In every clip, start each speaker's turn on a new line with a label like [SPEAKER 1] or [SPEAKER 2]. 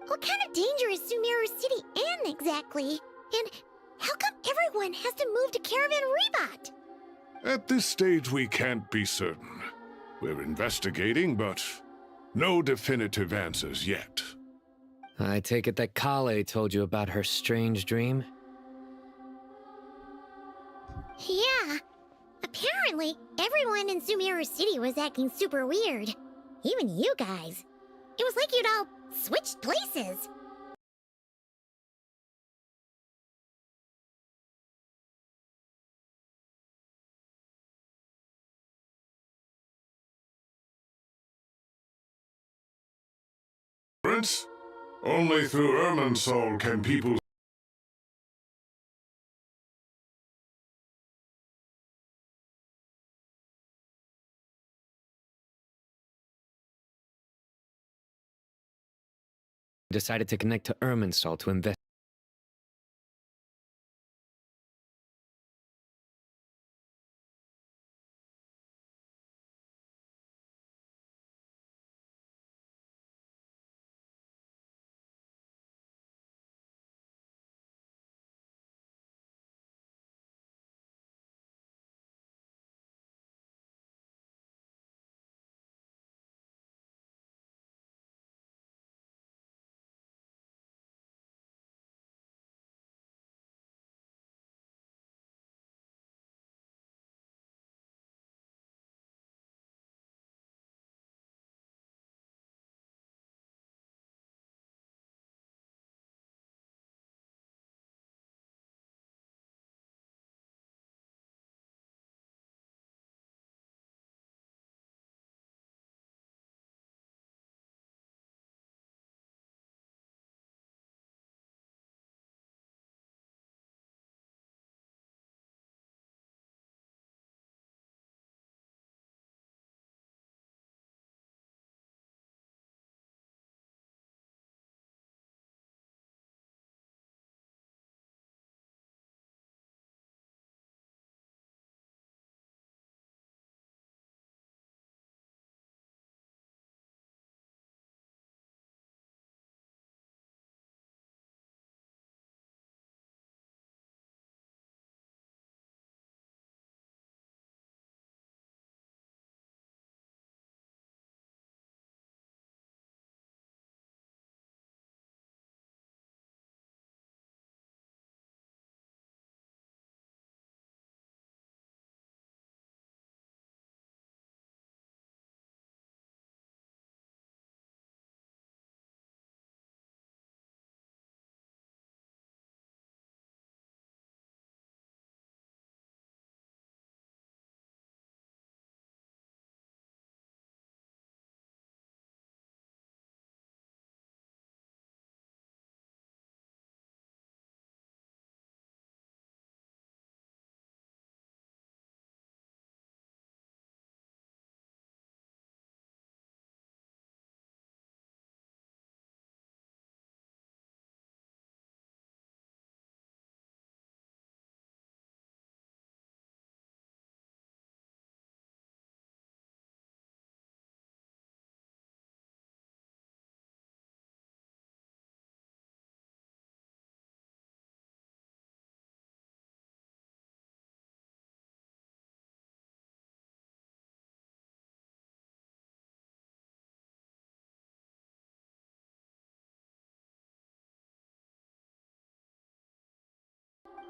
[SPEAKER 1] What kind of danger is Sumeru City in, exactly? And how come everyone has to move to Caravan Rebot?
[SPEAKER 2] At this stage, we can't be certain. We're investigating, but no definitive answers yet.
[SPEAKER 3] I take it that Kale told you about her strange dream?
[SPEAKER 1] Yeah. Apparently, everyone in Sumeru City was acting super weird. Even you guys. It was like you'd all switched places.
[SPEAKER 2] Prince? Only through Irminsul can people
[SPEAKER 3] Decided to connect to Irminsul to invest.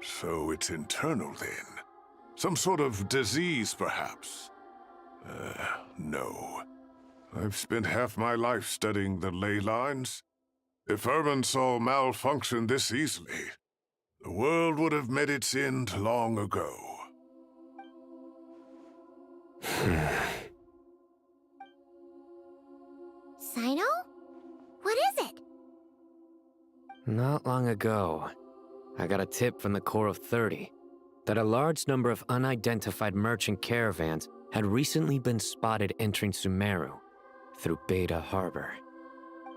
[SPEAKER 2] So it's internal then? Some sort of disease, perhaps? No. I've spent half my life studying the ley lines. If Irminsul malfunctioned this easily, the world would have met its end long ago.
[SPEAKER 1] Sino? What is it?
[SPEAKER 3] Not long ago, I got a tip from the Core of 30 that a large number of unidentified merchant caravans had recently been spotted entering Sumeru through Beta Harbor.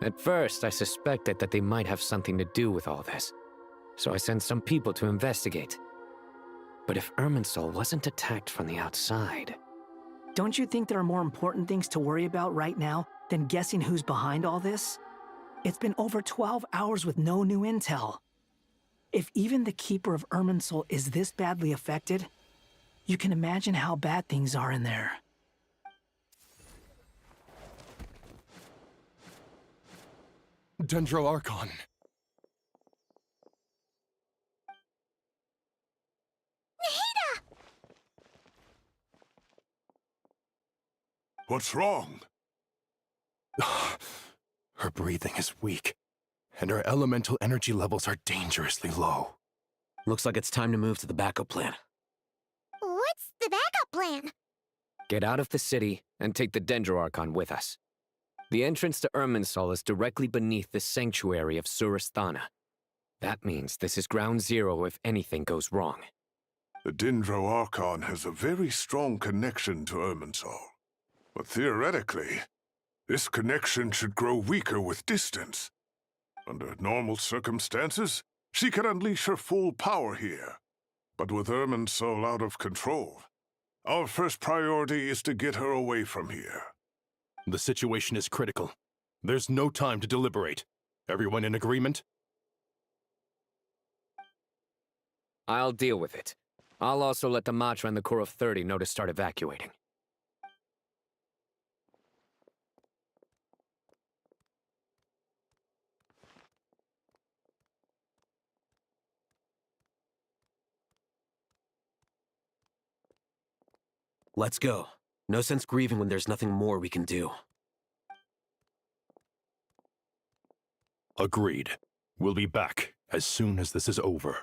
[SPEAKER 3] At first, I suspected that they might have something to do with all this, so I sent some people to investigate. But if Irminsul wasn't attacked from the outside...
[SPEAKER 4] Don't you think there are more important things to worry about right now than guessing who's behind all this? It's been over 12 hours with no new intel. If even the Keeper of Irminsul is this badly affected, you can imagine how bad things are in there.
[SPEAKER 5] Dendroarchon.
[SPEAKER 2] What's wrong?
[SPEAKER 5] Her breathing is weak, and her elemental energy levels are dangerously low.
[SPEAKER 6] Looks like it's time to move to the backup plan.
[SPEAKER 1] What's the backup plan?
[SPEAKER 3] Get out of the city and take the Dendroarchon with us. The entrance to Irminsul is directly beneath the sanctuary of Surasthana. That means this is ground zero if anything goes wrong.
[SPEAKER 2] The Dendroarchon has a very strong connection to Irminsul. But theoretically, this connection should grow weaker with distance. Under normal circumstances, she can unleash her full power here. But with Irminsul out of control, our first priority is to get her away from here.
[SPEAKER 5] The situation is critical. There's no time to deliberate. Everyone in agreement?
[SPEAKER 3] I'll deal with it. I'll also let the Matra and the Core of 30 know to start evacuating.
[SPEAKER 6] Let's go. No sense grieving when there's nothing more we can do.
[SPEAKER 5] Agreed. We'll be back as soon as this is over.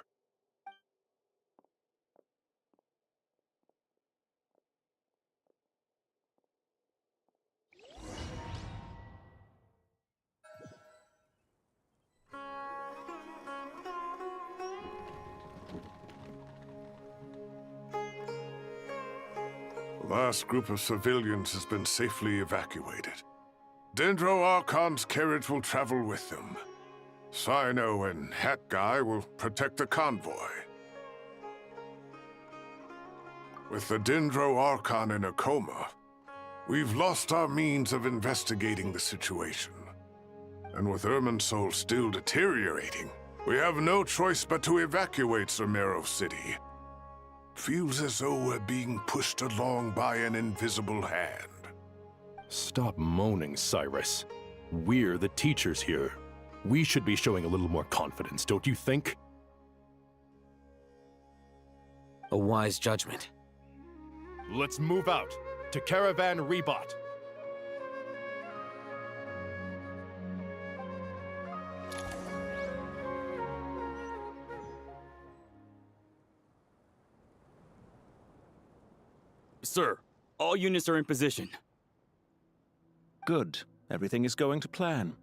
[SPEAKER 2] The last group of civilians has been safely evacuated. Dendroarchon's carriage will travel with them. Sino and Hat Guy will protect the convoy. With the Dendroarchon in a coma, we've lost our means of investigating the situation. And with Irminsul still deteriorating, we have no choice but to evacuate Sumeru City. Feels as though we're being pushed along by an invisible hand.
[SPEAKER 5] Stop moaning, Cyrus. We're the teachers here. We should be showing a little more confidence, don't you think?
[SPEAKER 6] A wise judgment.
[SPEAKER 5] Let's move out to Caravan Rebot.
[SPEAKER 7] Sir, all units are in position.
[SPEAKER 8] Good. Everything is going to plan.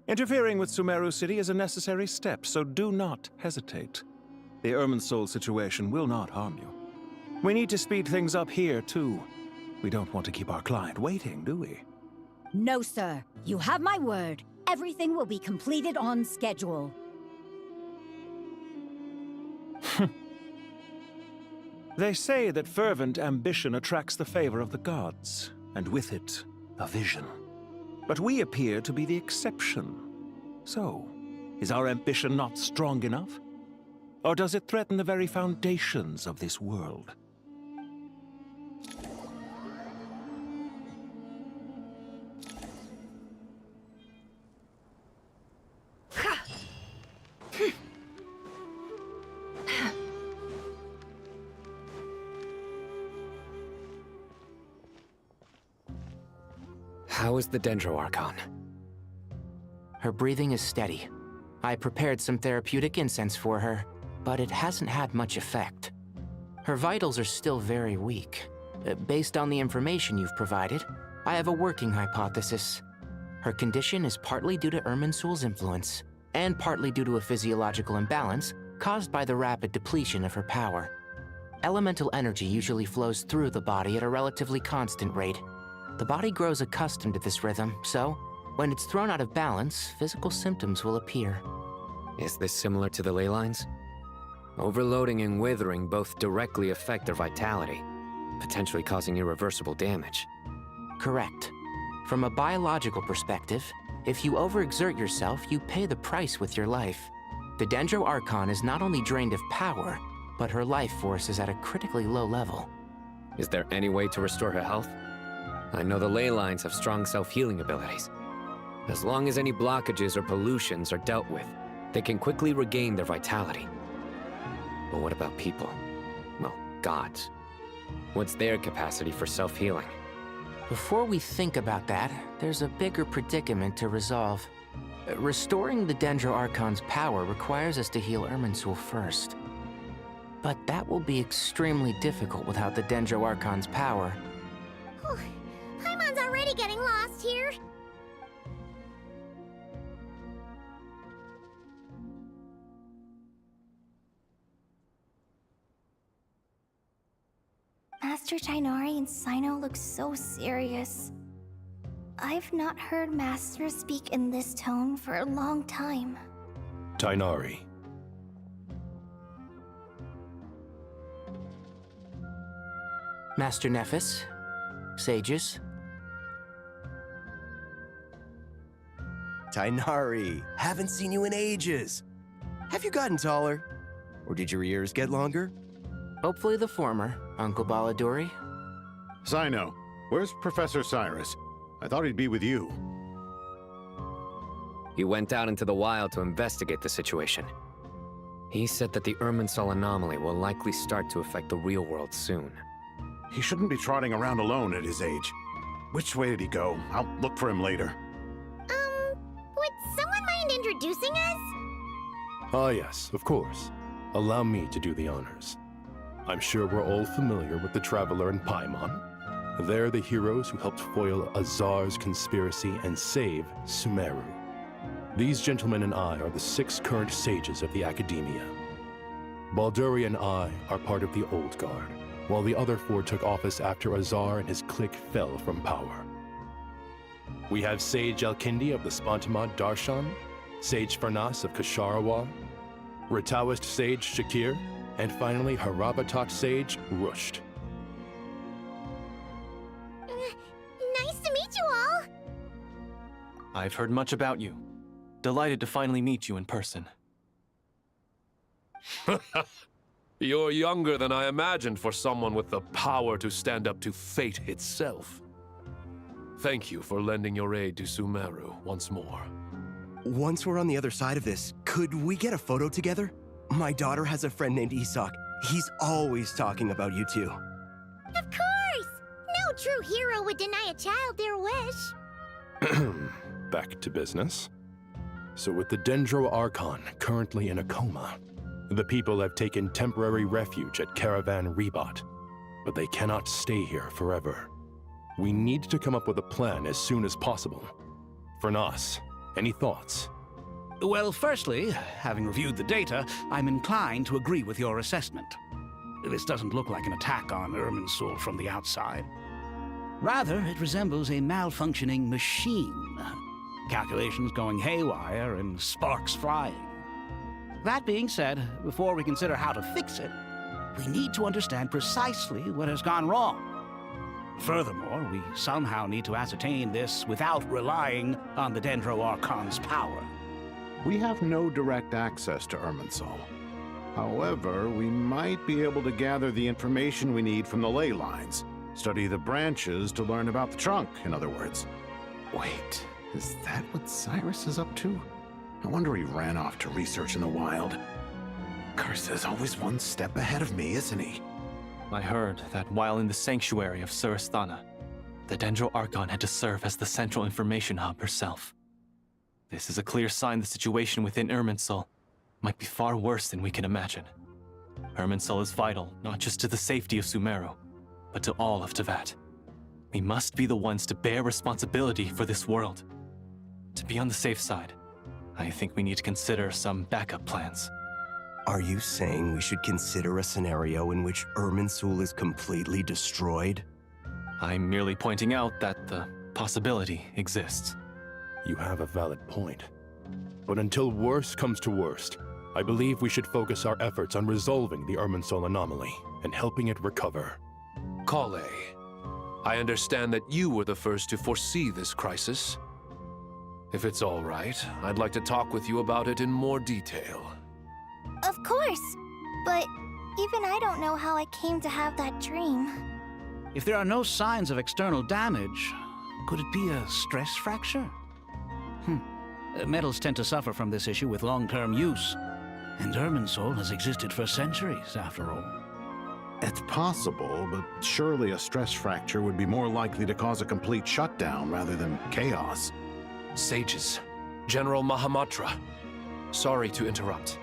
[SPEAKER 8] Interfering with Sumeru City is a necessary step, so do not hesitate. The Irminsul situation will not harm you. We need to speed things up here, too. We don't want to keep our client waiting, do we?
[SPEAKER 9] No, sir. You have my word. Everything will be completed on schedule.
[SPEAKER 8] They say that fervent ambition attracts the favor of the gods, and with it, a vision. But we appear to be the exception. So, is our ambition not strong enough? Or does it threaten the very foundations of this world?
[SPEAKER 3] How is the Dendroarchon?
[SPEAKER 10] Her breathing is steady. I prepared some therapeutic incense for her, but it hasn't had much effect. Her vitals are still very weak. Based on the information you've provided, I have a working hypothesis. Her condition is partly due to Irminsul's influence, and partly due to a physiological imbalance caused by the rapid depletion of her power. Elemental energy usually flows through the body at a relatively constant rate. The body grows accustomed to this rhythm, so when it's thrown out of balance, physical symptoms will appear.
[SPEAKER 3] Is this similar to the ley lines? Overloading and withering both directly affect their vitality, potentially causing irreversible damage.
[SPEAKER 10] Correct. From a biological perspective, If you overexert yourself, you pay the price with your life. The Dendro Archon is not only drained of power, but her life force is at a critically low level.
[SPEAKER 3] Is there any way to restore her health? I know the ley lines have strong self-healing abilities. As long as any blockages or pollutions are dealt with, they can quickly regain their vitality. But what about people? Well, gods. What's their capacity for self-healing?
[SPEAKER 10] Before we think about that, there's a bigger predicament to resolve. Restoring the Dendro Archon's power requires us to heal Irminsul first. But that will be extremely difficult without the Dendro Archon's power.
[SPEAKER 1] Paimon's already getting lost here.
[SPEAKER 11] Master Tighnari and Sino look so serious. I've not heard Master speak in this tone for a long time.
[SPEAKER 5] Tighnari.
[SPEAKER 10] Master Nephis, sages.
[SPEAKER 6] Tighnari, haven't seen you in ages. Have you gotten taller? Or did your ears get longer?
[SPEAKER 10] Hopefully the former, Uncle Baladuri.
[SPEAKER 12] Sino, where's Professor Cyrus? I thought he'd be with you.
[SPEAKER 3] He went out into the wild to investigate the situation. He said that the Irminsul anomaly will likely start to affect the real world soon.
[SPEAKER 12] He shouldn't be trotting around alone at his age. Which way did he go? I'll look for him later.
[SPEAKER 1] Would someone mind introducing us?
[SPEAKER 5] Ah yes, of course. Allow me to do the honors. I'm sure we're all familiar with the Traveler and Paimon. They're the heroes who helped foil Azar's conspiracy and save Sumeru. These gentlemen and I are the 6 current sages of the Academia. Balduri and I are part of the Old Guard, while the other 4 took office after Azar and his clique fell from power. We have Sage Elkindi of the Spontamod Darshan, Sage Farnas of Kasharawar, Rataoist Sage Shakir, and finally Harabatot Sage Rusht.
[SPEAKER 1] Nice to meet you all.
[SPEAKER 7] I've heard much about you. Delighted to finally meet you in person.
[SPEAKER 13] You're younger than I imagined for someone with the power to stand up to fate itself. Thank you for lending your aid to Sumeru once more.
[SPEAKER 6] Once we're on the other side of this, could we get a photo together? My daughter has a friend named Isak. He's always talking about you two.
[SPEAKER 1] Of course! No true hero would deny a child their wish.
[SPEAKER 5] Back to business. So with the Dendro Archon currently in a coma, the people have taken temporary refuge at Caravan Rebot, but they cannot stay here forever. We need to come up with a plan as soon as possible. Farnas, any thoughts?
[SPEAKER 14] Well, firstly, having reviewed the data, I'm inclined to agree with your assessment. This doesn't look like an attack on Irminsul from the outside. Rather, it resembles a malfunctioning machine. Calculations going haywire and sparks flying. That being said, before we consider how to fix it, we need to understand precisely what has gone wrong. Furthermore, we somehow need to ascertain this without relying on the Dendro Archon's power.
[SPEAKER 12] We have no direct access to Irminsul. However, we might be able to gather the information we need from the ley lines. Study the branches to learn about the trunk, in other words. Wait, is that what Cyrus is up to? No wonder he ran off to research in the wild. Curse always one step ahead of me, isn't he?
[SPEAKER 7] I heard that while in the sanctuary of Surasthana, the Dendro Archon had to serve as the central information hub herself. This is a clear sign the situation within Irminsul might be far worse than we can imagine. Irminsul is vital not just to the safety of Sumeru, but to all of Teyvat. We must be the ones to bear responsibility for this world. To be on the safe side, I think we need to consider some backup plans.
[SPEAKER 6] Are you saying we should consider a scenario in which Irminsul is completely destroyed?
[SPEAKER 7] I'm merely pointing out that the possibility exists.
[SPEAKER 5] You have a valid point. But until worst comes to worst, I believe we should focus our efforts on resolving the Irminsul anomaly and helping it recover.
[SPEAKER 13] Kale, I understand that you were the first to foresee this crisis. If it's all right, I'd like to talk with you about it in more detail.
[SPEAKER 11] Of course, but even I don't know how I came to have that dream.
[SPEAKER 14] If there are no signs of external damage, could it be a stress fracture? Metals tend to suffer from this issue with long-term use, and Irminsul has existed for centuries, after all.
[SPEAKER 12] It's possible, but surely a stress fracture would be more likely to cause a complete shutdown rather than chaos.
[SPEAKER 13] Sages, General Mahamatra, sorry to interrupt,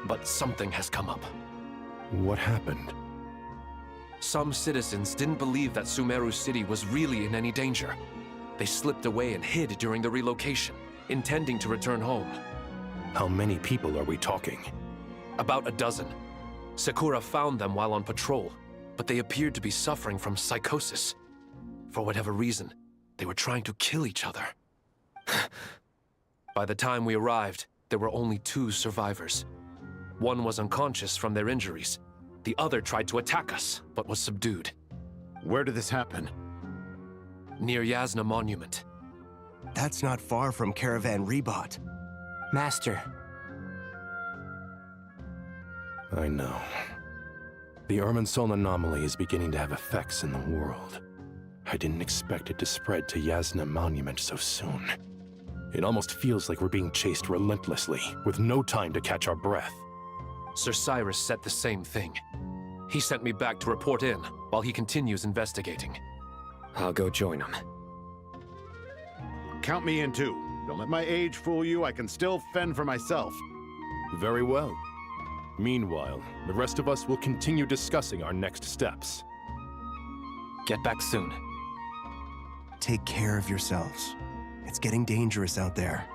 [SPEAKER 13] but something has come up.
[SPEAKER 5] What happened?
[SPEAKER 13] Some citizens didn't believe that Sumeru City was really in any danger. They slipped away and hid during the relocation, intending to return home.
[SPEAKER 5] How many people are we talking?
[SPEAKER 13] About a dozen. Sakura found them while on patrol, but they appeared to be suffering from psychosis. For whatever reason, they were trying to kill each other. By the time we arrived, there were only 2 survivors. One was unconscious from their injuries. The other tried to attack us, but was subdued.
[SPEAKER 12] Where did this happen?
[SPEAKER 13] Near Yasna Monument.
[SPEAKER 6] That's not far from Caravan Rebot.
[SPEAKER 10] Master.
[SPEAKER 5] I know. The Irminsul anomaly is beginning to have effects in the world. I didn't expect it to spread to Yasna Monument so soon. It almost feels like we're being chased relentlessly, with no time to catch our breath.
[SPEAKER 13] Sir Cyrus said the same thing. He sent me back to report in, while he continues investigating.
[SPEAKER 3] I'll go join him.
[SPEAKER 12] Count me in too. Don't let my age fool you, I can still fend for myself.
[SPEAKER 5] Very well. Meanwhile, the rest of us will continue discussing our next steps.
[SPEAKER 7] Get back soon.
[SPEAKER 6] Take care of yourselves. It's getting dangerous out there.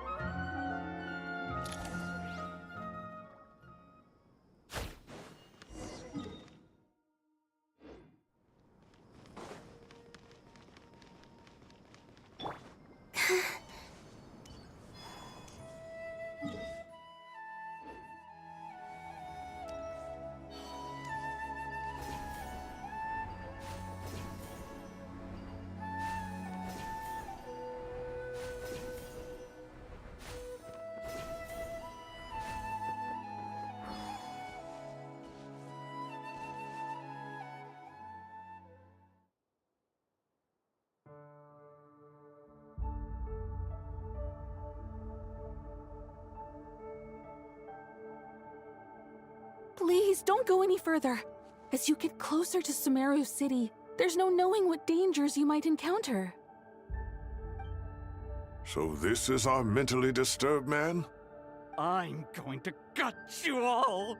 [SPEAKER 15] Please, don't go any further. As you get closer to Sumeru City, there's no knowing what dangers you might encounter.
[SPEAKER 2] So this is our mentally disturbed man?
[SPEAKER 14] I'm going to gut you all!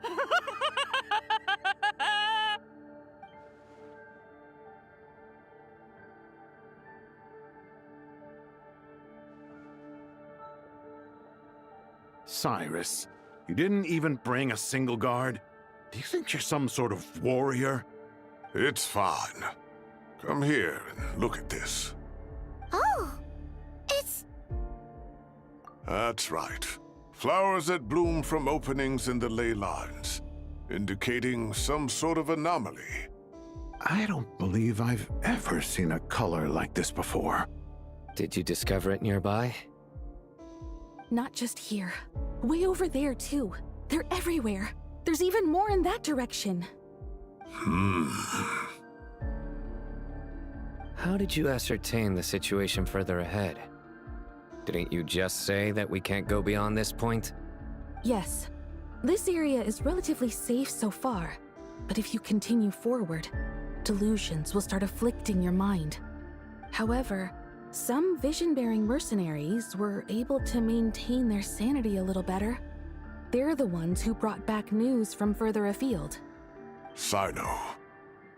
[SPEAKER 12] Cyrus, you didn't even bring a single guard? Do you think you're some sort of warrior?
[SPEAKER 2] It's fine. Come here and look at this.
[SPEAKER 1] Oh, it's...
[SPEAKER 2] That's right. Flowers that bloom from openings in the ley lines, indicating some sort of anomaly.
[SPEAKER 12] I don't believe I've ever seen a color like this before.
[SPEAKER 3] Did you discover it nearby?
[SPEAKER 15] Not just here. Way over there, too. They're everywhere. There's even more in that direction.
[SPEAKER 3] How did you ascertain the situation further ahead? Didn't you just say that we can't go beyond this point?
[SPEAKER 15] Yes. This area is relatively safe so far, but if you continue forward, delusions will start afflicting your mind. However, some vision-bearing mercenaries were able to maintain their sanity a little better. They're the ones who brought back news from further afield.
[SPEAKER 2] Sino,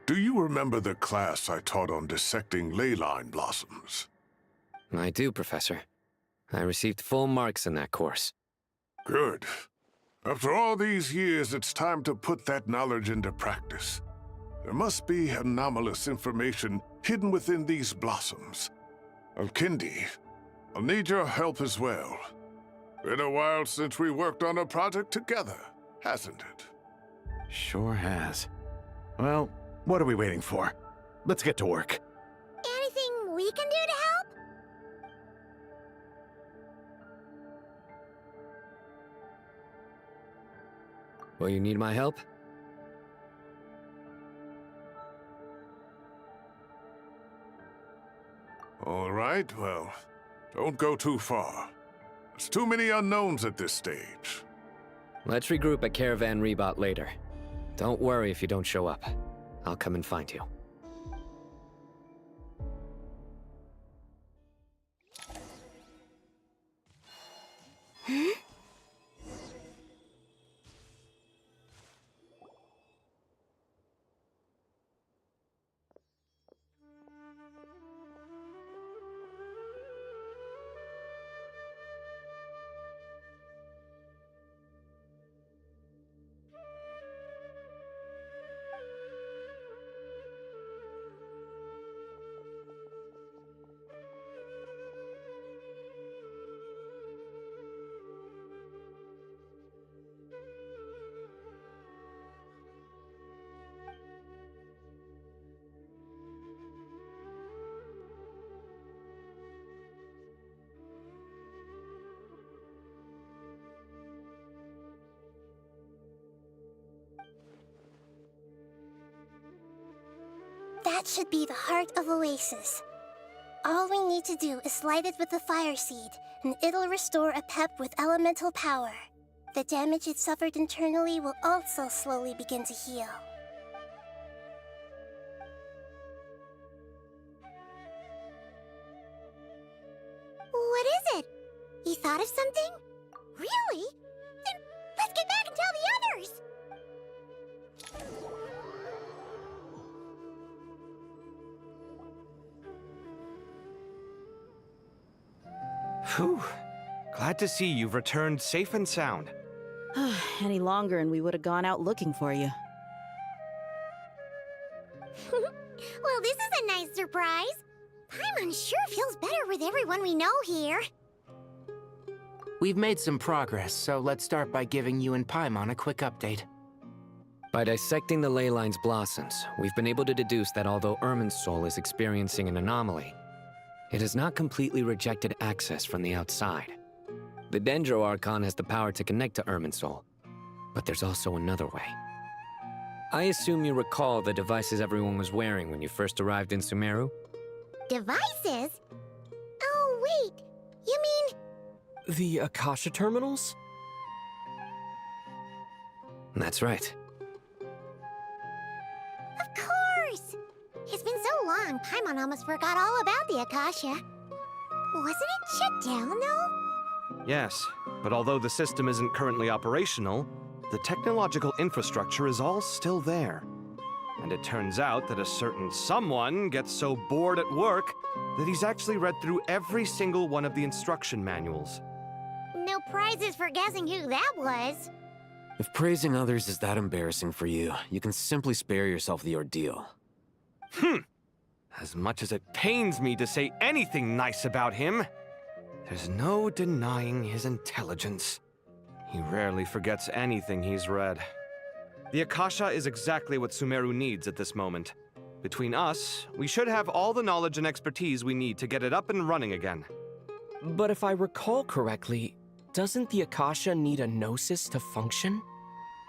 [SPEAKER 2] do you remember the class I taught on dissecting ley line blossoms?
[SPEAKER 3] I do, Professor. I received full marks in that course.
[SPEAKER 2] Good. After all these years, it's time to put that knowledge into practice. There must be anomalous information hidden within these blossoms. Alkindi, I'll need your help as well. Been a while since we worked on a project together, hasn't it?
[SPEAKER 12] Sure has. Well, what are we waiting for? Let's get to work.
[SPEAKER 1] Anything we can do to help?
[SPEAKER 3] Will you need my help?
[SPEAKER 2] All right, well, don't go too far. There's too many unknowns at this stage.
[SPEAKER 3] Let's regroup at Caravan Rebot later. Don't worry if you don't show up. I'll come and find you.
[SPEAKER 11] That should be the heart of Oasis. All we need to do is light it with the fire seed, and it'll restore a pep with elemental power. The damage it suffered internally will also slowly begin to heal.
[SPEAKER 1] What is it? You thought of something? Really? Then let's get back and tell the others!
[SPEAKER 16] Phew. Glad to see you've returned safe and sound.
[SPEAKER 17] Any longer and we would have gone out looking for you.
[SPEAKER 1] Well, this is a nice surprise. Paimon sure feels better with everyone we know here.
[SPEAKER 10] We've made some progress, so let's start by giving you and Paimon a quick update.
[SPEAKER 3] By dissecting the ley line's blossoms, we've been able to deduce that although Irminsul is experiencing an anomaly, it has not completely rejected access from the outside. The Dendro Archon has the power to connect to Irminsul, but there's also another way. I assume you recall the devices everyone was wearing when you first arrived in Sumeru?
[SPEAKER 1] Devices? Oh, wait. You mean...
[SPEAKER 16] The Akasha terminals?
[SPEAKER 3] That's right.
[SPEAKER 1] Of course! It's been so long, Paimon almost forgot all about the Akasha. Wasn't it shut down, though?
[SPEAKER 16] Yes, but although the system isn't currently operational, the technological infrastructure is all still there. And it turns out that a certain someone gets so bored at work that he's actually read through every single one of the instruction manuals.
[SPEAKER 1] No prizes for guessing who that was.
[SPEAKER 3] If praising others is that embarrassing for you, you can simply spare yourself the ordeal.
[SPEAKER 16] As much as it pains me to say anything nice about him, there's no denying his intelligence. He rarely forgets anything he's read. The Akasha is exactly what Sumeru needs at this moment. Between us, we should have all the knowledge and expertise we need to get it up and running again.
[SPEAKER 18] But if I recall correctly, doesn't the Akasha need a Gnosis to function?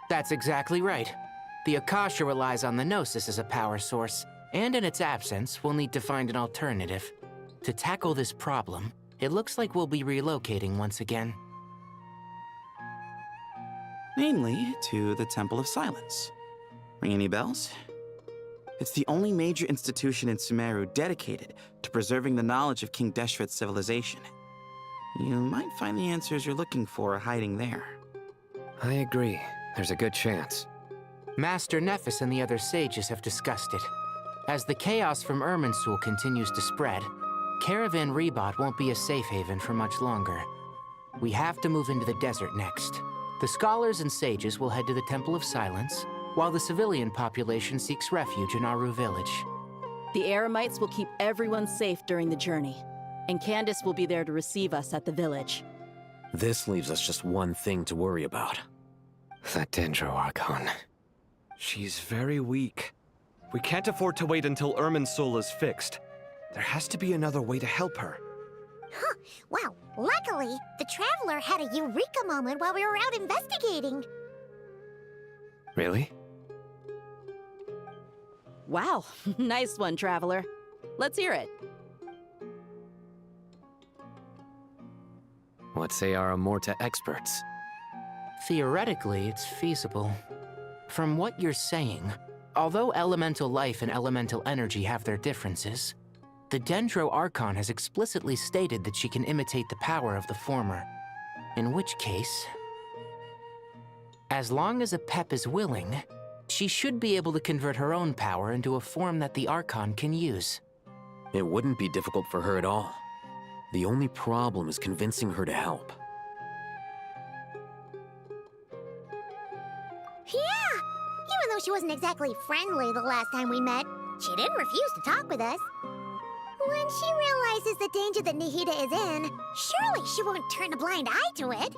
[SPEAKER 10] That's exactly right. The Akasha relies on the Gnosis as a power source, and in its absence, we'll need to find an alternative. To tackle this problem, it looks like we'll be relocating once again.
[SPEAKER 19] Namely, to the Temple of Silence. Ring any bells? It's the only major institution in Sumeru dedicated to preserving the knowledge of King Deshret's civilization. You might find the answers you're looking for hiding there.
[SPEAKER 3] I agree. There's a good chance.
[SPEAKER 10] Master Nephis and the other sages have discussed it. As the chaos from Irminsul continues to spread, Caravan Rebot won't be a safe haven for much longer. We have to move into the desert next. The scholars and sages will head to the Temple of Silence, while the civilian population seeks refuge in Aru village.
[SPEAKER 17] The Eremites will keep everyone safe during the journey, and Candace will be there to receive us at the village.
[SPEAKER 3] This leaves us just one thing to worry about. That Dendro Archon.
[SPEAKER 16] She's very weak. We can't afford to wait until Irminsul is fixed. There has to be another way to help her.
[SPEAKER 1] Huh. Well, luckily, the Traveler had a eureka moment while we were out investigating.
[SPEAKER 3] Really?
[SPEAKER 17] Wow, nice one, Traveler. Let's hear it.
[SPEAKER 3] What say our Amorta experts?
[SPEAKER 10] Theoretically, it's feasible. From what you're saying, although elemental life and elemental energy have their differences, the Dendro Archon has explicitly stated that she can imitate the power of the former. In which case, as long as Apep is willing, she should be able to convert her own power into a form that the Archon can use.
[SPEAKER 3] It wouldn't be difficult for her at all. The only problem is convincing her to help.
[SPEAKER 1] Yeah! Even though she wasn't exactly friendly the last time we met, she didn't refuse to talk with us. When she realizes the danger that Nahida is in, surely she won't turn a blind eye to it.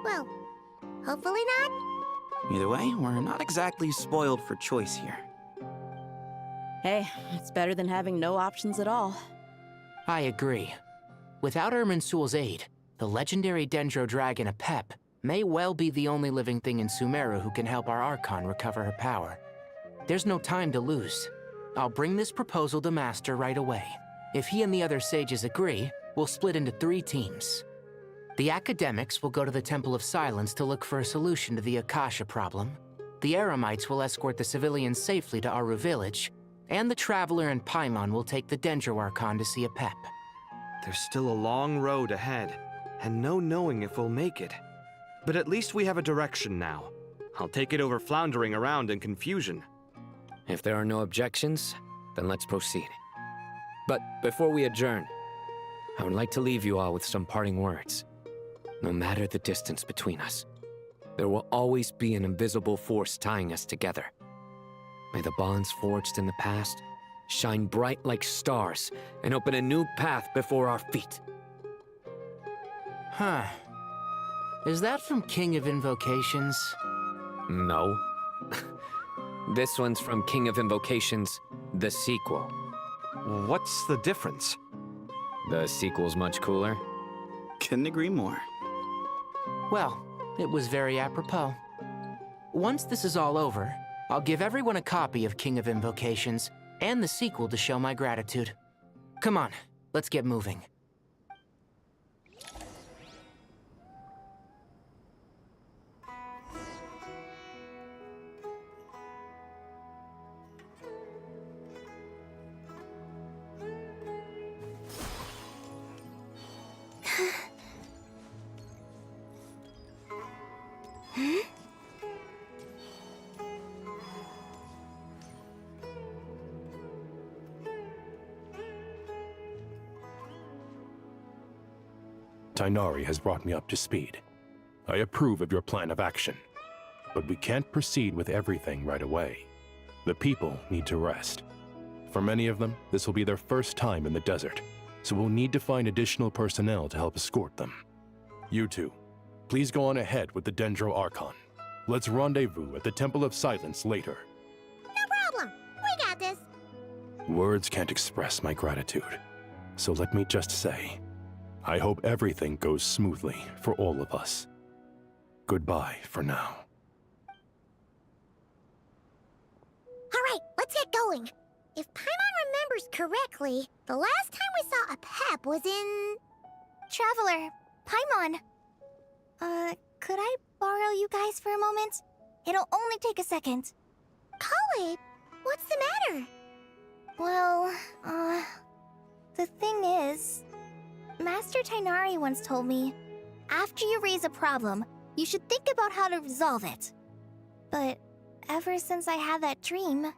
[SPEAKER 1] Well, hopefully not.
[SPEAKER 19] Either way, we're not exactly spoiled for choice here.
[SPEAKER 17] Hey, it's better than having no options at all.
[SPEAKER 10] I agree. Without Irminsul's aid, the legendary Dendro Dragon Apep may well be the only living thing in Sumeru who can help our Archon recover her power. There's no time to lose. I'll bring this proposal to Master right away. If he and the other sages agree, we'll split into 3 teams. The academics will go to the Temple of Silence to look for a solution to the Akasha problem. The Eremites will escort the civilians safely to Aru Village, and the Traveler and Paimon will take the Dendro Archon to see Apep.
[SPEAKER 16] There's still a long road ahead, and no knowing if we'll make it. But at least we have a direction now. I'll take it over floundering around in confusion.
[SPEAKER 3] If there are no objections, then let's proceed. But before we adjourn, I would like to leave you all with some parting words. No matter the distance between us, there will always be an invisible force tying us together. May the bonds forged in the past shine bright like stars and open a new path before our feet.
[SPEAKER 10] Huh. Is that from King of Invocations?
[SPEAKER 3] No. This one's from King of Invocations, the sequel.
[SPEAKER 16] What's the difference?
[SPEAKER 3] The sequel's much cooler.
[SPEAKER 19] Couldn't agree more.
[SPEAKER 10] Well, it was very apropos. Once this is all over, I'll give everyone a copy of King of Invocations and the sequel to show my gratitude. Come on, let's get moving.
[SPEAKER 5] Tighnari has brought me up to speed. I approve of your plan of action, but we can't proceed with everything right away. The people need to rest. For many of them, this will be their first time in the desert, so we'll need to find additional personnel to help escort them. You two, please go on ahead with the Dendro Archon. Let's rendezvous at the Temple of Silence later.
[SPEAKER 1] No problem. We got this.
[SPEAKER 5] Words can't express my gratitude, so let me just say, I hope everything goes smoothly for all of us. Goodbye for now.
[SPEAKER 1] All right, let's get going. If Paimon remembers correctly, the last time we saw Apep was in...
[SPEAKER 11] Traveler, Paimon. Could I borrow you guys for a moment? It'll only take a second.
[SPEAKER 1] Kale, what's the matter?
[SPEAKER 11] Well, the thing is, Master Tighnari once told me, after you raise a problem, you should think about how to resolve it. But ever since I had that dream,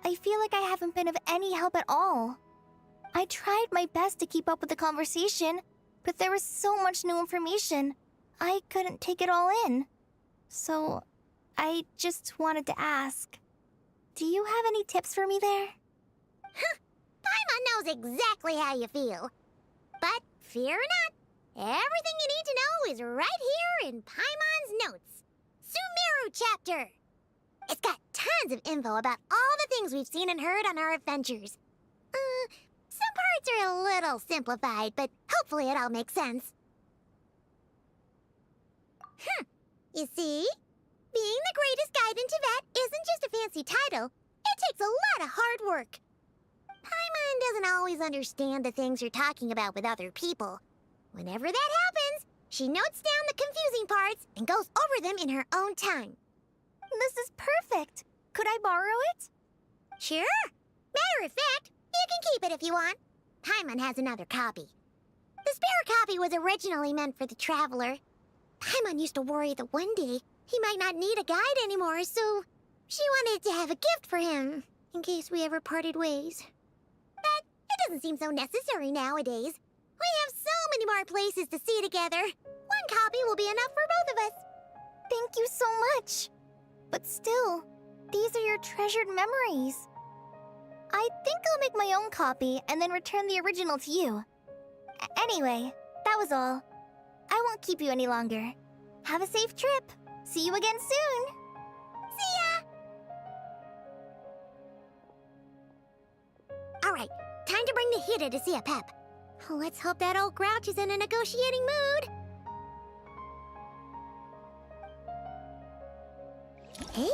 [SPEAKER 11] I feel like I haven't been of any help at all. I tried my best to keep up with the conversation, but there was so much new information, I couldn't take it all in. So, I just wanted to ask, do you have any tips for me there?
[SPEAKER 1] Paimon knows exactly how you feel. But fear not, everything you need to know is right here in Paimon's notes. Sumeru chapter! It's got tons of info about all the things we've seen and heard on our adventures. Some parts are a little simplified, but hopefully it all makes sense. You see? Being the greatest guide in Tibet isn't just a fancy title. It takes a lot of hard work. Paimon doesn't always understand the things you're talking about with other people. Whenever that happens, she notes down the confusing parts and goes over them in her own time.
[SPEAKER 11] This is perfect. Could I borrow it?
[SPEAKER 1] Sure. Matter of fact, you can keep it if you want. Paimon has another copy. The spare copy was originally meant for the traveler. Paimon used to worry that one day he might not need a guide anymore, so she wanted to have a gift for him, in case we ever parted ways. But it doesn't seem so necessary nowadays. We have so many more places to see together. One copy will be enough for both of us.
[SPEAKER 11] Thank you so much. But still, these are your treasured memories. I think I'll make my own copy and then return the original to you. Anyway, that was all. I won't keep you any longer. Have a safe trip. See you again soon.
[SPEAKER 1] See ya! Alright, time to bring the Hida to see a pep. Let's hope that old grouch is in a negotiating mood. Hey?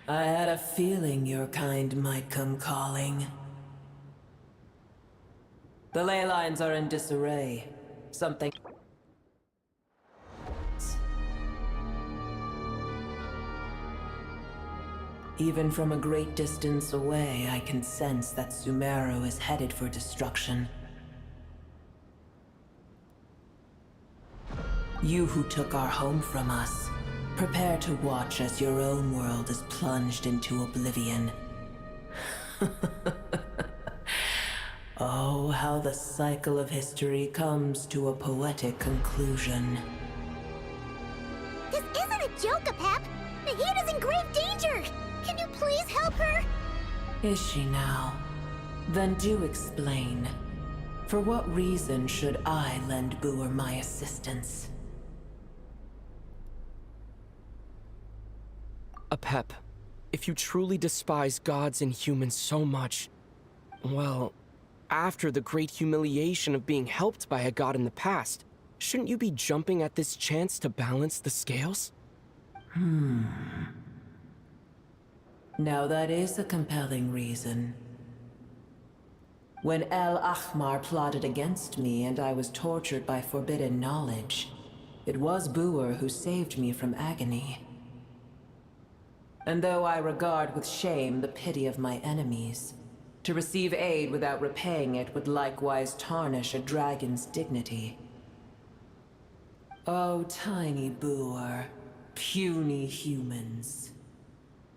[SPEAKER 20] I had a feeling your kind might come calling. The ley lines are in disarray. Something... Even from a great distance away, I can sense that Sumeru is headed for destruction. You who took our home from us, prepare to watch as your own world is plunged into oblivion. Oh, how the cycle of history comes to a poetic conclusion.
[SPEAKER 1] This isn't a joke, Apep! Nahida's in grave danger! Can you please help her?
[SPEAKER 20] Is she now? Then do explain. For what reason should I lend Boer my assistance?
[SPEAKER 18] Apep, if you truly despise gods and humans so much, well, after the great humiliation of being helped by a god in the past, shouldn't you be jumping at this chance to balance the scales?
[SPEAKER 20] Now that is a compelling reason. When El Ahmar plotted against me and I was tortured by forbidden knowledge, it was Boer who saved me from agony. And though I regard with shame the pity of my enemies, to receive aid without repaying it would likewise tarnish a dragon's dignity. Oh, tiny Boer, puny humans.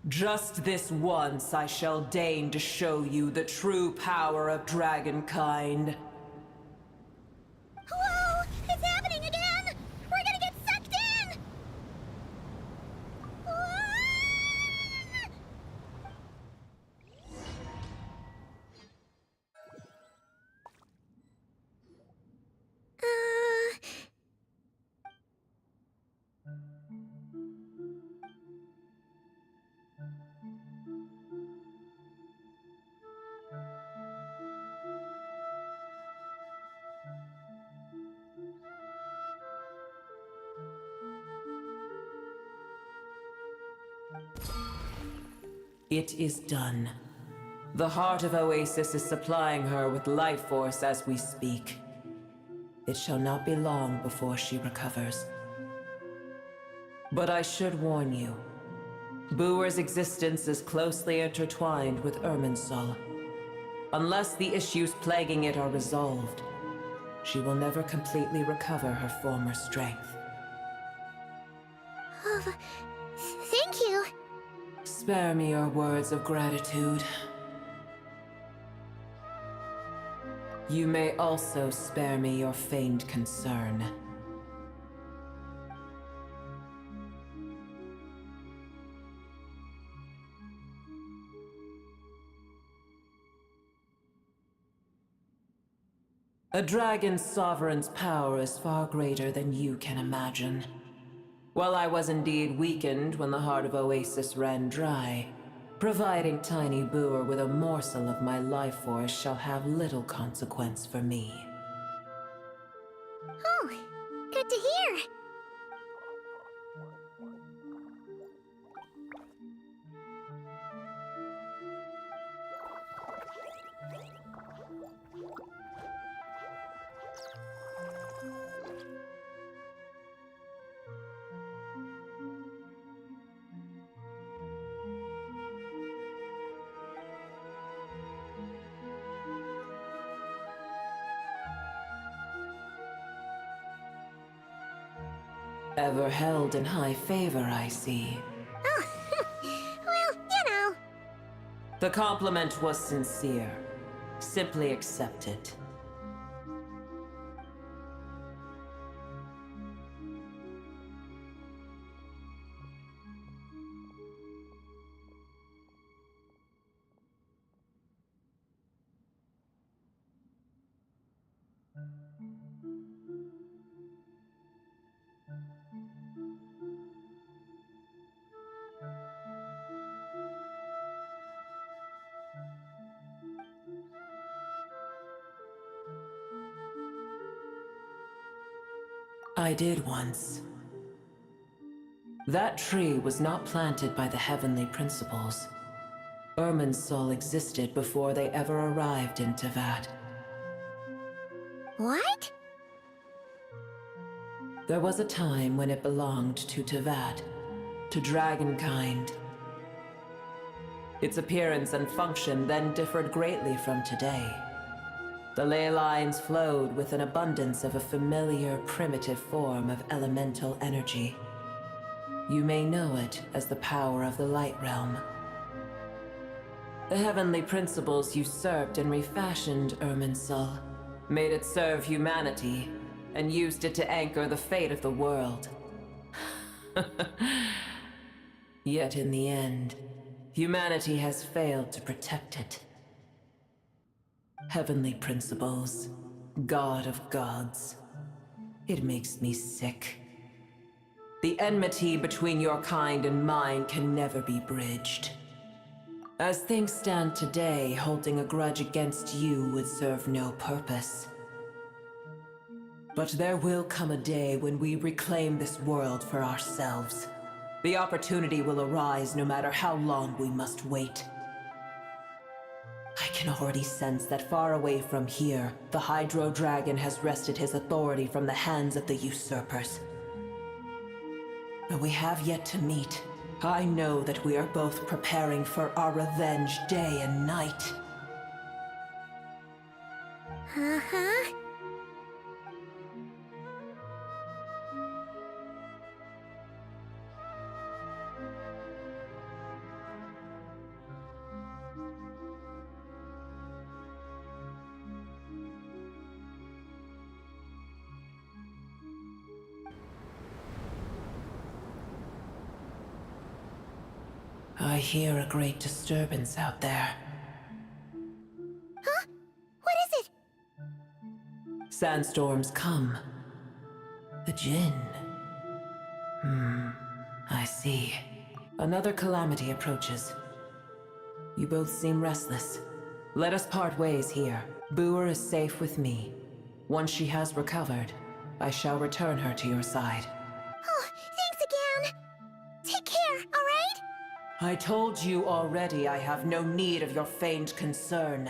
[SPEAKER 20] Just this once I shall deign to show you the true power of dragonkind.
[SPEAKER 1] Whoa! It's happening again! We're gonna get sucked in!
[SPEAKER 20] It is done. The heart of Oasis is supplying her with life force as we speak. It shall not be long before she recovers. But I should warn you. Boer's existence is closely intertwined with Irminsul. Unless the issues plaguing it are resolved, she will never completely recover her former strength.
[SPEAKER 1] Oh, thank you.
[SPEAKER 20] Spare me your words of gratitude. You may also spare me your feigned concern. A dragon's sovereign's power is far greater than you can imagine. While I was indeed weakened when the heart of Oasis ran dry, providing Tiny Booer with a morsel of my life force shall have little consequence for me.
[SPEAKER 1] Oh, good to hear.
[SPEAKER 20] Ever held in high favor, I see.
[SPEAKER 1] Oh, well, you know.
[SPEAKER 20] The compliment was sincere. Simply accept it. I did once. That tree was not planted by the heavenly principles. Irminsul existed before they ever arrived in Tevat.
[SPEAKER 1] What?
[SPEAKER 20] There was a time when it belonged to Tevat, to dragonkind. Its appearance and function then differed greatly from today. The ley lines flowed with an abundance of a familiar, primitive form of elemental energy. You may know it as the power of the Light Realm. The heavenly principles usurped and refashioned Irminsul, made it serve humanity, and used it to anchor the fate of the world. Yet in the end, humanity has failed to protect it. Heavenly principles, God of gods. It makes me sick. The enmity between your kind and mine can never be bridged. As things stand today, holding a grudge against you would serve no purpose. But there will come a day when we reclaim this world for ourselves. The opportunity will arise no matter how long we must wait. I can already sense that far away from here, the Hydro Dragon has wrested his authority from the hands of the usurpers. Though we have yet to meet, I know that we are both preparing for our revenge day and night.
[SPEAKER 1] Uh-huh.
[SPEAKER 20] I hear a great disturbance out there.
[SPEAKER 1] Huh? What is it?
[SPEAKER 20] Sandstorms come. The Jinn. I see. Another calamity approaches. You both seem restless. Let us part ways here. Booer is safe with me. Once she has recovered, I shall return her to your side.
[SPEAKER 1] Oh, thanks again. Take care, all right?
[SPEAKER 20] I told you already I have no need of your feigned concern.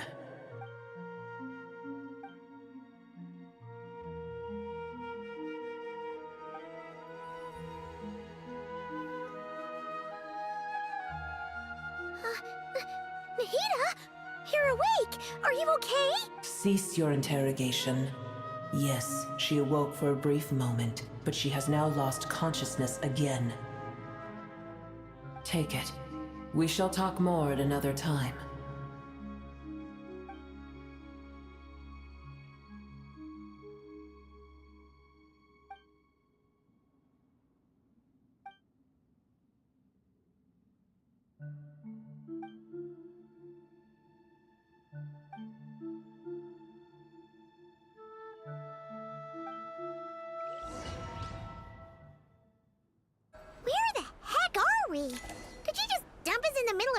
[SPEAKER 1] Nahida? You're awake! Are you okay?
[SPEAKER 20] Cease your interrogation. Yes, she awoke for a brief moment, but she has now lost consciousness again. Take it. We shall talk more at another time.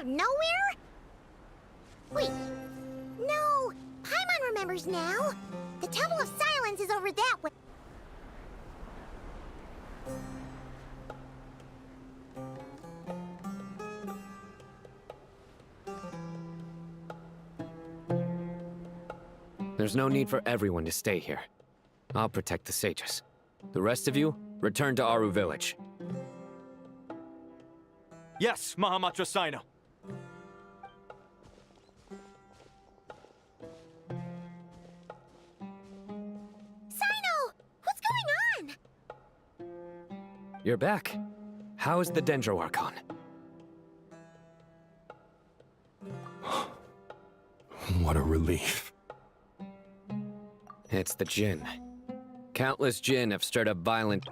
[SPEAKER 1] of nowhere? Wait, no. Paimon remembers now. The Temple of Silence is over that way.
[SPEAKER 3] There's no need for everyone to stay here. I'll protect the sages. The rest of you, return to Aru Village.
[SPEAKER 7] Yes, Mahamatra Sino.
[SPEAKER 1] Sino! What's going on?
[SPEAKER 3] You're back. How is the Dendro Archon?
[SPEAKER 5] What a relief.
[SPEAKER 3] It's the Jinn. Countless Jinn have stirred up violent...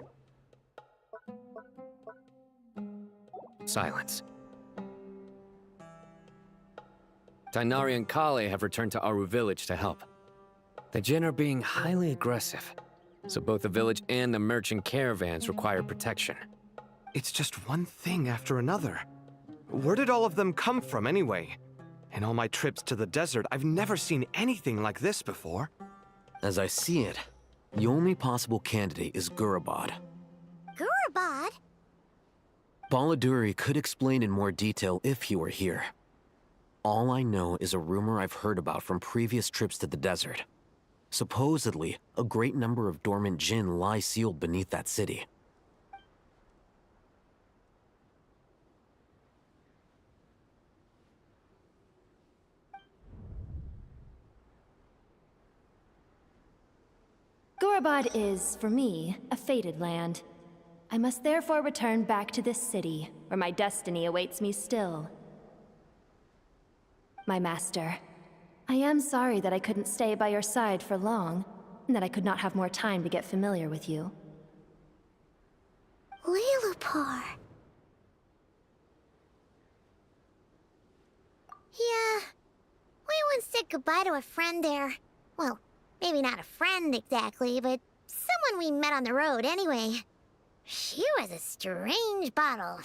[SPEAKER 3] silence. Tainari and Kale have returned to Aru Village to help. The Jinn are being highly aggressive, so both the village and the merchant caravans require protection.
[SPEAKER 16] It's just one thing after another. Where did all of them come from anyway? In all my trips to the desert, I've never seen anything like this before.
[SPEAKER 21] As I see it, the only possible candidate is Gurabad.
[SPEAKER 1] Gurabad?
[SPEAKER 21] Baladuri could explain in more detail if he were here. All I know is a rumor I've heard about from previous trips to the desert. Supposedly, a great number of dormant Jinn lie sealed beneath that city.
[SPEAKER 22] Gurabad is, for me, a fated land. I must therefore return back to this city, where my destiny awaits me still. My master, I am sorry that I couldn't stay by your side for long, and that I could not have more time to get familiar with you.
[SPEAKER 1] Lilupar. Yeah, we once said goodbye to a friend there. Well, maybe not a friend exactly, but someone we met on the road anyway. She was a strange bottle.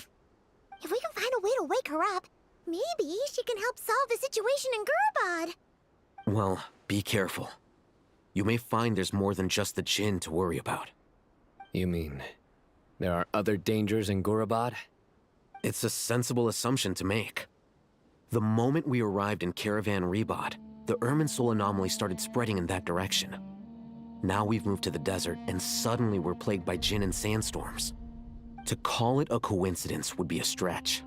[SPEAKER 1] If we can find a way to wake her up, maybe she can help solve the situation in Gurabad.
[SPEAKER 21] Well, be careful. You may find there's more than just the Jinn to worry about.
[SPEAKER 3] You mean, there are other dangers in Gurabad?
[SPEAKER 21] It's a sensible assumption to make. The moment we arrived in Caravan Rebad, the Irminsul anomaly started spreading in that direction. Now we've moved to the desert, and suddenly we're plagued by Jinn and sandstorms. To call it a coincidence would be a stretch.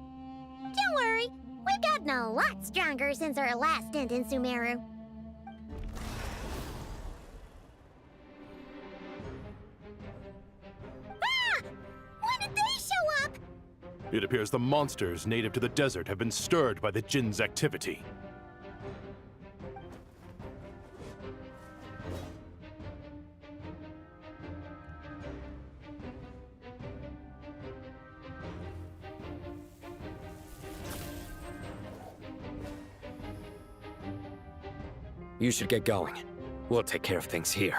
[SPEAKER 1] Don't worry, we've gotten a lot stronger since our last stint in Sumeru. Ah! When did they show up?
[SPEAKER 5] It appears the monsters native to the desert have been stirred by the Jinn's activity.
[SPEAKER 3] You should get going. We'll take care of things here.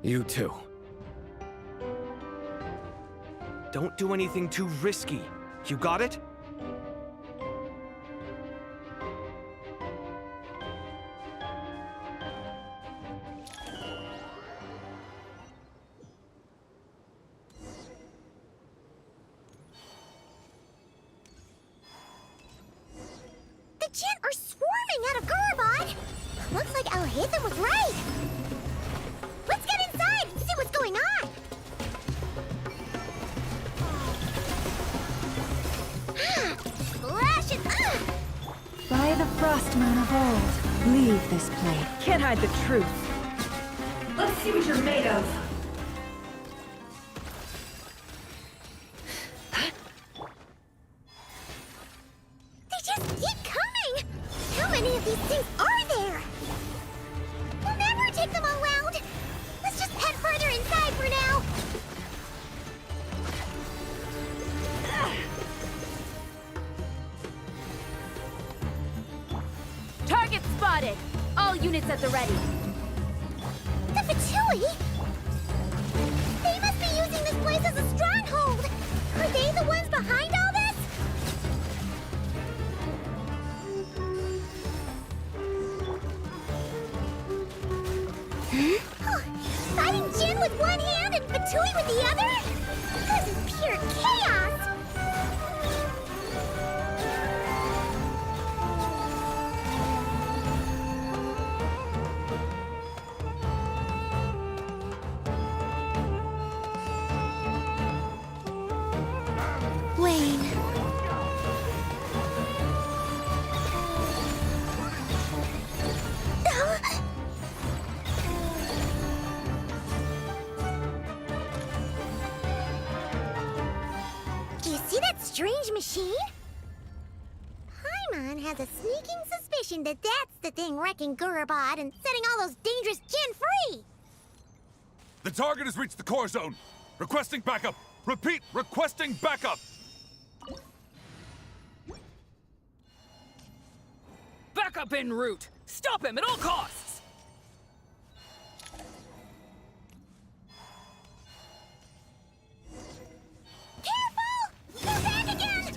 [SPEAKER 3] You too.
[SPEAKER 16] Don't do anything too risky. You got it?
[SPEAKER 1] The Jinn are swarming out of Gurabad! Looks like Al-Haytham was right! Let's get inside and see what's going on! Splash it!
[SPEAKER 22] By the frost moon of old, leave this place.
[SPEAKER 17] Can't hide the truth.
[SPEAKER 22] Let's see what you're made of.
[SPEAKER 1] They just keep coming! How many of these things are there? We'll never take them all out! Let's just head further inside for now!
[SPEAKER 22] Target spotted! All units at the ready.
[SPEAKER 1] The Fatui? They must Oasis' stronghold! Are they the ones behind all this? Fighting Jin with one hand and Fatui with the other? This is pure chaos! Wayne. You see that strange machine? Paimon has a sneaking suspicion that that's the thing wrecking Gurabad and setting all those dangerous Jin free!
[SPEAKER 4] The target has reached the core zone. Requesting backup. Repeat, requesting backup.
[SPEAKER 9] Backup en route! Stop him at all costs!
[SPEAKER 1] Careful! They're back again!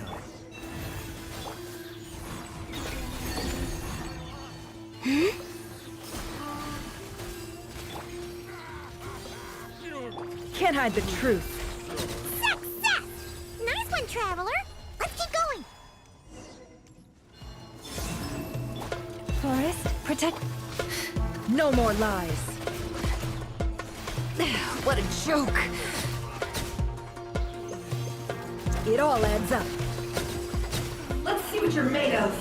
[SPEAKER 9] Can't hide the truth.
[SPEAKER 1] Success! Nice one, Traveler! Let's keep going!
[SPEAKER 9] Forest, protect... No more lies. What a joke! It all adds up. Let's see what you're made of.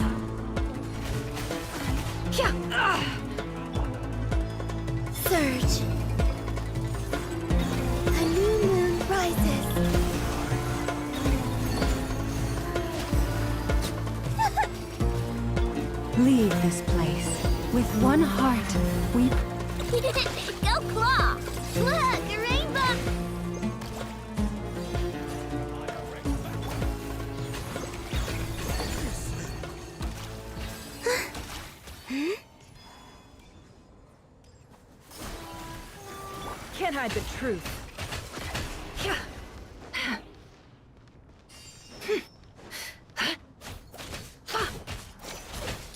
[SPEAKER 1] Surge. A new moon rises.
[SPEAKER 9] Leave this place. With one heart, we...
[SPEAKER 1] Go Claw! Look, a rainbow!
[SPEAKER 9] Can't hide the truth.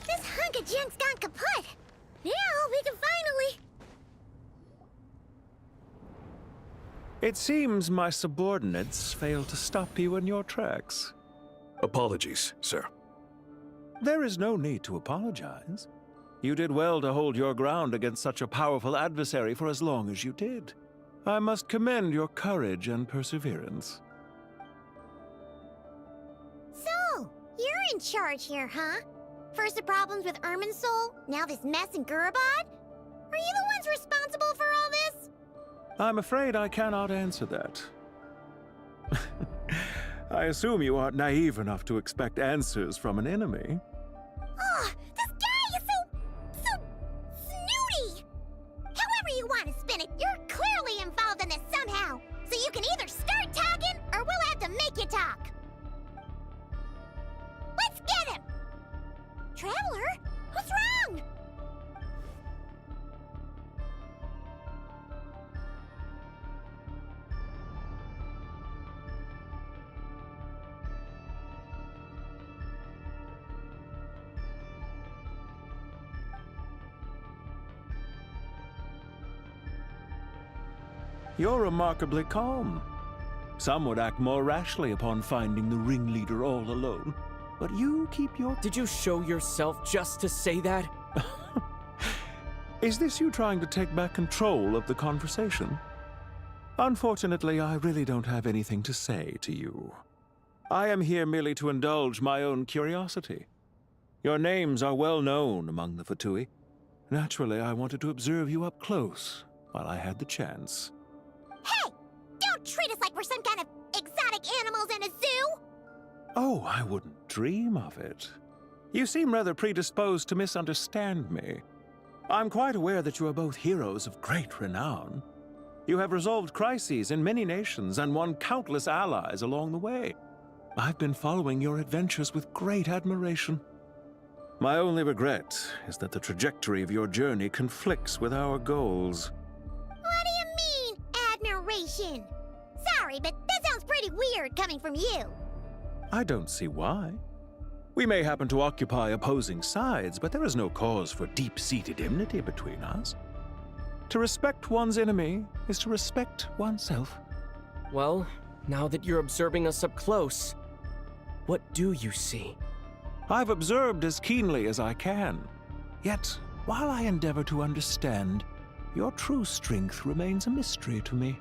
[SPEAKER 1] This hunk of junk's gone kaput! Now we can finally...
[SPEAKER 8] It seems my subordinates failed to stop you in your tracks.
[SPEAKER 2] Apologies, sir.
[SPEAKER 8] There is no need to apologize. You did well to hold your ground against such a powerful adversary for as long as you did. I must commend your courage and perseverance.
[SPEAKER 1] So, you're in charge here, huh? First the problems with Irminsul, now this mess in Gurabad? Are you the ones responsible for all this?
[SPEAKER 8] I'm afraid I cannot answer that. I assume you aren't naive enough to expect answers from an enemy.
[SPEAKER 1] Oh, this guy is so snooty! However you want to spin it, you're clearly involved in this somehow. So you can either start talking, or we'll have to make you talk. Let's get him! Traveler, what's wrong?
[SPEAKER 8] You're remarkably calm. Some would act more rashly upon finding the ringleader all alone. But you keep your...
[SPEAKER 18] Did you show yourself just to say that?
[SPEAKER 8] Is this you trying to take back control of the conversation? Unfortunately, I really don't have anything to say to you. I am here merely to indulge my own curiosity. Your names are well known among the Fatui. Naturally, I wanted to observe you up close while I had the chance.
[SPEAKER 1] Hey! Don't treat us like we're some kind of exotic animals in a zoo!
[SPEAKER 8] Oh, I wouldn't dream of it. You seem rather predisposed to misunderstand me. I'm quite aware that you are both heroes of great renown. You have resolved crises in many nations and won countless allies along the way. I've been following your adventures with great admiration. My only regret is that the trajectory of your journey conflicts with our goals.
[SPEAKER 1] What do you mean, admiration? Sorry, sorry, but that sounds pretty weird coming from you.
[SPEAKER 8] I don't see why. We may happen to occupy opposing sides, but there is no cause for deep-seated enmity between us. To respect one's enemy is to respect oneself.
[SPEAKER 18] Well, now that you're observing us up close, what do you see?
[SPEAKER 8] I've observed as keenly as I can. Yet, while I endeavor to understand, your true strength remains a mystery to me.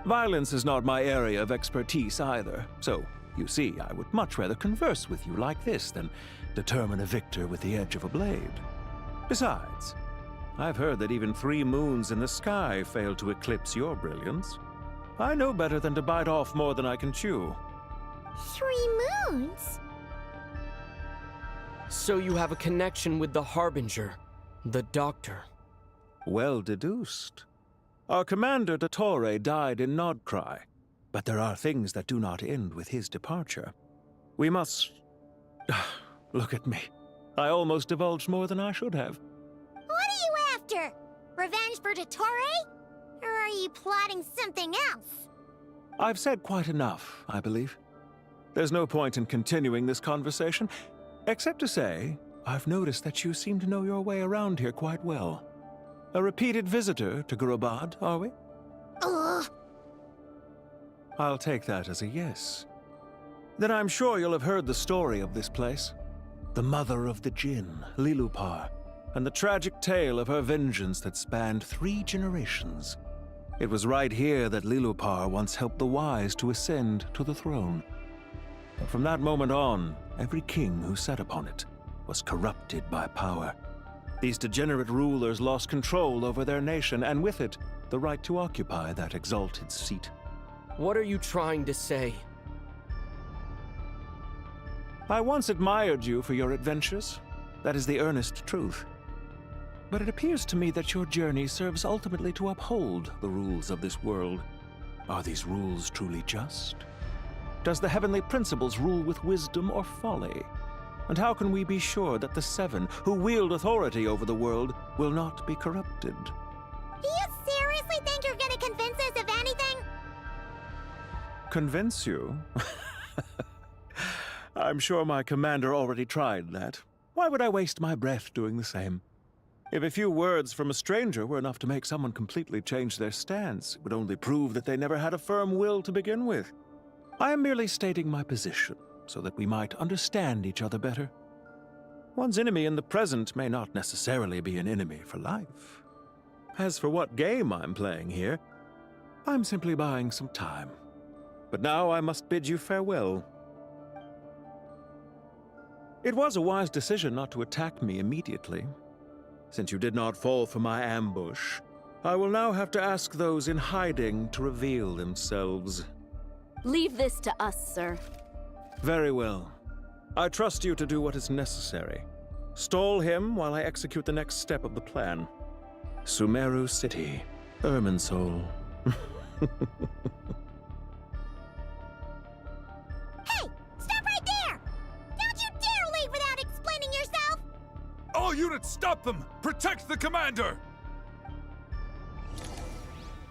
[SPEAKER 8] Violence is not my area of expertise either, so, you see, I would much rather converse with you like this than determine a victor with the edge of a blade. Besides, I've heard that even 3 moons in the sky fail to eclipse your brilliance. I know better than to bite off more than I can chew.
[SPEAKER 1] 3 moons?
[SPEAKER 18] So you have a connection with the Harbinger, the Doctor.
[SPEAKER 8] Well deduced. Our commander, Dottore, died in Nodcry, but there are things that do not end with his departure. We must... Look at me. I almost divulged more than I should have.
[SPEAKER 1] What are you after? Revenge for Dottore? Or are you plotting something else?
[SPEAKER 8] I've said quite enough, I believe. There's no point in continuing this conversation, except to say, I've noticed that you seem to know your way around here quite well. A repeated visitor to Gurabad, are we?
[SPEAKER 1] Ugh.
[SPEAKER 8] I'll take that as a yes. Then I'm sure you'll have heard the story of this place. The mother of the Jinn, Lilupar, and the tragic tale of her vengeance that spanned 3 generations. It was right here that Lilupar once helped the wise to ascend to the throne. But from that moment on, every king who sat upon it was corrupted by power. These degenerate rulers lost control over their nation, and with it, the right to occupy that exalted seat.
[SPEAKER 18] What are you trying to say?
[SPEAKER 8] I once admired you for your adventures. That is the earnest truth. But it appears to me that your journey serves ultimately to uphold the rules of this world. Are these rules truly just? Does the heavenly principles rule with wisdom or folly? And how can we be sure that the 7 who wield authority over the world will not be corrupted?
[SPEAKER 1] Do you seriously think you're gonna convince us of anything?
[SPEAKER 8] Convince you? I'm sure my commander already tried that. Why would I waste my breath doing the same? If a few words from a stranger were enough to make someone completely change their stance, it would only prove that they never had a firm will to begin with. I am merely stating my position, so that we might understand each other better. One's enemy in the present may not necessarily be an enemy for life. As for what game I'm playing here, I'm simply buying some time. But now I must bid you farewell. It was a wise decision not to attack me immediately. Since you did not fall for my ambush, I will now have to ask those in hiding to reveal themselves.
[SPEAKER 17] Leave this to us, sir.
[SPEAKER 8] Very well. I trust you to do what is necessary. Stall him while I execute the next step of the plan. Sumeru City, Irminsul.
[SPEAKER 1] Hey! Stop right there! Don't you dare leave without explaining yourself!
[SPEAKER 4] All units, stop them! Protect the commander!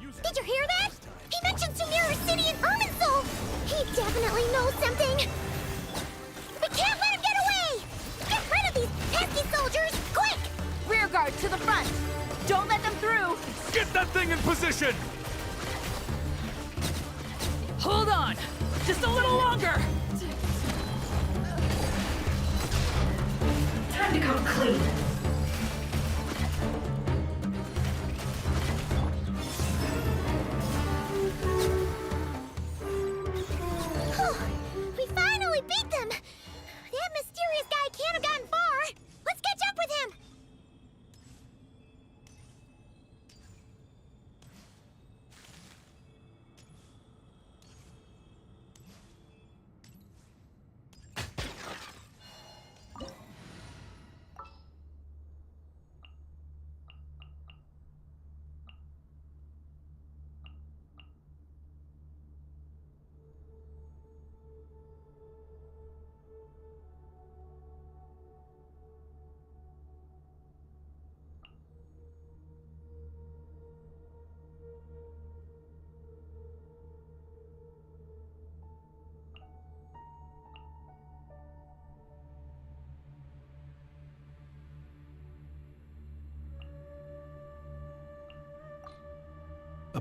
[SPEAKER 1] Did you hear that? He mentioned Sumeru City and Irminsul! He definitely knows something! We can't let him get away! Get rid of these pesky soldiers, quick!
[SPEAKER 17] Rear guard to the front! Don't let them through!
[SPEAKER 4] Get that thing in position!
[SPEAKER 9] Hold on! Just a little longer! Time to come clean.
[SPEAKER 1] We finally beat them! That mysterious guy can't have gotten far! Let's catch up with him!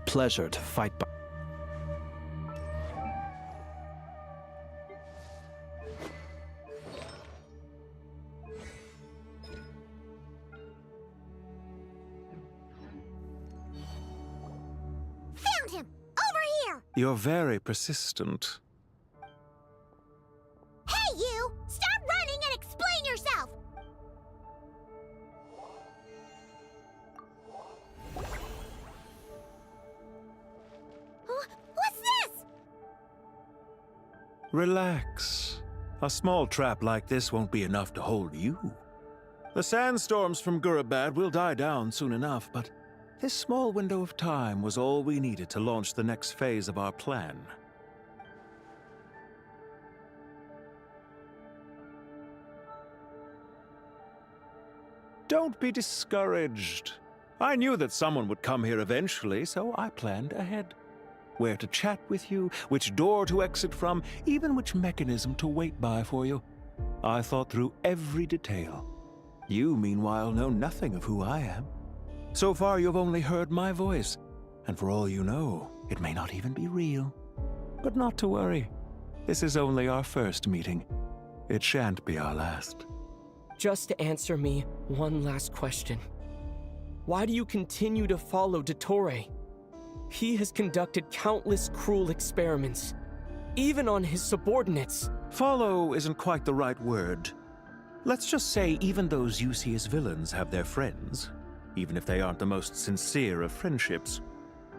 [SPEAKER 8] pleasure to fight by.
[SPEAKER 1] Found him! Over here!
[SPEAKER 8] You're very persistent.
[SPEAKER 1] Hey, you! Stop running and explain yourself! What's this?
[SPEAKER 8] Relax. A small trap like this won't be enough to hold you. The sandstorms from Gurabad will die down soon enough, but this small window of time was all we needed to launch the next phase of our plan. Don't be discouraged. I knew that someone would come here eventually, so I planned ahead. Where to chat with you, which door to exit from, even which mechanism to wait by for you. I thought through every detail. You, meanwhile, know nothing of who I am. So far, you've only heard my voice, and for all you know, it may not even be real. But not to worry. This is only our first meeting. It shan't be our last.
[SPEAKER 18] Just answer me one last question. Why do you continue to follow Dottore? He has conducted countless cruel experiments, even on his subordinates.
[SPEAKER 8] Follow isn't quite the right word. Let's just say even those you see as villains have their friends, even if they aren't the most sincere of friendships.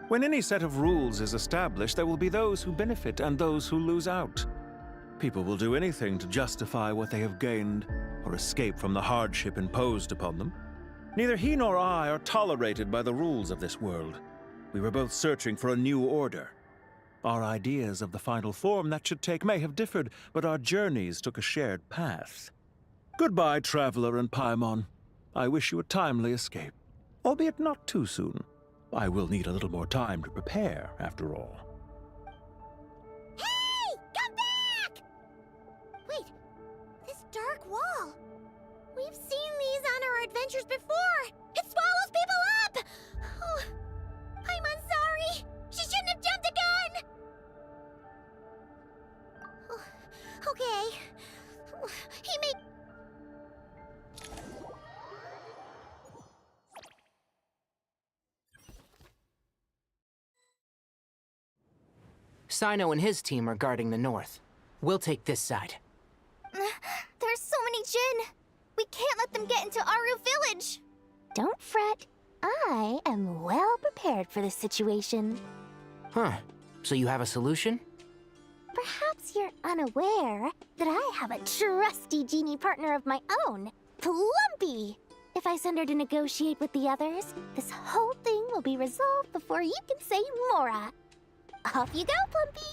[SPEAKER 8] When any set of rules is established, there will be those who benefit and those who lose out. People will do anything to justify what they have gained or escape from the hardship imposed upon them. Neither he nor I are tolerated by the rules of this world. We were both searching for a new order. Our ideas of the final form that should take may have differed, but our journeys took a shared path. Goodbye, Traveler and Paimon. I wish you a timely escape, albeit not too soon. I will need a little more time to prepare, after all.
[SPEAKER 1] Hey! Come back! Wait, this dark wall. We've seen these on our adventures before. It swallows people up! Oh, I'm sorry. She shouldn't have jumped the gun! Oh, okay. He may...
[SPEAKER 10] Sino and his team are guarding the north. We'll take this side.
[SPEAKER 11] There's so many Jin. We can't let them get into Aru Village.
[SPEAKER 1] Don't fret. I am well prepared for this situation.
[SPEAKER 10] Huh. So you have a solution?
[SPEAKER 1] Perhaps you're unaware that I have a trusty genie partner of my own, Plumpy. If I send her to negotiate with the others, this whole thing will be resolved before you can say Mora. Off you go, Plumpy.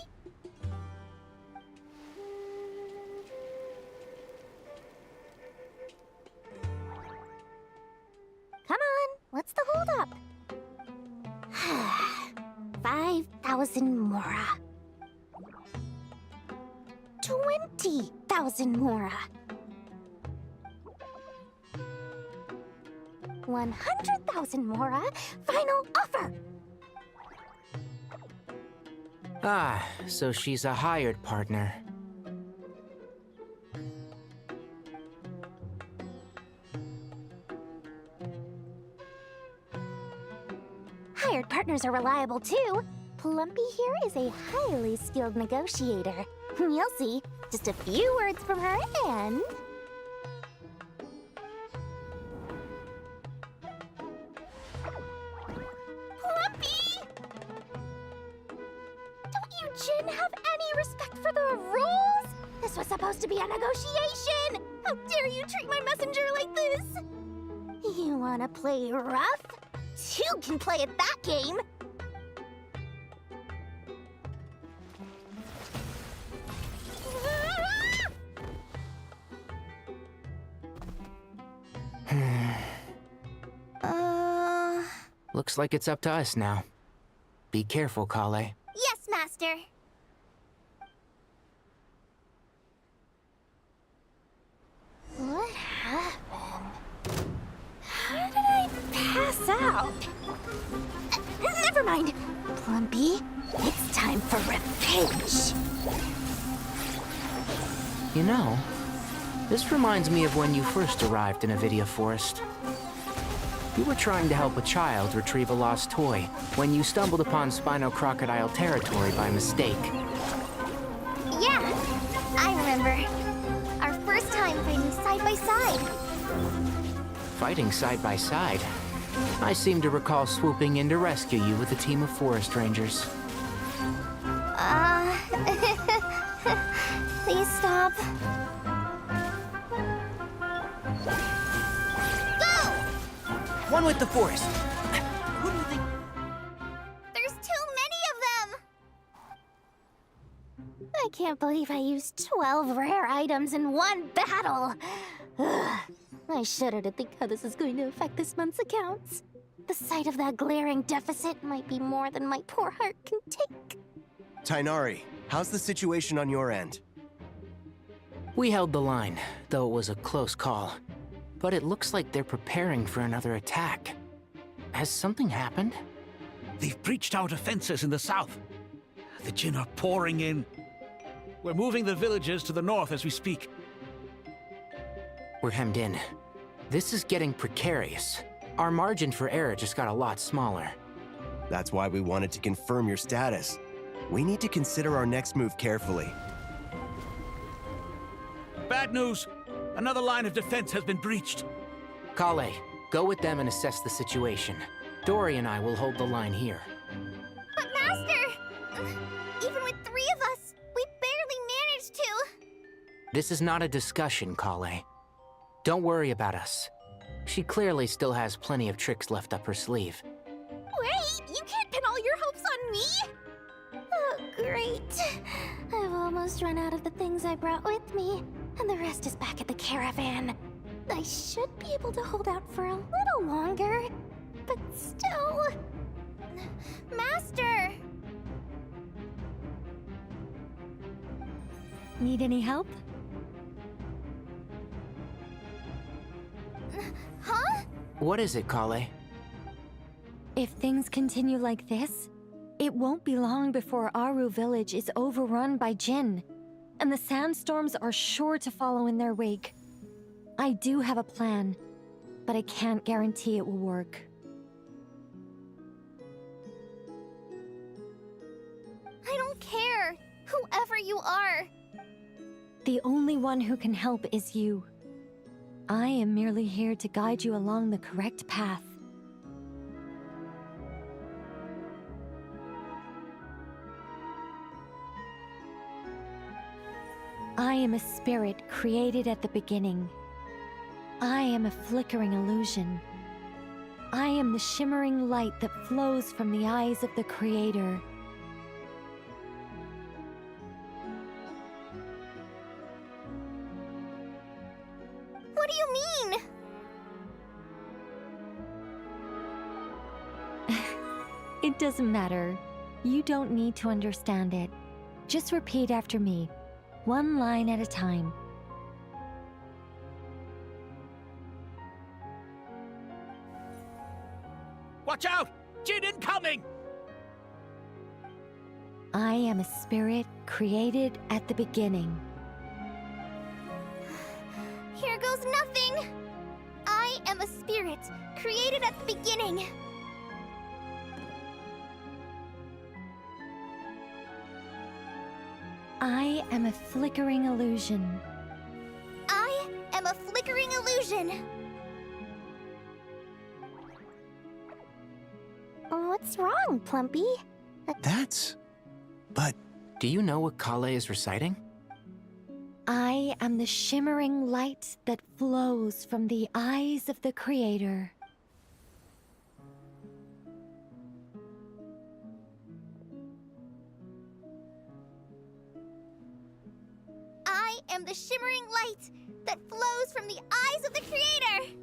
[SPEAKER 1] Come on, what's the holdup? 5,000 Mora. 20,000 Mora. 100,000 Mora. Final offer.
[SPEAKER 10] Ah, so she's a hired partner.
[SPEAKER 1] Hired partners are reliable too. Plumpy here is a highly skilled negotiator. You'll see. Just a few words from her and... Plumpy! Don't you Jin have any respect for the rules? This was supposed to be a negotiation! How dare you treat my messenger like this? You wanna play rough? You can play at that game!
[SPEAKER 10] Looks like it's up to us now. Be careful, Kale.
[SPEAKER 11] Yes, Master.
[SPEAKER 1] What happened? How did I pass out? Never mind.
[SPEAKER 11] Plumpy. It's time for revenge.
[SPEAKER 10] You know, this reminds me of when you first arrived in Avidia Forest. You were trying to help a child retrieve a lost toy when you stumbled upon Spino Crocodile territory by mistake.
[SPEAKER 1] Yeah, I remember. Our first time fighting side by side.
[SPEAKER 10] Fighting side by side? I seem to recall swooping in to rescue you with a team of forest rangers.
[SPEAKER 1] Please stop. Go!
[SPEAKER 10] One with the forest.
[SPEAKER 1] There's too many of them! I can't believe I used 12 rare items in one battle. Ugh. I shudder to think how this is going to affect this month's accounts. The sight of that glaring deficit might be more than my poor heart can take.
[SPEAKER 6] Tainari, how's the situation on your end?
[SPEAKER 10] We held the line, though it was a close call. But it looks like they're preparing for another attack. Has something happened?
[SPEAKER 14] They've breached our defenses in the south. The Jinn are pouring in. We're moving the villagers to the north as we speak.
[SPEAKER 10] We're hemmed in. This is getting precarious. Our margin for error just got a lot smaller.
[SPEAKER 6] That's why we wanted to confirm your status. We need to consider our next move carefully.
[SPEAKER 14] Bad news! Another line of defense has been breached.
[SPEAKER 10] Kale, go with them and assess the situation. Dory and I will hold the line here.
[SPEAKER 1] But Master! Even with 3 of us, we barely managed to.
[SPEAKER 10] This is not a discussion, Kale. Don't worry about us. She clearly still has plenty of tricks left up her sleeve.
[SPEAKER 1] Wait! You can't pin all your hopes on me! Oh, great. I've almost run out of the things I brought with me, and the rest is back at the caravan. I should be able to hold out for a little longer, but still... Master!
[SPEAKER 22] Need any help?
[SPEAKER 1] Huh?
[SPEAKER 10] What is it, Kale?
[SPEAKER 22] If things continue like this, it won't be long before Aru village is overrun by Jinn, and the sandstorms are sure to follow in their wake. I do have a plan, but I can't guarantee it will work.
[SPEAKER 1] I don't care, whoever you are.
[SPEAKER 22] The only one who can help is you. I am merely here to guide you along the correct path. I am a spirit created at the beginning. I am a flickering illusion. I am the shimmering light that flows from the eyes of the Creator.
[SPEAKER 1] What do you mean?
[SPEAKER 22] It doesn't matter. You don't need to understand it. Just repeat after me, one line at a time.
[SPEAKER 14] Watch out! Jinn incoming!
[SPEAKER 22] I am a spirit created at the beginning.
[SPEAKER 1] Here goes nothing! I am a spirit, created at the beginning.
[SPEAKER 22] I am a flickering illusion.
[SPEAKER 1] I am a flickering illusion. What's wrong, Plumpy?
[SPEAKER 6] But...
[SPEAKER 10] Do you know what Kale is reciting?
[SPEAKER 22] I am the shimmering light that flows from the eyes of the Creator.
[SPEAKER 1] I am the shimmering light that flows from the eyes of the Creator!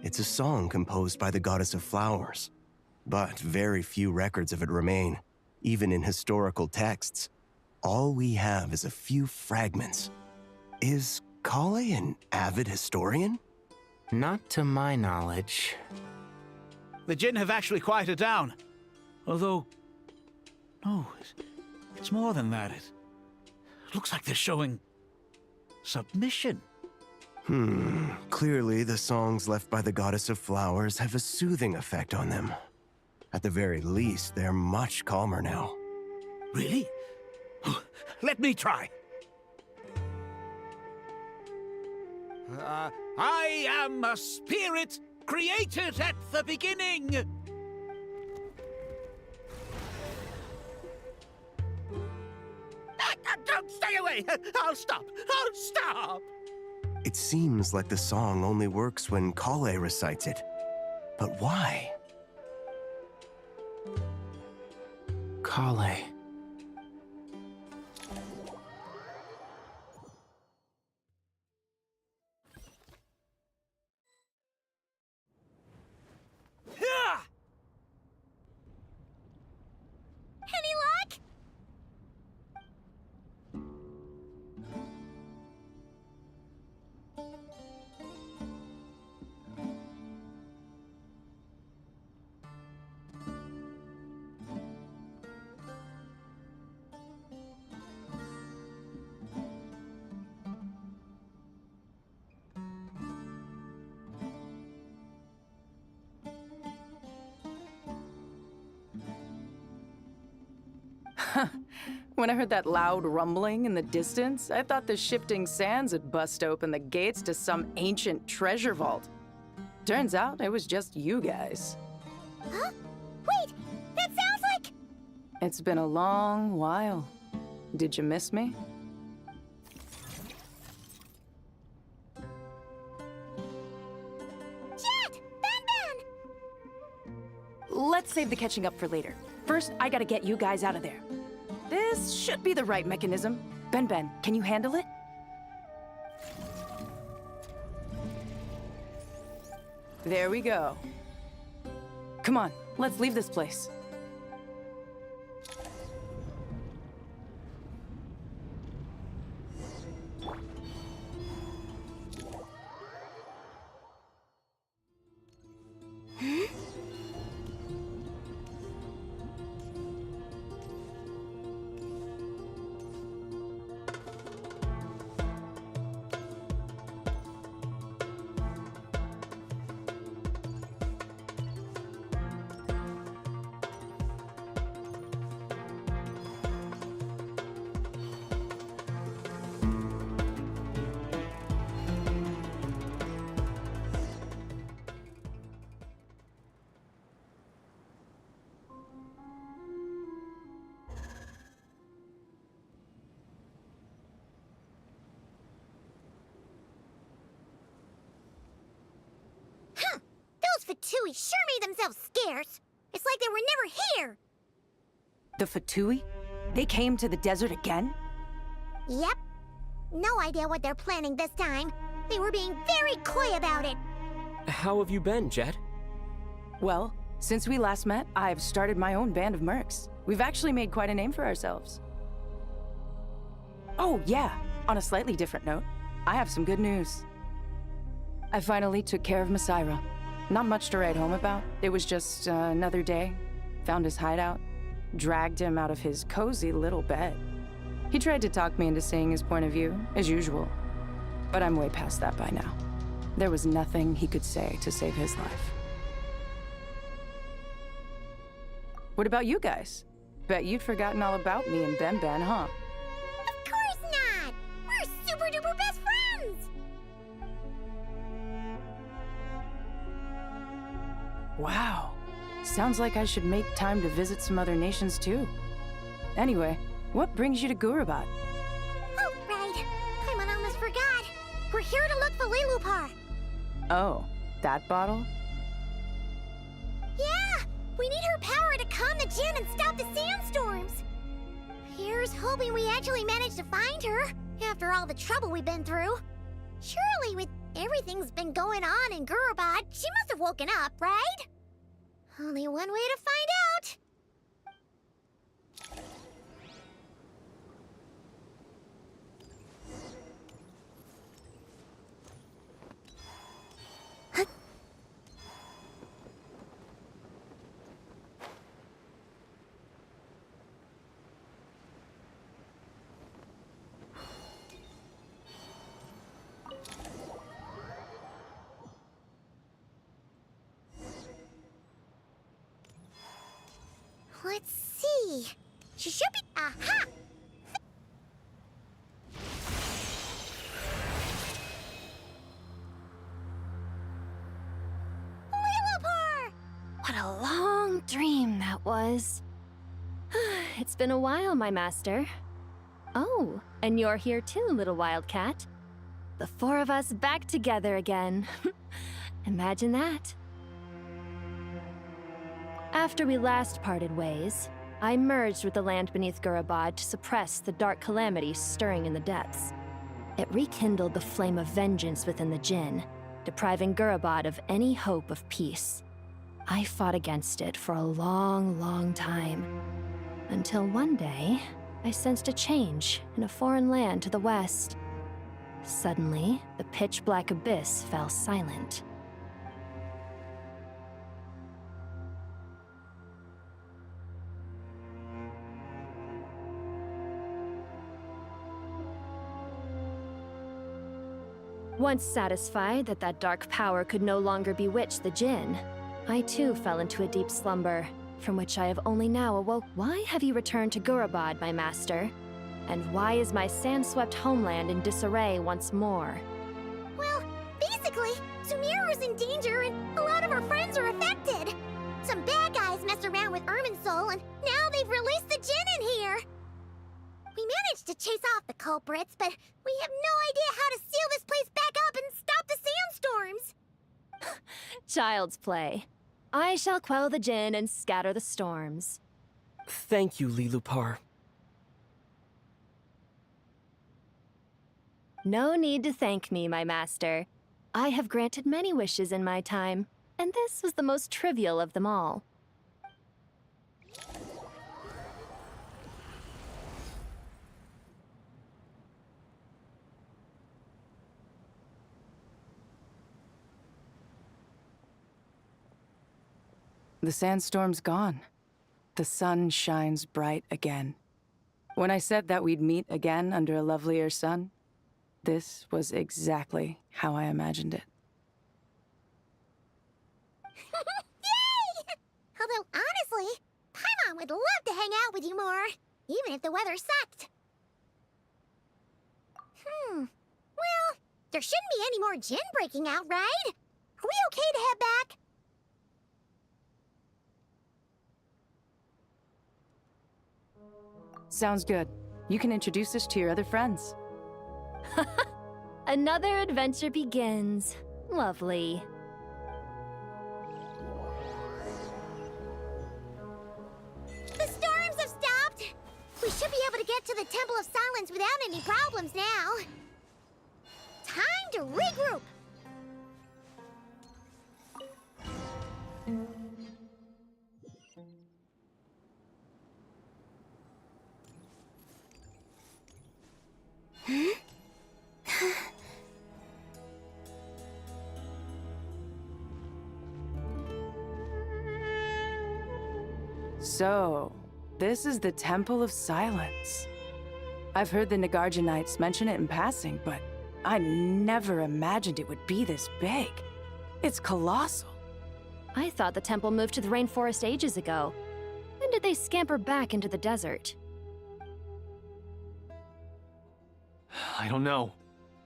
[SPEAKER 6] It's a song composed by the goddess of flowers, but very few records of it remain, even in historical texts. all we have is a few fragments. Is Kale an avid historian?
[SPEAKER 10] Not to my knowledge.
[SPEAKER 14] The Jinn have actually quieted down. Although, no, it's more than that. It looks like they're showing submission.
[SPEAKER 6] Clearly the songs left by the Goddess of Flowers have a soothing effect on them. At the very least, they're much calmer now.
[SPEAKER 14] Really? Let me try. I am a spirit created at the beginning. Don't stay away! I'll stop! I'll stop!
[SPEAKER 6] It seems like the song only works when Kale recites it. But why?
[SPEAKER 10] Kale.
[SPEAKER 1] Any luck?
[SPEAKER 13] When I heard that loud rumbling in the distance, I thought the shifting sands had bust open the gates to some ancient treasure vault. Turns out it was just you guys.
[SPEAKER 1] Huh? Wait, that sounds like...
[SPEAKER 13] It's been a long while. Did you miss me?
[SPEAKER 1] Jet! Ben!
[SPEAKER 13] Let's save the catching up for later. First, I gotta get you guys out of there. This should be the right mechanism. Ben, can you handle it? There we go. Come on, let's leave this place.
[SPEAKER 1] Fatui sure made themselves scarce. It's like they were never here.
[SPEAKER 13] The Fatui? They came to the desert again?
[SPEAKER 1] Yep. No idea what they're planning this time. They were being very coy about it.
[SPEAKER 18] How have you been, Jet?
[SPEAKER 13] Well, since we last met, I've started my own band of mercs. We've actually made quite a name for ourselves. Oh, yeah. On a slightly different note, I have some good news. I finally took care of Masaira. Not much to write home about. It was just another day. Found his hideout. Dragged him out of his cozy little bed. He tried to talk me into seeing his point of view, as usual. But I'm way past that by now. There was nothing he could say to save his life. What about you guys? Bet you'd forgotten all about me and Ben, huh?
[SPEAKER 1] Of course not! We're super duper best friends!
[SPEAKER 13] Wow. Sounds like I should make time to visit some other nations too. Anyway, what brings you to Gurabat?
[SPEAKER 1] Oh, right. Paimon almost forgot. We're here to look for Lilupar.
[SPEAKER 13] Oh, that bottle?
[SPEAKER 1] Yeah! We need her power to calm the Jinn and stop the sandstorms. Here's hoping we actually manage to find her, after all the trouble we've been through. Surely, with everything's been going on in Gurabat, she must have woken up, right? Only one way to find out. Let's see. She should be... Aha! Lillipore!
[SPEAKER 22] What a long dream that was. It's been a while, my master. Oh, and you're here too, little wildcat. The four of us back together again. Imagine that. After we last parted ways, I merged with the land beneath Gurabad to suppress the dark calamities stirring in the depths. It rekindled the flame of vengeance within the Jinn, depriving Gurabad of any hope of peace. I fought against it for a long, long time. Until one day, I sensed a change in a foreign land to the west. Suddenly, the pitch-black abyss fell silent. Once satisfied that that dark power could no longer bewitch the Jinn, I too fell into a deep slumber, from which I have only now awoke. Why have you returned to Gurabad, my master? And why is my sand-swept homeland in disarray once more?
[SPEAKER 1] Well, basically, Sumeru's in danger and a lot of our friends are affected. Some bad guys messed around with Irminsul and now they've released the Jinn in here. We managed to chase off the culprits, but we have no idea how to seal this place back up and stop the sandstorms.
[SPEAKER 22] Child's play. I shall quell the Jinn and scatter the storms.
[SPEAKER 18] Thank you, Lillipar.
[SPEAKER 22] No need to thank me, my master. I have granted many wishes in my time, and this was the most trivial of them all.
[SPEAKER 13] The sandstorm's gone. The sun shines bright again. When I said that we'd meet again under a lovelier sun, this was exactly how I imagined it.
[SPEAKER 1] Yay! Although, honestly, Paimon would love to hang out with you more, even if the weather sucked. Well, there shouldn't be any more Jinn breaking out, right? Are we okay to head back?
[SPEAKER 13] Sounds good. You can introduce us to your other friends.
[SPEAKER 22] Another adventure begins. Lovely.
[SPEAKER 1] The storms have stopped! We should be able to get to the Temple of Silence without any problems now. Time to regroup!
[SPEAKER 13] So, this is the Temple of Silence. I've heard the Nagarjanites mention it in passing, but I never imagined it would be this big. It's colossal.
[SPEAKER 22] I thought the temple moved to the rainforest ages ago. When did they scamper back into the desert?
[SPEAKER 7] I don't know.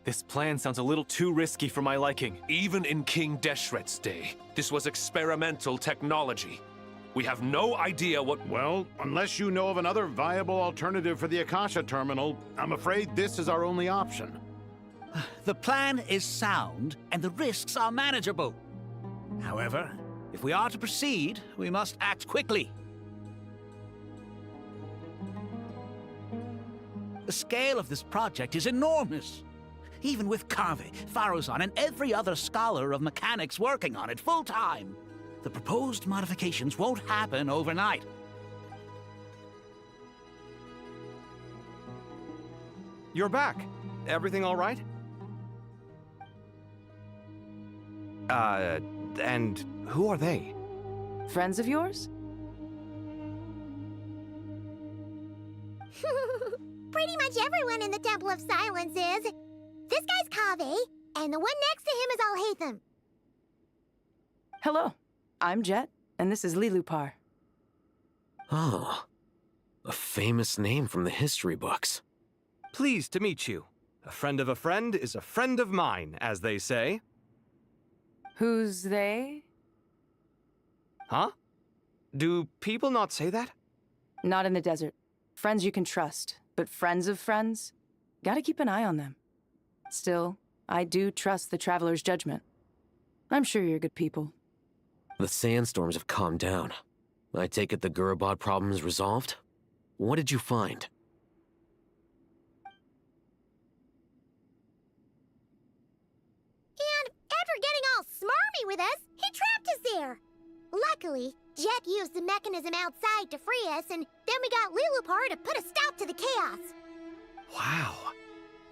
[SPEAKER 7] This plan sounds a little too risky for my liking.
[SPEAKER 4] Even in King Deshret's day, this was experimental technology. We have no idea what...
[SPEAKER 12] Well, unless you know of another viable alternative for the Akasha terminal, I'm afraid this is our only option.
[SPEAKER 14] The plan is sound, and the risks are manageable. However, if we are to proceed, we must act quickly. The scale of this project is enormous. Even with Carve, Faruzan, and every other scholar of mechanics working on it full-time, the proposed modifications won't happen overnight.
[SPEAKER 16] You're back. Everything all right? And who are they?
[SPEAKER 13] Friends of yours?
[SPEAKER 1] Pretty much everyone in the Temple of Silence is. This guy's Kaveh, and the one next to him is Alhaitham.
[SPEAKER 13] Hello, I'm Jet, and this is Lillipar.
[SPEAKER 21] Oh, a famous name from the history books.
[SPEAKER 16] Pleased to meet you. A friend of a friend is a friend of mine, as they say.
[SPEAKER 13] Who's they?
[SPEAKER 16] Huh? Do people not say that?
[SPEAKER 13] Not in the desert. Friends you can trust, but friends of friends? Gotta keep an eye on them. Still, I do trust the Traveler's judgment. I'm sure you're good people.
[SPEAKER 21] The sandstorms have calmed down. I take it the Gurabod problem is resolved? What did you find?
[SPEAKER 1] And after getting all smarmy with us, he trapped us there. Luckily, Jet used the mechanism outside to free us, and then we got Lilupar to put a stop to the chaos.
[SPEAKER 16] Wow.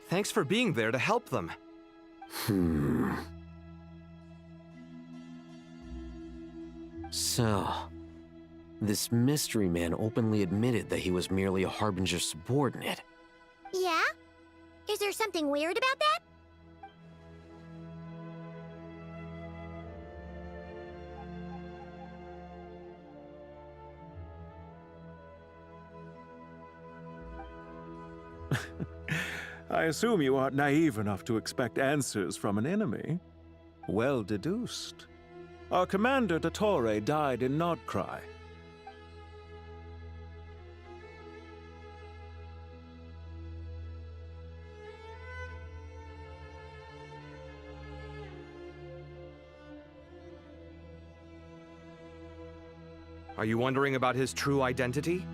[SPEAKER 16] Thanks for being there to help them.
[SPEAKER 21] So, this mystery man openly admitted that he was merely a Harbinger subordinate.
[SPEAKER 1] Yeah? Is there something weird about that?
[SPEAKER 8] I assume you aren't naive enough to expect answers from an enemy. Well deduced. Our commander, Dottore, died in Nodcry.
[SPEAKER 16] Are you wondering about his true identity?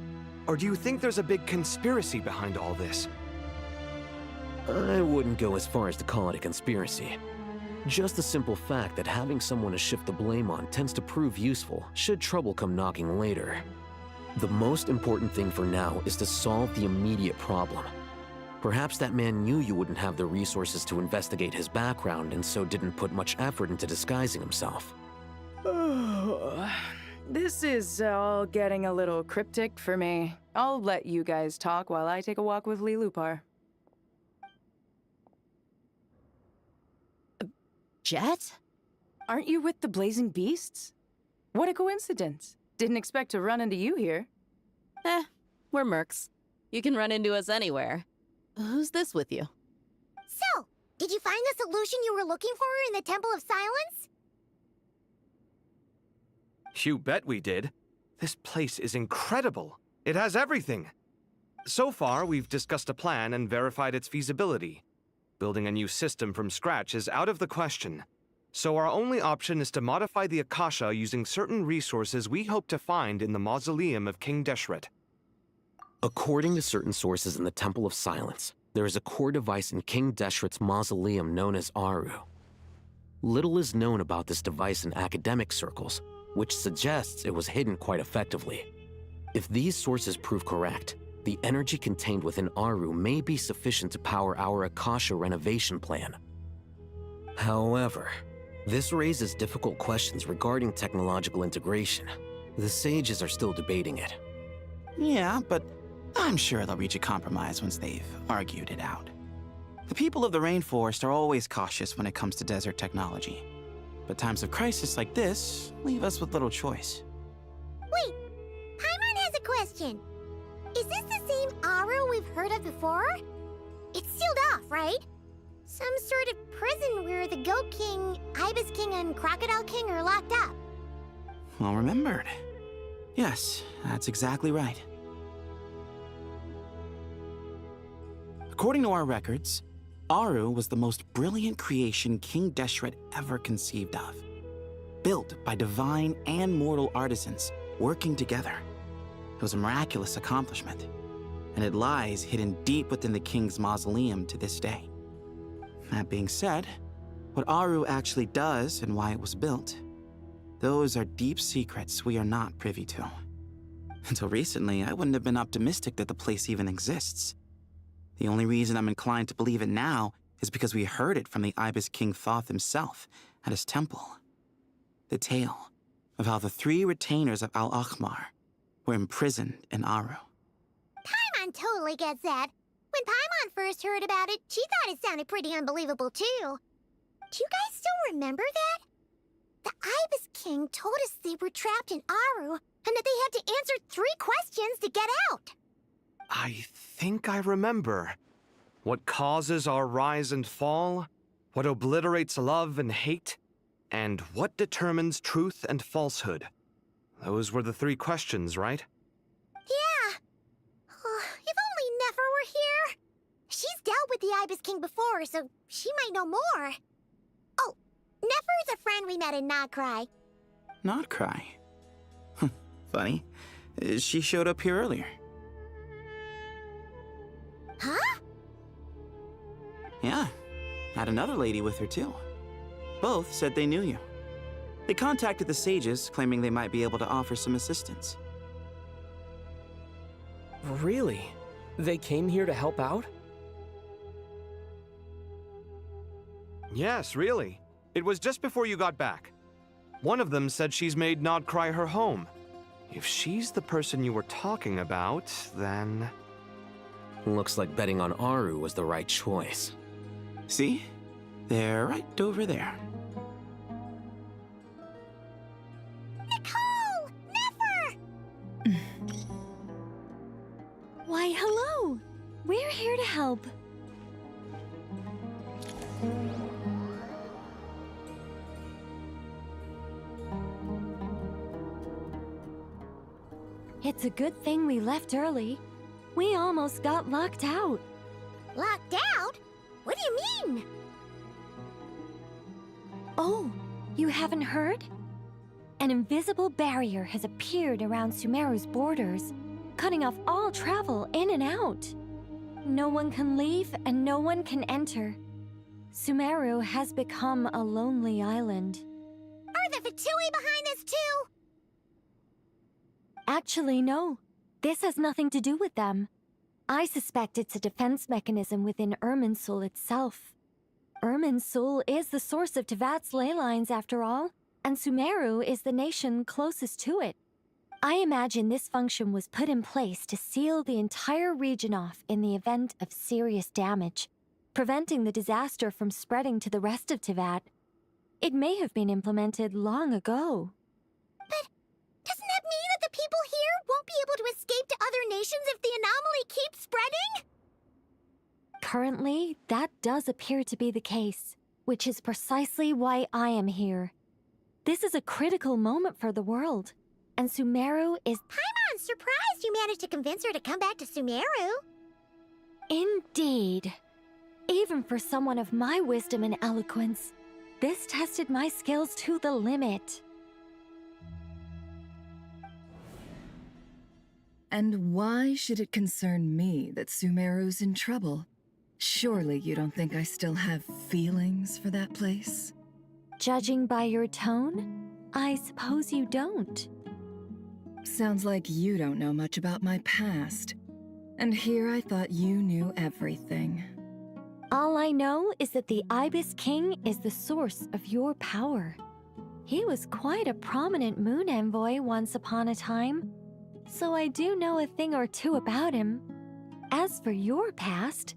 [SPEAKER 16] Or do you think there's a big conspiracy behind all this?
[SPEAKER 21] I wouldn't go as far as to call it a conspiracy. Just the simple fact that having someone to shift the blame on tends to prove useful should trouble come knocking later. The most important thing for now is to solve the immediate problem. Perhaps that man knew you wouldn't have the resources to investigate his background and so didn't put much effort into disguising himself.
[SPEAKER 13] This is all getting a little cryptic for me. I'll let you guys talk while I take a walk with Lilupar.
[SPEAKER 17] Jet?
[SPEAKER 13] Aren't you with the Blazing Beasts? What a coincidence. Didn't expect to run into you here.
[SPEAKER 17] We're mercs. You can run into us anywhere. Who's this with you?
[SPEAKER 1] So, did you find the solution you were looking for in the Temple of Silence?
[SPEAKER 16] You bet we did. This place is incredible. It has everything. So far, we've discussed a plan and verified its feasibility. Building a new system from scratch is out of the question. So our only option is to modify the Akasha using certain resources we hope to find in the mausoleum of King Deshret.
[SPEAKER 21] According to certain sources in the Temple of Silence, there is a core device in King Deshret's mausoleum known as Aru. Little is known about this device in academic circles, which suggests it was hidden quite effectively. If these sources prove correct, the energy contained within Aru may be sufficient to power our Akasha renovation plan. However, this raises difficult questions regarding technological integration. The sages are still debating it.
[SPEAKER 15] Yeah, but I'm sure they'll reach a compromise once they've argued it out. The people of the rainforest are always cautious when it comes to desert technology. But times of crisis like this leave us with little choice.
[SPEAKER 1] Wait, Paimon has a question. Is this the same Aru we've heard of before? It's sealed off, right? Some sort of prison where the Goat King, Ibis King, and Crocodile King are locked up.
[SPEAKER 15] Well remembered. Yes, that's exactly right. According to our records, Aru was the most brilliant creation King Deshret ever conceived of. Built by divine and mortal artisans working together. It was a miraculous accomplishment, and it lies hidden deep within the king's mausoleum to this day. That being said, what Aru actually does and why it was built, those are deep secrets we are not privy to. Until recently, I wouldn't have been optimistic that the place even exists. The only reason I'm inclined to believe it now is because we heard it from the Ibis King Thoth himself at his temple. The tale of how the 3 retainers of Al-Akhmar were imprisoned in Aru.
[SPEAKER 1] Paimon totally gets that. When Paimon first heard about it, she thought it sounded pretty unbelievable too. Do you guys still remember that? The Ibis King told us they were trapped in Aru and that they had to answer 3 questions to get out.
[SPEAKER 16] I think I remember. What causes our rise and fall? What obliterates love and hate? And what determines truth and falsehood? Those were the 3 questions, right?
[SPEAKER 1] Yeah. If only Nefer were here. She's dealt with the Ibis King before, so she might know more. Oh, Nefer's a friend we met in Nagcry.
[SPEAKER 15] Not cry. Funny. She showed up here earlier.
[SPEAKER 1] Huh?
[SPEAKER 15] Yeah. Had another lady with her, too. Both said they knew you. They contacted the sages, claiming they might be able to offer some assistance.
[SPEAKER 18] Really? They came here to help out?
[SPEAKER 16] Yes, really. It was just before you got back. One of them said she's made Nodcry her home. If she's the person you were talking about, then...
[SPEAKER 21] Looks like betting on Aru was the right choice.
[SPEAKER 15] See? They're right over there.
[SPEAKER 1] Nicole! Nefer!
[SPEAKER 22] Why, hello! We're here to help. It's a good thing we left early. We almost got locked out.
[SPEAKER 1] Locked out? What do you mean?
[SPEAKER 22] Oh, you haven't heard? An invisible barrier has appeared around Sumeru's borders, cutting off all travel in and out. No one can leave and no one can enter. Sumeru has become a lonely island.
[SPEAKER 1] Are the Fatui behind this too?
[SPEAKER 22] Actually, no. This has nothing to do with them. I suspect it's a defense mechanism within Irminsul itself. Irminsul is the source of Tevat's ley lines, after all, and Sumeru is the nation closest to it. I imagine this function was put in place to seal the entire region off in the event of serious damage, preventing the disaster from spreading to the rest of Tevat. It may have been implemented long ago.
[SPEAKER 1] But doesn't that mean that the people here won't be able to escape to other nations if the anomaly keeps spreading?
[SPEAKER 22] Currently, that does appear to be the case, which is precisely why I am here. This is a critical moment for the world, and Sumeru is...
[SPEAKER 1] Paimon's surprised you managed to convince her to come back to Sumeru.
[SPEAKER 22] Indeed. Even for someone of my wisdom and eloquence, this tested my skills to the limit.
[SPEAKER 19] And why should it concern me that Sumeru's in trouble? Surely you don't think I still have feelings for that place?
[SPEAKER 22] Judging by your tone, I suppose you don't.
[SPEAKER 19] Sounds like you don't know much about my past. And here I thought you knew everything.
[SPEAKER 22] All I know is that the Ibis King is the source of your power. He was quite a prominent moon envoy once upon a time, so I do know a thing or two about him. As for your past,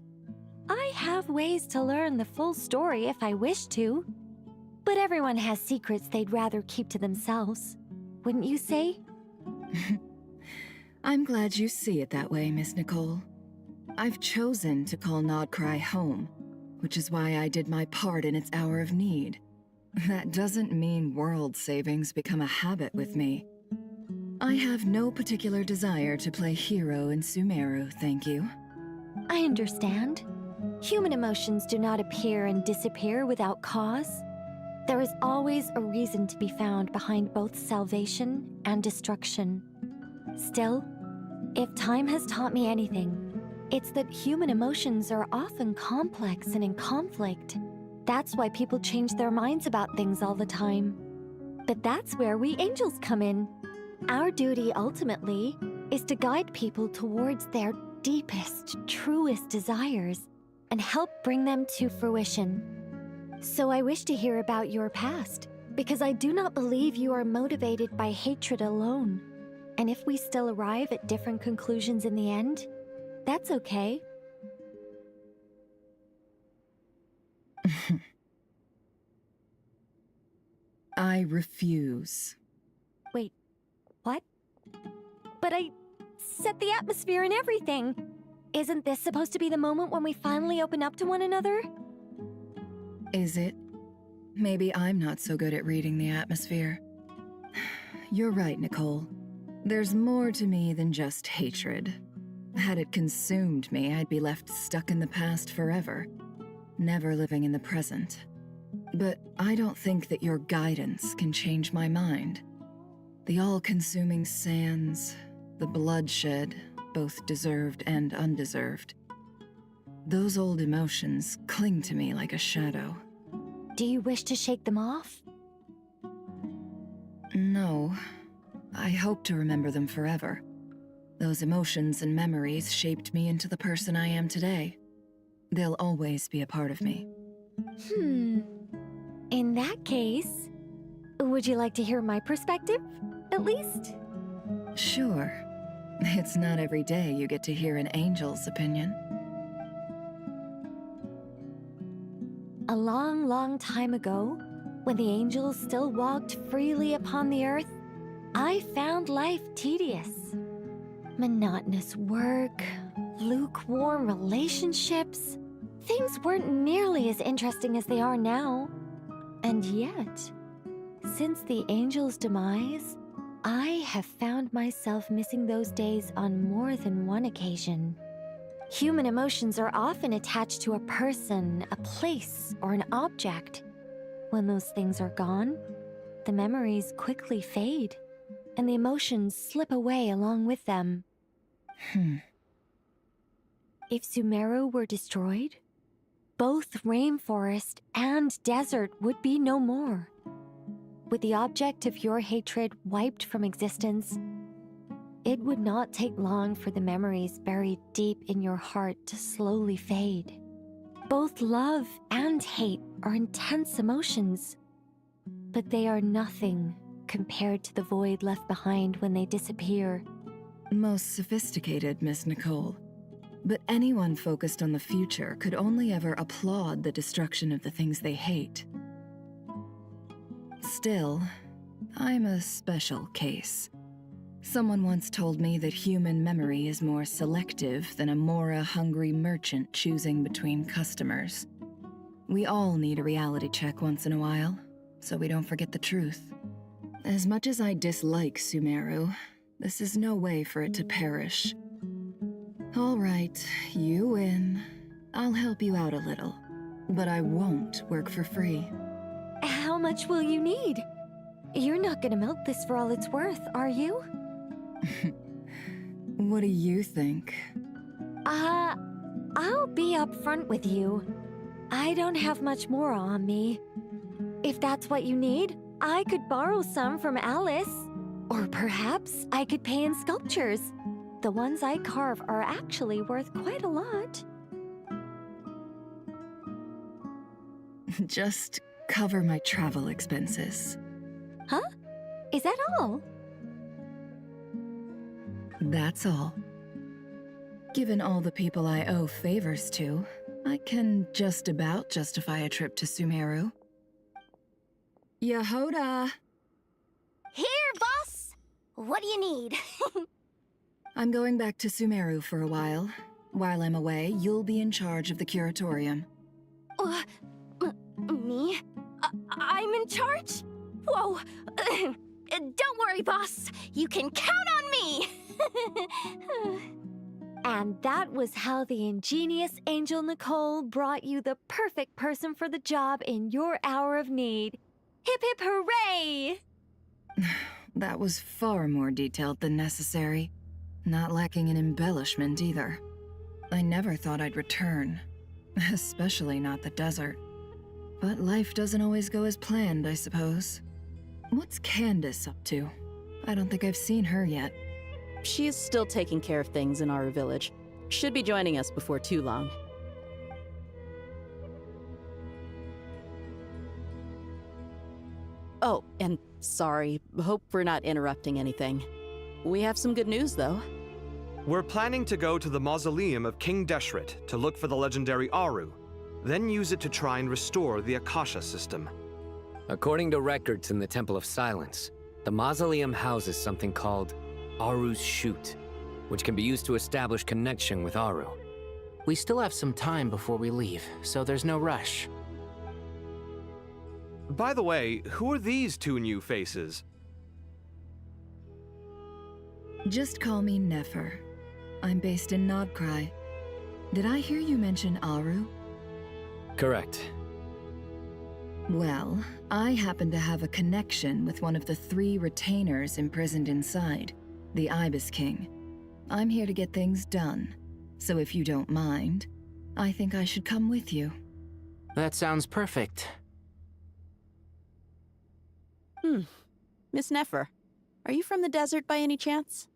[SPEAKER 22] I have ways to learn the full story if I wish to. But everyone has secrets they'd rather keep to themselves, wouldn't you say?
[SPEAKER 19] I'm glad you see it that way, Miss Nicole. I've chosen to call Nodcry home, which is why I did my part in its hour of need. That doesn't mean world savings become a habit with me. I have no particular desire to play hero in Sumeru, thank you.
[SPEAKER 22] I understand. Human emotions do not appear and disappear without cause. There is always a reason to be found behind both salvation and destruction. Still, if time has taught me anything, it's that human emotions are often complex and in conflict. That's why people change their minds about things all the time. But that's where we angels come in. Our duty, ultimately, is to guide people towards their deepest, truest desires and help bring them to fruition. So I wish to hear about your past, because I do not believe you are motivated by hatred alone. And if we still arrive at different conclusions in the end, that's okay.
[SPEAKER 19] I refuse.
[SPEAKER 22] Wait, what? But I set the atmosphere and everything. Isn't this supposed to be the moment when we finally open up to one another?
[SPEAKER 19] Is it? Maybe I'm not so good at reading the atmosphere. You're right, Nicole. There's more to me than just hatred. Had it consumed me, I'd be left stuck in the past forever, never living in the present. But I don't think that your guidance can change my mind. The all-consuming sands, the bloodshed, both deserved and undeserved. Those old emotions cling to me like a shadow.
[SPEAKER 22] Do you wish to shake them off?
[SPEAKER 19] No. I hope to remember them forever. Those emotions and memories shaped me into the person I am today. They'll always be a part of me.
[SPEAKER 22] In that case, would you like to hear my perspective, at least?
[SPEAKER 19] Sure. It's not every day you get to hear an angel's opinion.
[SPEAKER 22] A long, long time ago, when the angels still walked freely upon the earth, I found life tedious. Monotonous work, lukewarm relationships. Things weren't nearly as interesting as they are now. And yet, since the angels' demise, I have found myself missing those days on more than one occasion. Human emotions are often attached to a person, a place, or an object. When those things are gone, the memories quickly fade, and the emotions slip away along with them. If Sumeru were destroyed, both rainforest and desert would be no more. With the object of your hatred wiped from existence, it would not take long for the memories buried deep in your heart to slowly fade. Both love and hate are intense emotions, but they are nothing compared to the void left behind when they disappear.
[SPEAKER 19] Most sophisticated, Miss Nicole. But anyone focused on the future could only ever applaud the destruction of the things they hate. Still, I'm a special case. Someone once told me that human memory is more selective than a Mora-hungry merchant choosing between customers. We all need a reality check once in a while, so we don't forget the truth. As much as I dislike Sumeru, this is no way for it to perish. All right, you win. I'll help you out a little, but I won't work for free.
[SPEAKER 22] How much will you need? You're not gonna milk this for all it's worth, are you?
[SPEAKER 19] What do you think?
[SPEAKER 22] I'll be upfront with you. I don't have much more on me. If that's what you need, I could borrow some from Alice. Or perhaps I could pay in sculptures. The ones I carve are actually worth quite a lot.
[SPEAKER 19] Just cover my travel expenses.
[SPEAKER 22] Huh? Is that all?
[SPEAKER 19] That's all. Given all the people I owe favors to, I can just about justify a trip to Sumeru. Yehoda!
[SPEAKER 1] Here, boss! What do you need?
[SPEAKER 19] I'm going back to Sumeru for a while. While I'm away, you'll be in charge of the curatorium.
[SPEAKER 1] Me? I'm in charge? Whoa! Don't worry, boss. You can count on me!
[SPEAKER 22] And that was how the ingenious Angel Nicole brought you the perfect person for the job in your hour of need. Hip hip hooray!
[SPEAKER 19] That was far more detailed than necessary. Not lacking in embellishment either. I never thought I'd return. Especially not the desert. But life doesn't always go as planned, I suppose. What's Candace up to? I don't think I've seen her yet.
[SPEAKER 17] She is still taking care of things in our village. Should be joining us before too long. Oh, and sorry. Hope we're not interrupting anything. We have some good news, though.
[SPEAKER 16] We're planning to go to the mausoleum of King Deshret to look for the legendary Aru, then use it to try and restore the Akasha system.
[SPEAKER 3] According to records in the Temple of Silence, the mausoleum houses something called Aru's Chute, which can be used to establish connection with Aru.
[SPEAKER 10] We still have some time before we leave, so there's no rush.
[SPEAKER 16] By the way, who are these two new faces?
[SPEAKER 19] Just call me Nefer. I'm based in Nodcry. Did I hear you mention Aru?
[SPEAKER 3] Correct.
[SPEAKER 19] Well, I happen to have a connection with one of the 3 retainers imprisoned inside, the Ibis King. I'm here to get things done, so if you don't mind, I think I should come with you.
[SPEAKER 10] That sounds perfect.
[SPEAKER 17] Miss Nefer, are you from the desert by any chance?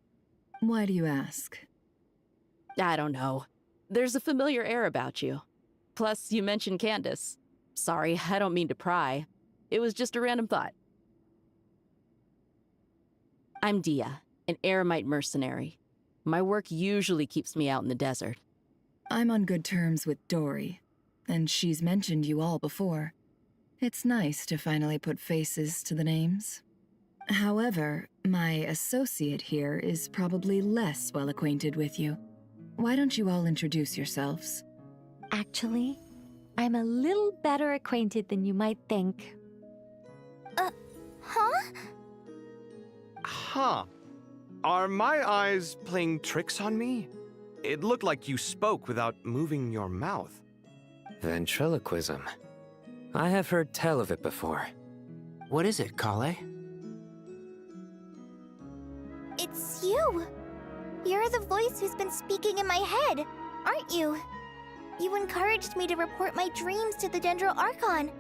[SPEAKER 19] Why do you ask?
[SPEAKER 17] I don't know. There's a familiar air about you. Plus, you mentioned Candace. Sorry, I don't mean to pry. It was just a random thought. I'm Dia, an Eremite mercenary. My work usually keeps me out in the desert.
[SPEAKER 19] I'm on good terms with Dory, and she's mentioned you all before. It's nice to finally put faces to the names. However, my associate here is probably less well acquainted with you. Why don't you all introduce yourselves?
[SPEAKER 22] Actually, I'm a little better acquainted than you might think.
[SPEAKER 11] Huh?
[SPEAKER 16] Huh. Are my eyes playing tricks on me? It looked like you spoke without moving your mouth.
[SPEAKER 3] Ventriloquism. I have heard tell of it before.
[SPEAKER 10] What is it, Kale?
[SPEAKER 11] It's you! You're the voice who's been speaking in my head, aren't you? You encouraged me to report my dreams to the Dendro Archon,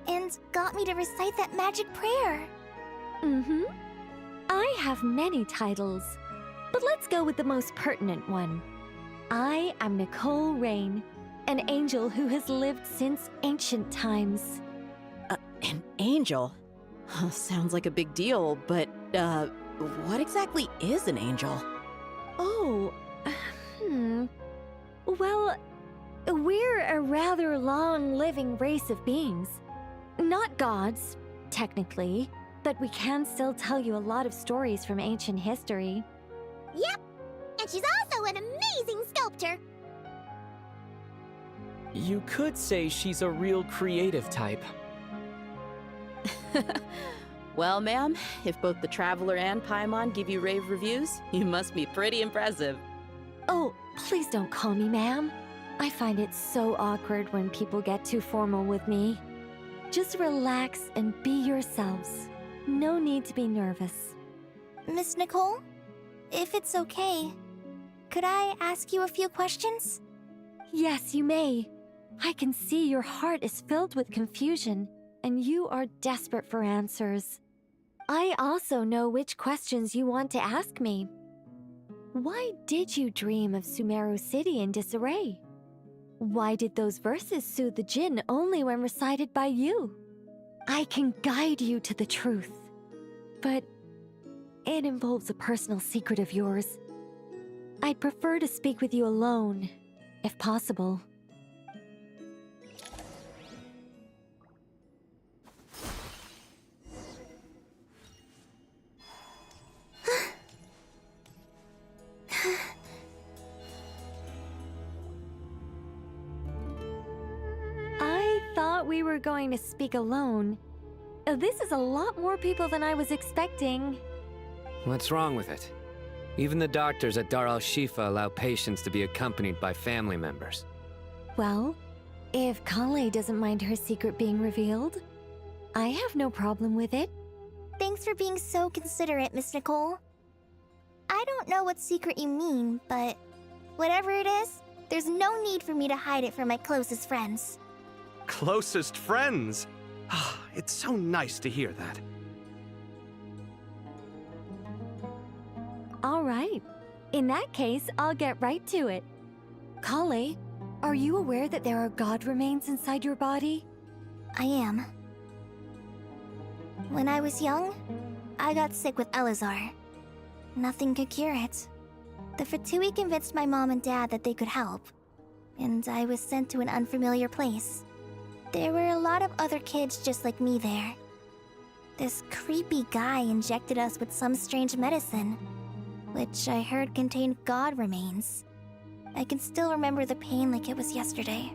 [SPEAKER 11] and got me to recite that magic prayer.
[SPEAKER 22] Mm-hmm. I have many titles, but let's go with the most pertinent one. I am Nicole Rain, an angel who has lived since ancient times.
[SPEAKER 17] An angel? Sounds like a big deal, but, what exactly is an angel?
[SPEAKER 22] Oh, Well, we're a rather long-living race of beings. Not gods, technically, but we can still tell you a lot of stories from ancient history.
[SPEAKER 1] Yep, and she's also an amazing sculptor.
[SPEAKER 18] You could say she's a real creative type.
[SPEAKER 17] Well, ma'am, if both the Traveler and Paimon give you rave reviews, you must be pretty impressive.
[SPEAKER 22] Oh, please don't call me ma'am. I find it so awkward when people get too formal with me. Just relax and be yourselves. No need to be nervous.
[SPEAKER 11] Miss Nicole, if it's okay, could I ask you a few questions?
[SPEAKER 22] Yes, you may. I can see your heart is filled with confusion, and you are desperate for answers. I also know which questions you want to ask me. Why did you dream of Sumeru City in disarray? Why did those verses soothe the Jinn only when recited by you? I can guide you to the truth, but it involves a personal secret of yours. I'd prefer to speak with you alone, if possible. I thought we were going to speak alone. This is a lot more people than I was expecting.
[SPEAKER 3] What's wrong with it? Even the doctors at Dar al-Shifa allow patients to be accompanied by family members.
[SPEAKER 22] Well, if Kale doesn't mind her secret being revealed, I have no problem with it.
[SPEAKER 11] Thanks for being so considerate, Miss Nicole. I don't know what secret you mean, but whatever it is, there's no need for me to hide it from my closest friends.
[SPEAKER 16] Closest friends? It's so nice to hear that.
[SPEAKER 22] All right. In that case, I'll get right to it. Kale, are you aware that there are god remains inside your body?
[SPEAKER 11] I am. When I was young, I got sick with Elazar. Nothing could cure it. The Fatui convinced my mom and dad that they could help, and I was sent to an unfamiliar place. There were a lot of other kids just like me there. This creepy guy injected us with some strange medicine. which I heard contained god remains. I can still remember the pain like it was yesterday.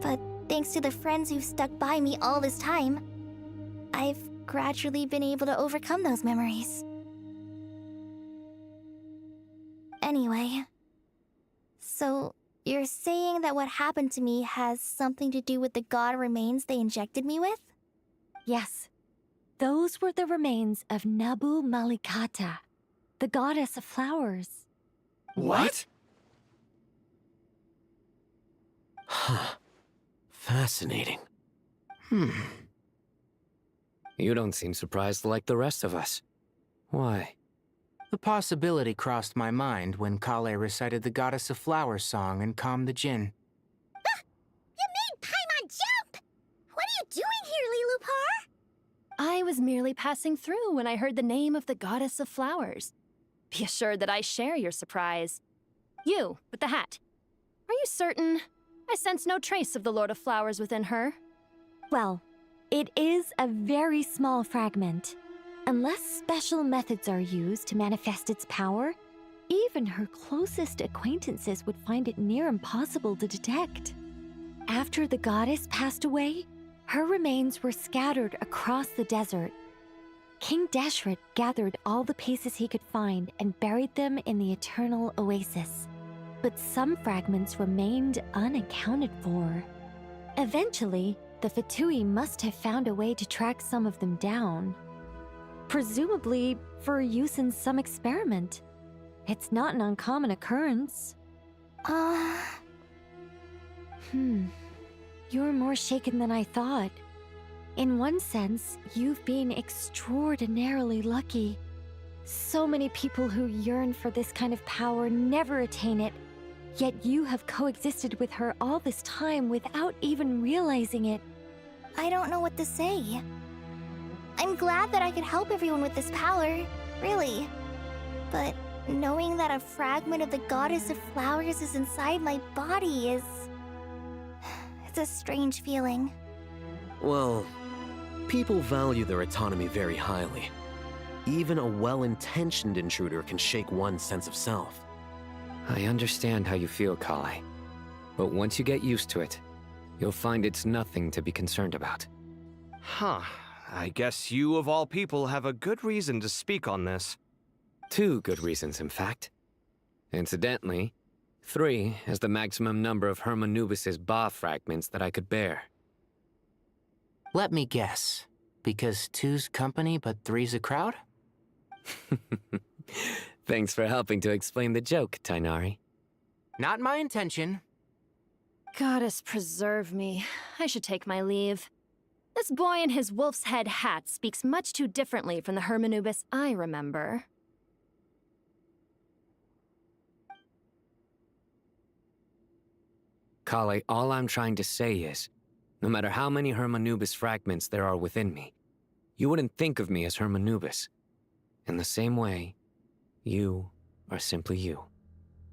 [SPEAKER 11] But thanks to the friends who've stuck by me all this time, I've gradually been able to overcome those memories. Anyway, so you're saying that what happened to me has something to do with the god remains they injected me with?
[SPEAKER 22] Yes. Those were the remains of Nabu Malikata, the goddess of flowers.
[SPEAKER 21] What? Huh. Fascinating.
[SPEAKER 3] You don't seem surprised like the rest of us. Why?
[SPEAKER 10] The possibility crossed my mind when Kale recited the Goddess of Flowers song and calmed the Jinn.
[SPEAKER 1] You made Paimon jump! What are you doing here, Lilupar?
[SPEAKER 22] I was merely passing through when I heard the name of the goddess of flowers. Be assured that I share your surprise. You, with the hat. Are you certain? I sense no trace of the Lord of Flowers within her. Well, it is a very small fragment. Unless special methods are used to manifest its power, even her closest acquaintances would find it near impossible to detect. After the goddess passed away, her remains were scattered across the desert. King Deshret gathered all the pieces he could find and buried them in the Eternal Oasis. But some fragments remained unaccounted for. Eventually, the Fatui must have found a way to track some of them down. Presumably for use in some experiment. It's not an uncommon occurrence. You're more shaken than I thought. In one sense, you've been extraordinarily lucky. So many people who yearn for this kind of power never attain it, yet you have coexisted with her all this time without even realizing it.
[SPEAKER 11] I don't know what to say. I'm glad that I could help everyone with this power, really. But knowing that a fragment of the Goddess of Flowers is inside my body is... it's a strange feeling.
[SPEAKER 21] Well, people value their autonomy very highly. Even a well-intentioned intruder can shake one's sense of self.
[SPEAKER 3] I understand how you feel, Kale. But once you get used to it, you'll find it's nothing to be concerned about.
[SPEAKER 16] Huh. I guess you, of all people, have a good reason to speak on this.
[SPEAKER 3] 2 good reasons, in fact. Incidentally, 3 is the maximum number of Hermanubis' Ba fragments that I could bear.
[SPEAKER 10] Let me guess. Because 2's company, but 3's a crowd?
[SPEAKER 3] Thanks for helping to explain the joke, Tainari.
[SPEAKER 10] Not my intention.
[SPEAKER 22] Goddess preserve me. I should take my leave. This boy in his wolf's head hat speaks much too differently from the Hermanubis I remember.
[SPEAKER 3] Kale, all I'm trying to say is, no matter how many Hermanubis fragments there are within me, you wouldn't think of me as Hermanubis. In the same way, you are simply you.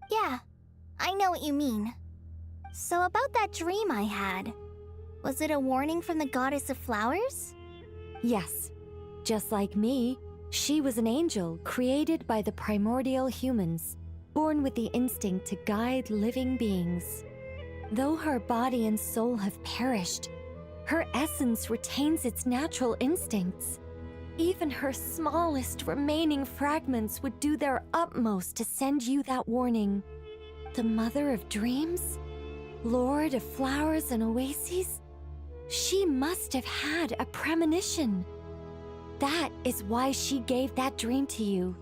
[SPEAKER 11] Yeah, I know what you mean. So about that dream I had, was it a warning from the Goddess of Flowers?
[SPEAKER 22] Yes. Just like me, she was an angel created by the primordial humans, born with the instinct to guide living beings. Though her body and soul have perished, her essence retains its natural instincts. Even her smallest remaining fragments would do their utmost to send you that warning. The Mother of Dreams? Lord of Flowers and Oases? She must have had a premonition. That is why she gave that dream to you.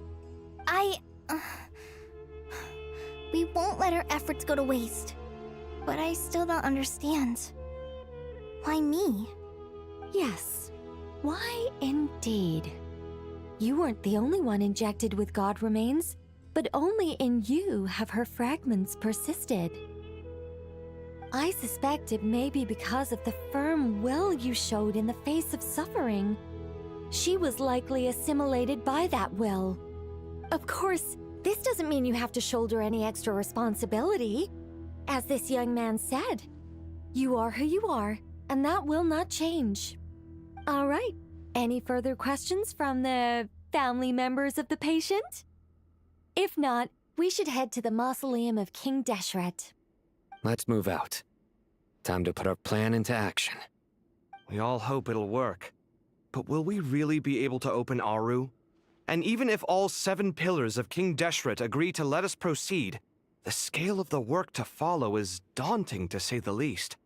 [SPEAKER 11] We won't let our efforts go to waste. But I still don't understand. Why me?
[SPEAKER 22] Yes. Why indeed? You weren't the only one injected with god remains, but only in you have her fragments persisted. I suspect it may be because of the firm will you showed in the face of suffering. She was likely assimilated by that will. Of course, this doesn't mean you have to shoulder any extra responsibility. As this young man said, you are who you are, and that will not change. All right, any further questions from the family members of the patient? If not, we should head to the mausoleum of King Deshret.
[SPEAKER 3] Let's move out. Time to put our plan into action.
[SPEAKER 16] We all hope it'll work. But will we really be able to open Aru? And even if all 7 pillars of King Deshret agree to let us proceed, the scale of the work to follow is daunting, to say the least.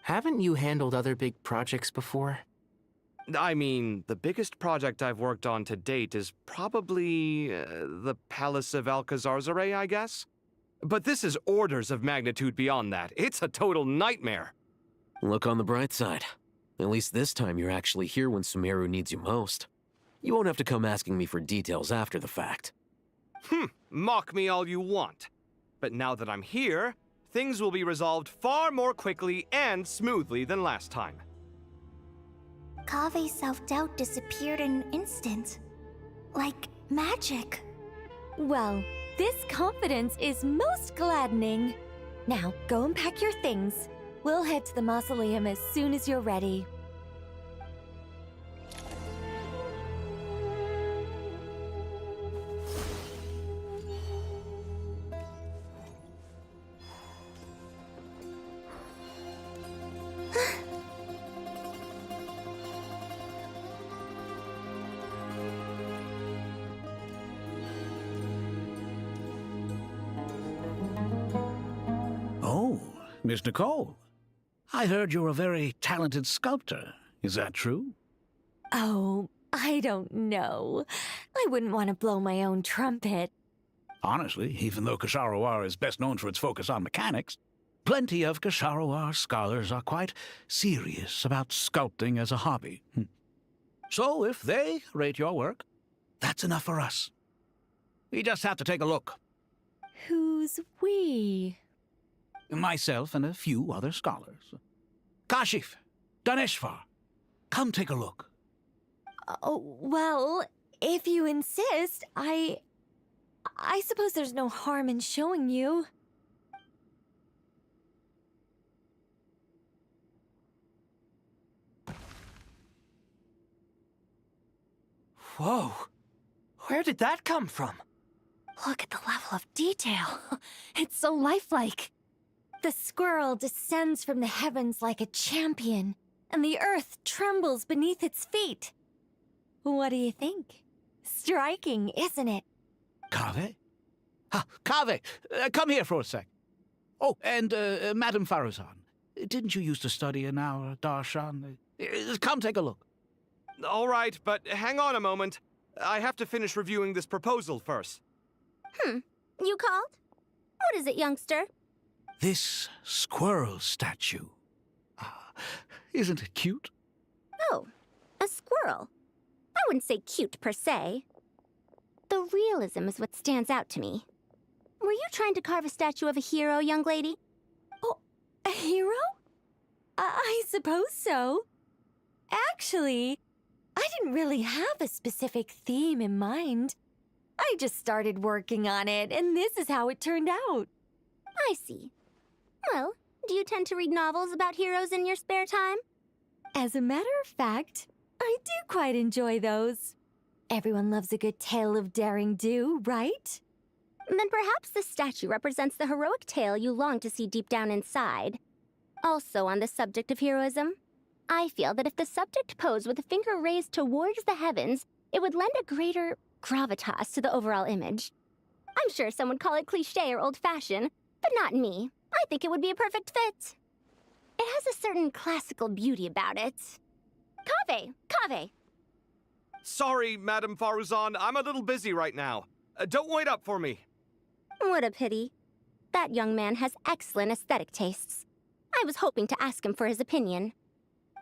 [SPEAKER 10] Haven't you handled other big projects before?
[SPEAKER 16] I mean, the biggest project I've worked on to date is probably the Palace of Alcazarzaray, I guess? But this is orders of magnitude beyond that. It's a total nightmare.
[SPEAKER 21] Look on the bright side. At least this time you're actually here when Sumeru needs you most. You won't have to come asking me for details after the fact.
[SPEAKER 16] Mock me all you want. But now that I'm here, things will be resolved far more quickly and smoothly than last time.
[SPEAKER 11] Kave's self-doubt disappeared in an instant. Like magic.
[SPEAKER 22] Well, this confidence is most gladdening. Now, go and pack your things. We'll head to the mausoleum as soon as you're ready.
[SPEAKER 14] Oh, Miss Nicole. I heard you're a very talented sculptor. Is that true?
[SPEAKER 22] Oh, I don't know. I wouldn't want to blow my own trumpet.
[SPEAKER 14] Honestly, even though Kasharawar is best known for its focus on mechanics, plenty of Kasharawar scholars are quite serious about sculpting as a hobby. So if they rate your work, that's enough for us. We just have to take a look.
[SPEAKER 22] Who's we?
[SPEAKER 14] Myself and a few other scholars. Kashif, Daneshvar, come take a look.
[SPEAKER 22] Oh, well, if you insist, I suppose there's no harm in showing you.
[SPEAKER 18] Whoa! Where did that come from?
[SPEAKER 22] Look at the level of detail. It's so lifelike. The squirrel descends from the heavens like a champion, and the earth trembles beneath its feet. What do you think? Striking, isn't it?
[SPEAKER 14] Kave? Kave, come here for a sec. Oh, and Madame Faruzan, didn't you used to study in our darshan? Come take a look.
[SPEAKER 16] All right, but hang on a moment. I have to finish reviewing this proposal first.
[SPEAKER 1] You called? What is it, youngster?
[SPEAKER 14] This squirrel statue. Isn't it cute?
[SPEAKER 1] Oh, a squirrel. I wouldn't say cute per se. The realism is what stands out to me. Were you trying to carve a statue of a hero, young lady?
[SPEAKER 22] Oh, a hero? I suppose so. Actually, I didn't really have a specific theme in mind. I just started working on it, and this is how it turned out.
[SPEAKER 1] I see. Well, do you tend to read novels about heroes in your spare time?
[SPEAKER 22] As a matter of fact, I do quite enjoy those. Everyone loves a good tale of daring do, right?
[SPEAKER 1] Then perhaps the statue represents the heroic tale you long to see deep down inside. Also on the subject of heroism, I feel that if the subject posed with a finger raised towards the heavens, it would lend a greater gravitas to the overall image. I'm sure some would call it cliché or old-fashioned, but not me. I think it would be a perfect fit. It has a certain classical beauty about it. Kave!
[SPEAKER 16] Sorry, Madame Faruzan, I'm a little busy right now. Don't wait up for me.
[SPEAKER 1] What a pity. That young man has excellent aesthetic tastes. I was hoping to ask him for his opinion.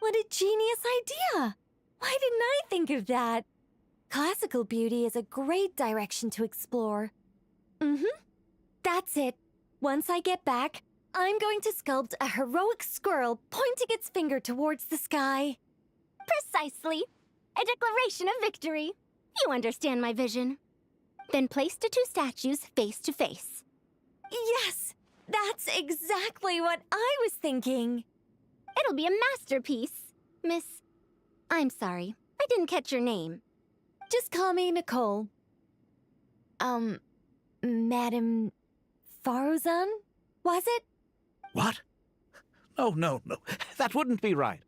[SPEAKER 22] What a genius idea! Why didn't I think of that? Classical beauty is a great direction to explore. That's it. Once I get back, I'm going to sculpt a heroic squirrel pointing its finger towards the sky.
[SPEAKER 1] Precisely. A declaration of victory. You understand my vision. Then place the two statues face to face.
[SPEAKER 22] Yes! That's exactly what I was thinking.
[SPEAKER 1] It'll be a masterpiece. Miss... I'm sorry. I didn't catch your name.
[SPEAKER 22] Just call me Nicole. Madame Faruzan, was it?
[SPEAKER 14] What? Oh, no. That wouldn't be right.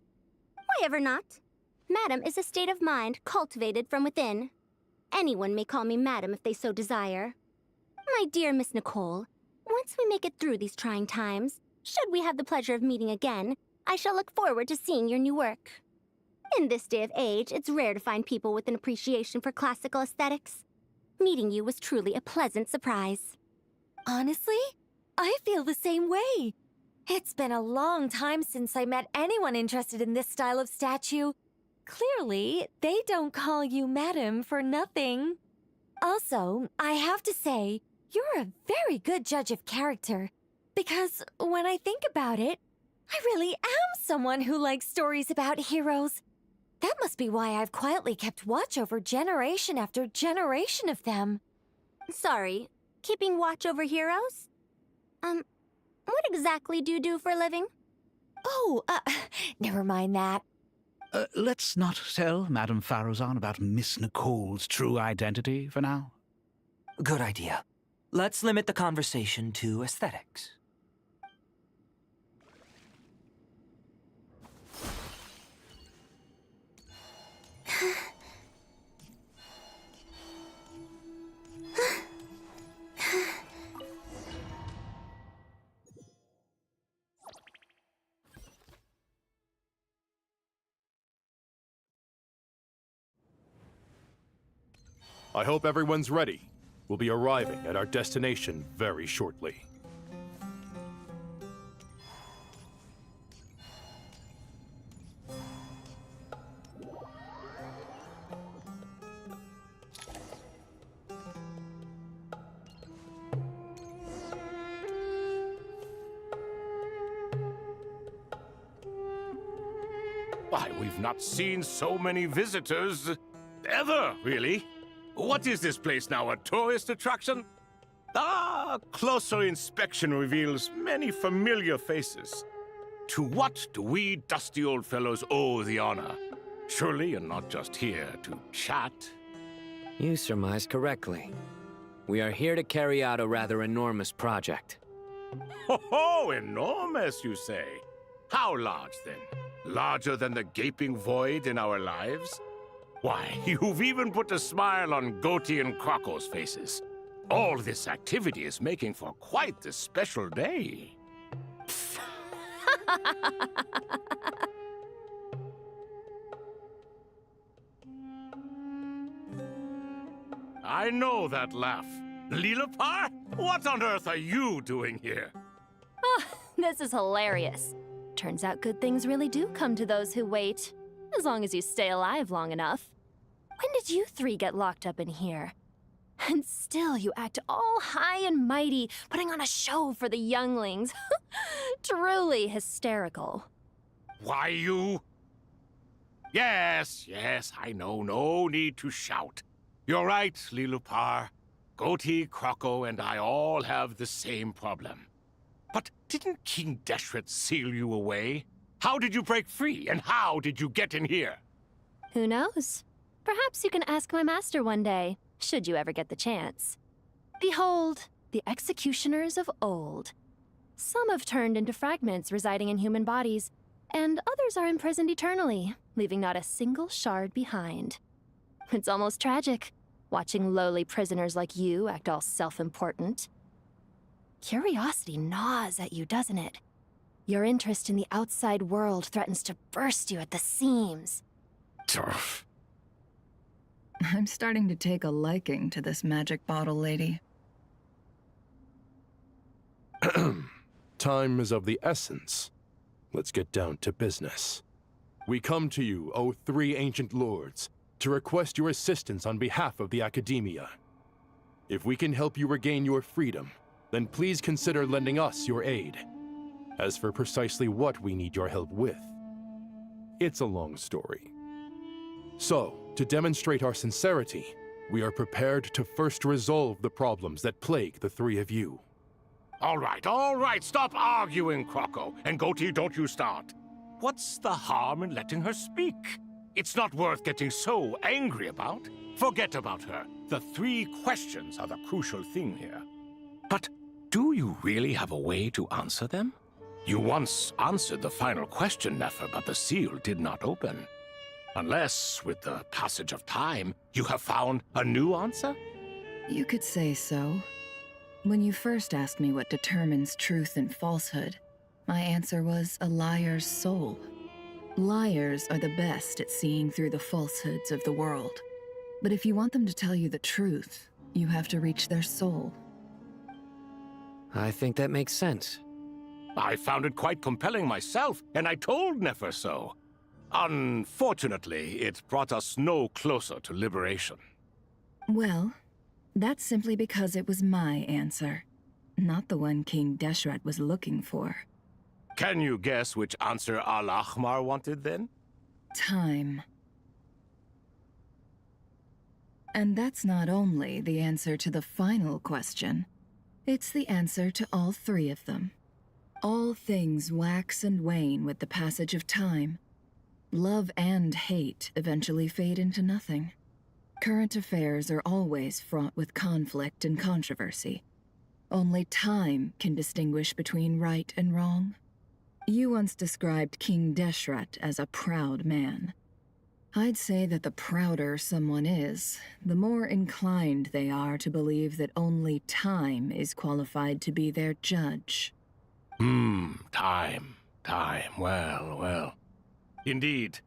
[SPEAKER 11] Why ever not? Madam is a state of mind cultivated from within. Anyone may call me Madam if they so desire. My dear Miss Nicole, once we make it through these trying times, should we have the pleasure of meeting again, I shall look forward to seeing your new work. In this day of age, it's rare to find people with an appreciation for classical aesthetics. Meeting you was truly a pleasant surprise.
[SPEAKER 22] Honestly, I feel the same way. It's been a long time since I met anyone interested in this style of statue. Clearly, they don't call you Madam for nothing. Also, I have to say, you're a very good judge of character. Because when I think about it, I really am someone who likes stories about heroes. That must be why I've quietly kept watch over generation after generation of them.
[SPEAKER 11] Sorry, keeping watch over heroes? What exactly do you do for a living?
[SPEAKER 22] Oh, never mind that.
[SPEAKER 14] Let's not tell Madame Faruzan about Miss Nicole's true identity for now.
[SPEAKER 5] Good idea. Let's limit the conversation to aesthetics.
[SPEAKER 20] I hope everyone's ready. We'll be arriving at our destination very shortly.
[SPEAKER 23] Why, we've not seen so many visitors ever, really. What is this place now, a tourist attraction? Ah, closer inspection reveals many familiar faces. To what do we dusty old fellows owe the honor? Surely you're not just here to chat.
[SPEAKER 3] You surmise correctly. We are here to carry out a rather enormous project.
[SPEAKER 23] Ho, enormous, you say? How large, then? Larger than the gaping void in our lives? Why, you've even put a smile on Goatee and Crocco's faces. All this activity is making for quite the special day. I know that laugh. Lilipar, what on earth are you doing here?
[SPEAKER 24] Oh, this is hilarious. Turns out good things really do come to those who wait. As long as you stay alive long enough. When did you three get locked up in here? And still you act all high and mighty, putting on a show for the younglings. Truly hysterical.
[SPEAKER 23] Why, you... Yes, I know. No need to shout. You're right, Lilipar. Goatee, Crocco, and I all have the same problem. But didn't King Deshret seal you away? How did you break free, and how did you get in here?
[SPEAKER 24] Who knows? Perhaps you can ask my master one day, should you ever get the chance. Behold, the executioners of old. Some have turned into fragments residing in human bodies, and others are imprisoned eternally, leaving not a single shard behind. It's almost tragic, watching lowly prisoners like you act all self-important. Curiosity gnaws at you, doesn't it? Your interest in the outside world threatens to burst you at the seams.
[SPEAKER 23] Turf.
[SPEAKER 19] I'm starting to take a liking to this magic bottle lady.
[SPEAKER 20] Time is of the essence. Let's get down to business. We come to you, O three ancient lords, to request your assistance on behalf of the Academia. If we can help you regain your freedom, then please consider lending us your aid. As for precisely what we need your help with, it's a long story. So, to demonstrate our sincerity, we are prepared to first resolve the problems that plague the three of you.
[SPEAKER 23] All right, stop arguing, Crocco. And Goatee, don't you start. What's the harm in letting her speak? It's not worth getting so angry about. Forget about her. The 3 questions are the crucial thing here. But do you really have a way to answer them? You once answered the final question, Nefer, but the seal did not open. Unless, with the passage of time, you have found a new answer?
[SPEAKER 19] You could say so. When you first asked me what determines truth and falsehood, my answer was a liar's soul. Liars are the best at seeing through the falsehoods of the world. But if you want them to tell you the truth, you have to reach their soul.
[SPEAKER 3] I think that makes sense.
[SPEAKER 23] I found it quite compelling myself, and I told Nefer so. Unfortunately, it brought us no closer to liberation.
[SPEAKER 19] Well, that's simply because it was my answer, not the one King Deshret was looking for.
[SPEAKER 23] Can you guess which answer Al-Ahmar wanted then?
[SPEAKER 19] Time. And that's not only the answer to the final question, it's the answer to all 3 of them. All things wax and wane with the passage of time. Love and hate eventually fade into nothing. Current affairs are always fraught with conflict and controversy. Only time can distinguish between right and wrong. You once described King Deshret as a proud man. I'd say that the prouder someone is, the more inclined they are to believe that only time is qualified to be their judge.
[SPEAKER 23] Time. Well. Indeed.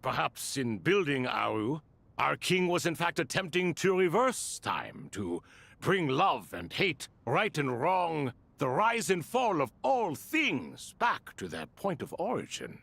[SPEAKER 23] Perhaps in building Aru, our king was in fact attempting to reverse time, to bring love and hate, right and wrong, the rise and fall of all things back to their point of origin.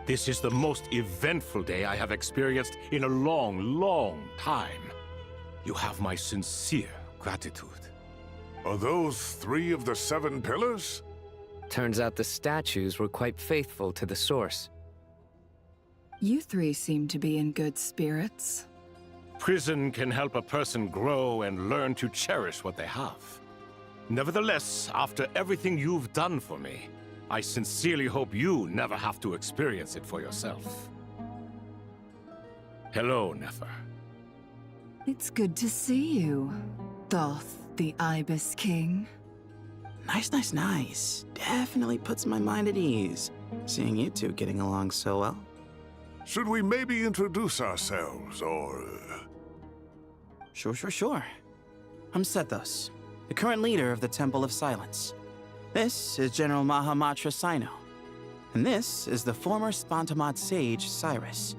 [SPEAKER 23] This is the most eventful day I have experienced in a long time. You have my sincere gratitude.
[SPEAKER 2] Are those 3 of the 7 pillars?
[SPEAKER 3] Turns out the statues were quite faithful to the source.
[SPEAKER 19] You 3 seem to be in good spirits.
[SPEAKER 23] Prison can help a person grow and learn to cherish what they have. Nevertheless, after everything you've done for me, I sincerely hope you never have to experience it for yourself. Hello, Nefer.
[SPEAKER 19] It's good to see you, Thoth the Ibis King.
[SPEAKER 15] Nice. Definitely puts my mind at ease, seeing you 2 getting along so well.
[SPEAKER 2] Should we maybe introduce ourselves, or...
[SPEAKER 15] Sure. I'm Sethos, the current leader of the Temple of Silence. This is General Mahamatra Sino, and this is the former Spantamad sage, Cyrus.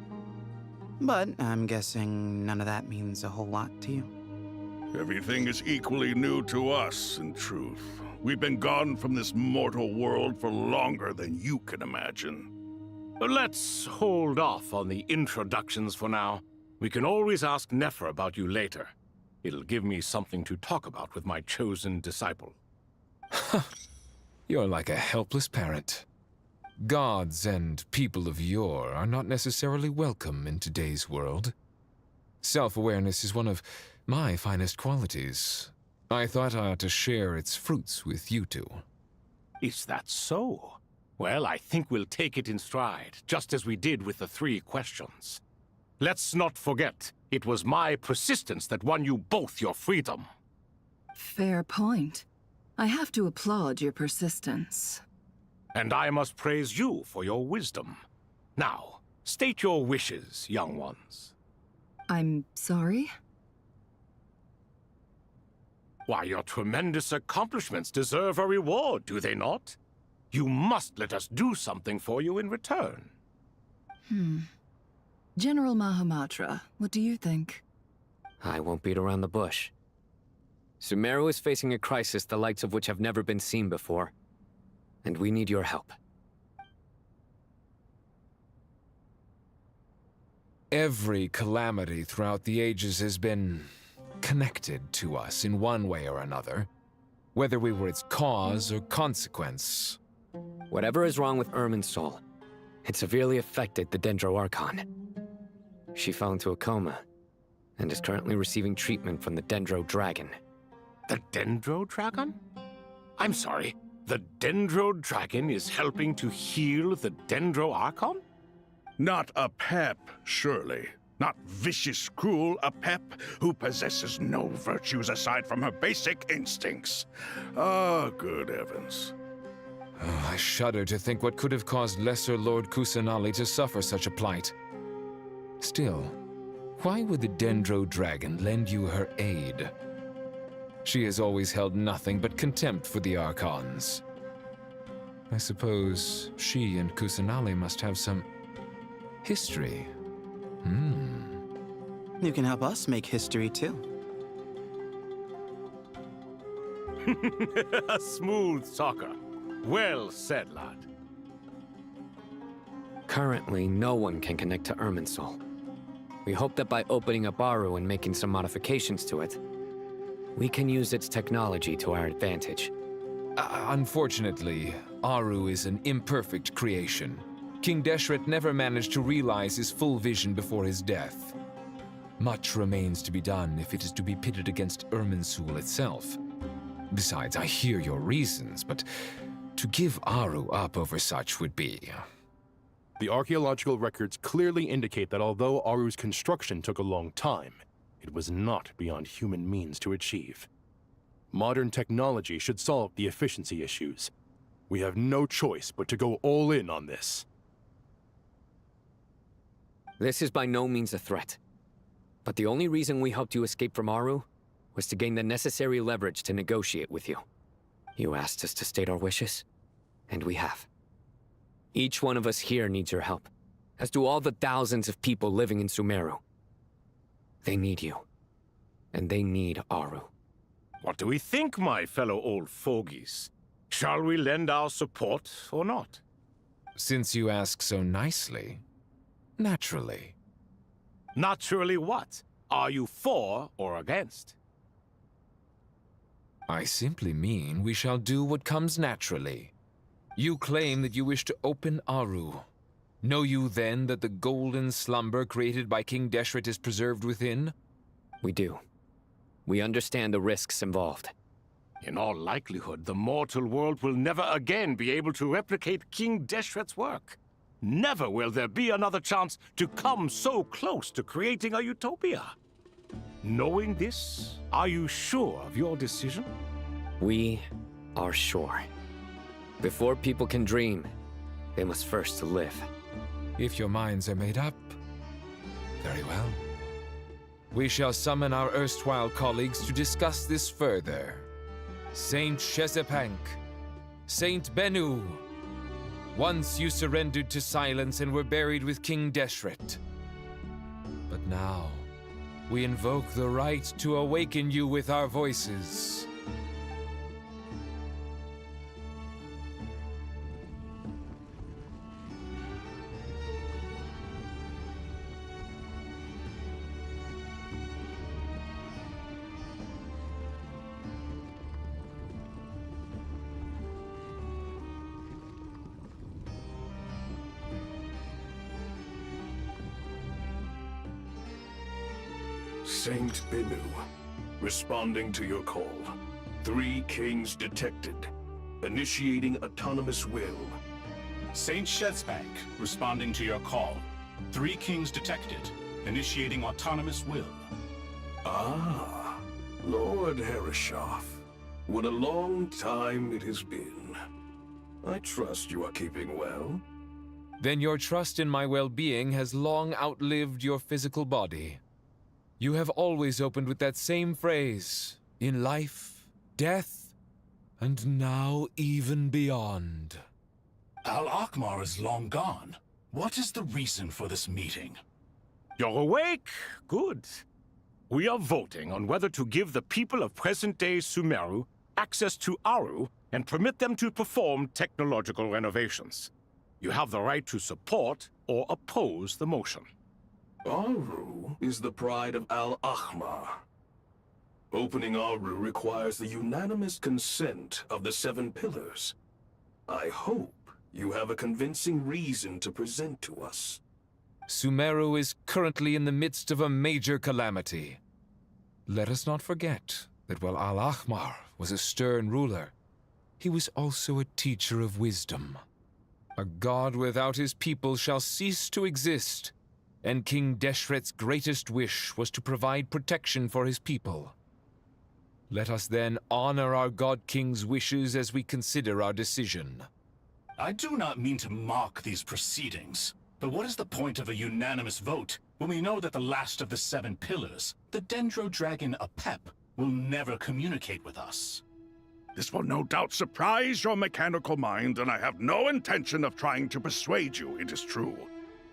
[SPEAKER 15] But I'm guessing none of that means a whole lot to you.
[SPEAKER 2] Everything is equally new to us, in truth. We've been gone from this mortal world for longer than you can imagine.
[SPEAKER 23] Let's hold off on the introductions for now. We can always ask Nefer about you later. It'll give me something to talk about with my chosen disciple.
[SPEAKER 6] You're like a helpless parent. Gods and people of yore are not necessarily welcome in today's world. Self-awareness is one of my finest qualities. I thought I ought to share its fruits with you 2.
[SPEAKER 23] Is that so? Well, I think we'll take it in stride, just as we did with the 3 questions. Let's not forget, it was my persistence that won you both your freedom.
[SPEAKER 19] Fair point. I have to applaud your persistence.
[SPEAKER 23] And I must praise you for your wisdom. Now, state your wishes, young ones.
[SPEAKER 19] I'm sorry?
[SPEAKER 23] Why, your tremendous accomplishments deserve a reward, do they not? You must let us do something for you in return.
[SPEAKER 19] General Mahamatra, what do you think?
[SPEAKER 3] I won't beat around the bush. Sumeru is facing a crisis the likes of which have never been seen before. And we need your help.
[SPEAKER 6] Every calamity throughout the ages has been connected to us in one way or another. whether we were its cause or consequence.
[SPEAKER 3] Whatever is wrong with Irminsul, it severely affected the Dendro Archon. She fell into a coma and is currently receiving treatment from the Dendro Dragon.
[SPEAKER 23] The Dendro Dragon? I'm sorry, the Dendro Dragon is helping to heal the Dendro Archon?
[SPEAKER 2] Not a pep, surely. Not vicious, cruel, a pep who possesses no virtues aside from her basic instincts. Ah, good heavens.
[SPEAKER 6] Oh, I shudder to think what could have caused Lesser Lord Kusanali to suffer such a plight. Still, why would the Dendro Dragon lend you her aid? She has always held nothing but contempt for the Archons. I suppose she and Kusanali must have some history.
[SPEAKER 15] You can help us make history too.
[SPEAKER 23] Smooth talker. Well said, lad.
[SPEAKER 3] Currently, no one can connect to Irminsul. We hope that by opening up Aru and making some modifications to it, we can use its technology to our advantage.
[SPEAKER 6] Unfortunately, Aru is an imperfect creation. King Deshret never managed to realize his full vision before his death. Much remains to be done if it is to be pitted against Irminsul itself. Besides, I hear your reasons, but to give Aru up over such would be...
[SPEAKER 20] The archaeological records clearly indicate that although Aru's construction took a long time, it was not beyond human means to achieve. Modern technology should solve the efficiency issues. We have no choice but to go all in on this.
[SPEAKER 3] This is by no means a threat. But the only reason we helped you escape from Aru was to gain the necessary leverage to negotiate with you. You asked us to state our wishes, and we have. Each one of us here needs your help, as do all the thousands of people living in Sumeru. They need you, and they need Aru.
[SPEAKER 23] What do we think, my fellow old fogies? Shall we lend our support or not?
[SPEAKER 6] Since you ask so nicely, naturally.
[SPEAKER 23] Naturally what? Are you for or against?
[SPEAKER 6] I simply mean we shall do what comes naturally. You claim that you wish to open Aru. Know you then that the golden slumber created by King Deshret is preserved within?
[SPEAKER 3] We do. We understand the risks involved.
[SPEAKER 23] In all likelihood, the mortal world will never again be able to replicate King Deshret's work. Never will there be another chance to come so close to creating a utopia. Knowing this, are you sure of your decision?
[SPEAKER 3] We are sure. Before people can dream, they must first live.
[SPEAKER 6] If your minds are made up, very well. We shall summon our erstwhile colleagues to discuss this further. Saint Shezepank, Saint Bennu, once you surrendered to silence and were buried with King Deshret. But now, we invoke the right to awaken you with our voices.
[SPEAKER 2] Saint Bennu, responding to your call. 3 kings detected. Initiating autonomous will.
[SPEAKER 4] Saint Shezepank, responding to your call. 3 kings detected. Initiating autonomous will.
[SPEAKER 2] Ah, Lord Herreshoff. What a long time it has been. I trust you are keeping well.
[SPEAKER 6] Then your trust in my well-being has long outlived your physical body. You have always opened with that same phrase, in life, death, and now even beyond.
[SPEAKER 4] Al-Akmar is long gone. What is the reason for this meeting?
[SPEAKER 23] You're awake? Good. We are voting on whether to give the people of present-day Sumeru access to Aru and permit them to perform technological renovations. You have the right to support or oppose the motion.
[SPEAKER 2] Aru is the pride of Al-Ahmar.
[SPEAKER 7] Opening Aru requires the unanimous consent of the 7 pillars. I hope you have a convincing reason to present to us.
[SPEAKER 6] Sumeru is currently in the midst of a major calamity. Let us not forget that while Al-Ahmar was a stern ruler, he was also a teacher of wisdom. A god without his people shall cease to exist, and King Deshret's greatest wish was to provide protection for his people. Let us then honor our God King's wishes as we consider our decision.
[SPEAKER 4] I do not mean to mock these proceedings, but what is the point of a unanimous vote when we know that the last of the 7 pillars, the Dendro Dragon Apep, will never communicate with us?
[SPEAKER 2] This will no doubt surprise your mechanical mind, and I have no intention of trying to persuade you it is true.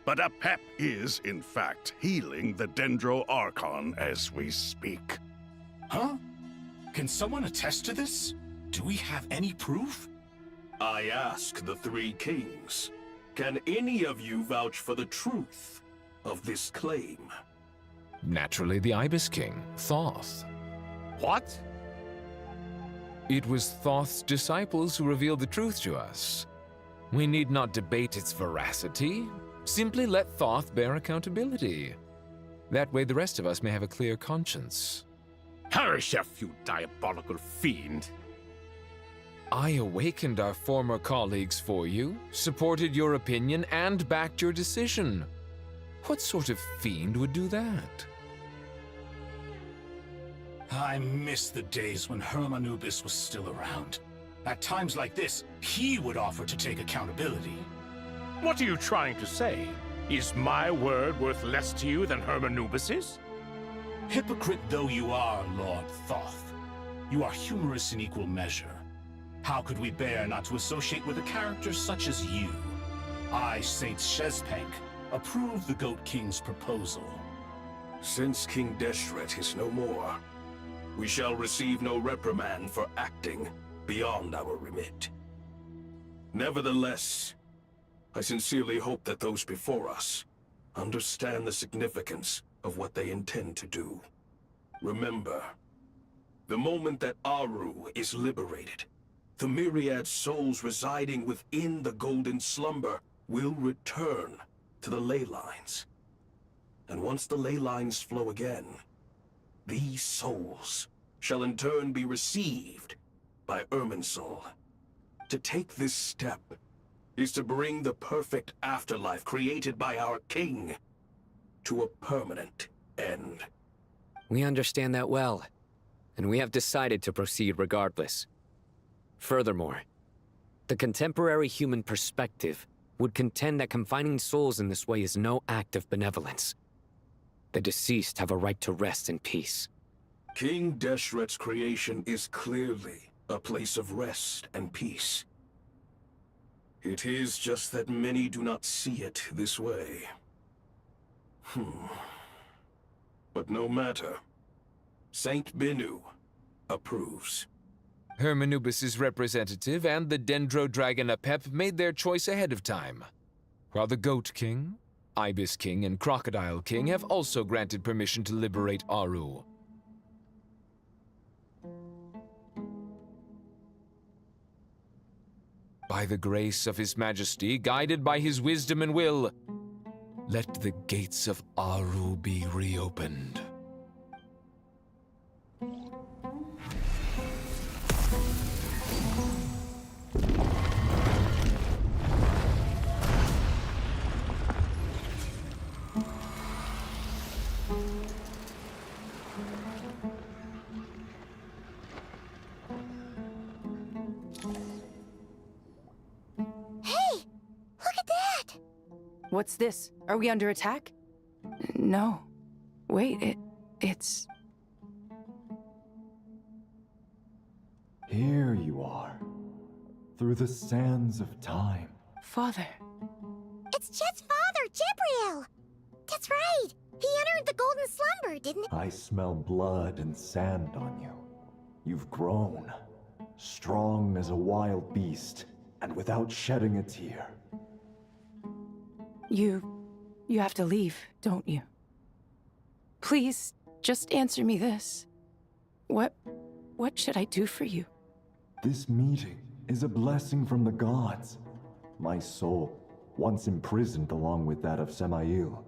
[SPEAKER 2] But Apep is, in fact, healing the Dendro Archon as we speak.
[SPEAKER 4] Huh? Can someone attest to this? Do we have any proof?
[SPEAKER 7] I ask the 3 kings, can any of you vouch for the truth of this claim?
[SPEAKER 6] Naturally, the Ibis King, Thoth.
[SPEAKER 23] What?
[SPEAKER 6] It was Thoth's disciples who revealed the truth to us. We need not debate its veracity. Simply let Thoth bear accountability. That way the rest of us may have a clear conscience.
[SPEAKER 23] Harishef, you diabolical fiend!
[SPEAKER 6] I awakened our former colleagues for you, supported your opinion, and backed your decision. What sort of fiend would do that?
[SPEAKER 4] I miss the days when Hermanubis was still around. At times like this, he would offer to take accountability.
[SPEAKER 23] What are you trying to say? Is my word worth less to you than Hermanubis's?
[SPEAKER 4] Hypocrite though you are, Lord Thoth, you are humorous in equal measure. How could we bear not to associate with a character such as you? I, Saint Shezpank, approve the Goat King's proposal.
[SPEAKER 7] Since King Deshret is no more, we shall receive no reprimand for acting beyond our remit. Nevertheless, I sincerely hope that those before us understand the significance of what they intend to do. Remember, the moment that Aru is liberated, the myriad souls residing within the Golden Slumber will return to the ley lines. And once the ley lines flow again, these souls shall in turn be received by Irminsul. To take this step is to bring the perfect afterlife created by our king to a permanent end.
[SPEAKER 3] We understand that well, and we have decided to proceed regardless. Furthermore, the contemporary human perspective would contend that confining souls in this way is no act of benevolence. The deceased have a right to rest in peace.
[SPEAKER 7] King Deshret's creation is clearly a place of rest and peace. It is just that many do not see it this way. But no matter. Saint Binu approves.
[SPEAKER 6] Hermanubis' representative and the Dendro Dragon Apep made their choice ahead of time, while the Goat King, Ibis King, and Crocodile King have also granted permission to liberate Aru. By the grace of His Majesty, guided by his wisdom and will, let the gates of Aru be reopened.
[SPEAKER 13] What's this? Are we under attack? No. Wait, it's...
[SPEAKER 8] Here you are, through the sands of time.
[SPEAKER 13] Father.
[SPEAKER 1] It's Chet's father, Jibriel! That's right! He entered the Golden Slumber, didn't he?
[SPEAKER 8] I smell blood and sand on you. You've grown, strong as a wild beast, and without shedding a tear.
[SPEAKER 13] You have to leave, don't you? Please, just answer me this. What should I do for you?
[SPEAKER 8] This meeting is a blessing from the gods. My soul, once imprisoned along with that of Samael,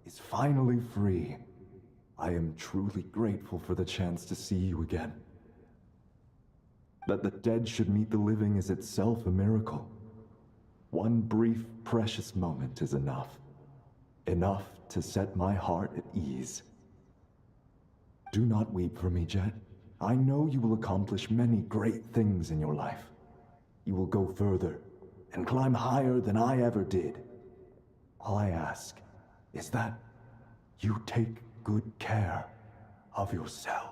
[SPEAKER 8] is finally free. I am truly grateful for the chance to see you again. That the dead should meet the living is itself a miracle. One brief, precious moment is enough. Enough to set my heart at ease. Do not weep for me, Jet. I know you will accomplish many great things in your life. You will go further and climb higher than I ever did. All I ask is that you take good care of yourself.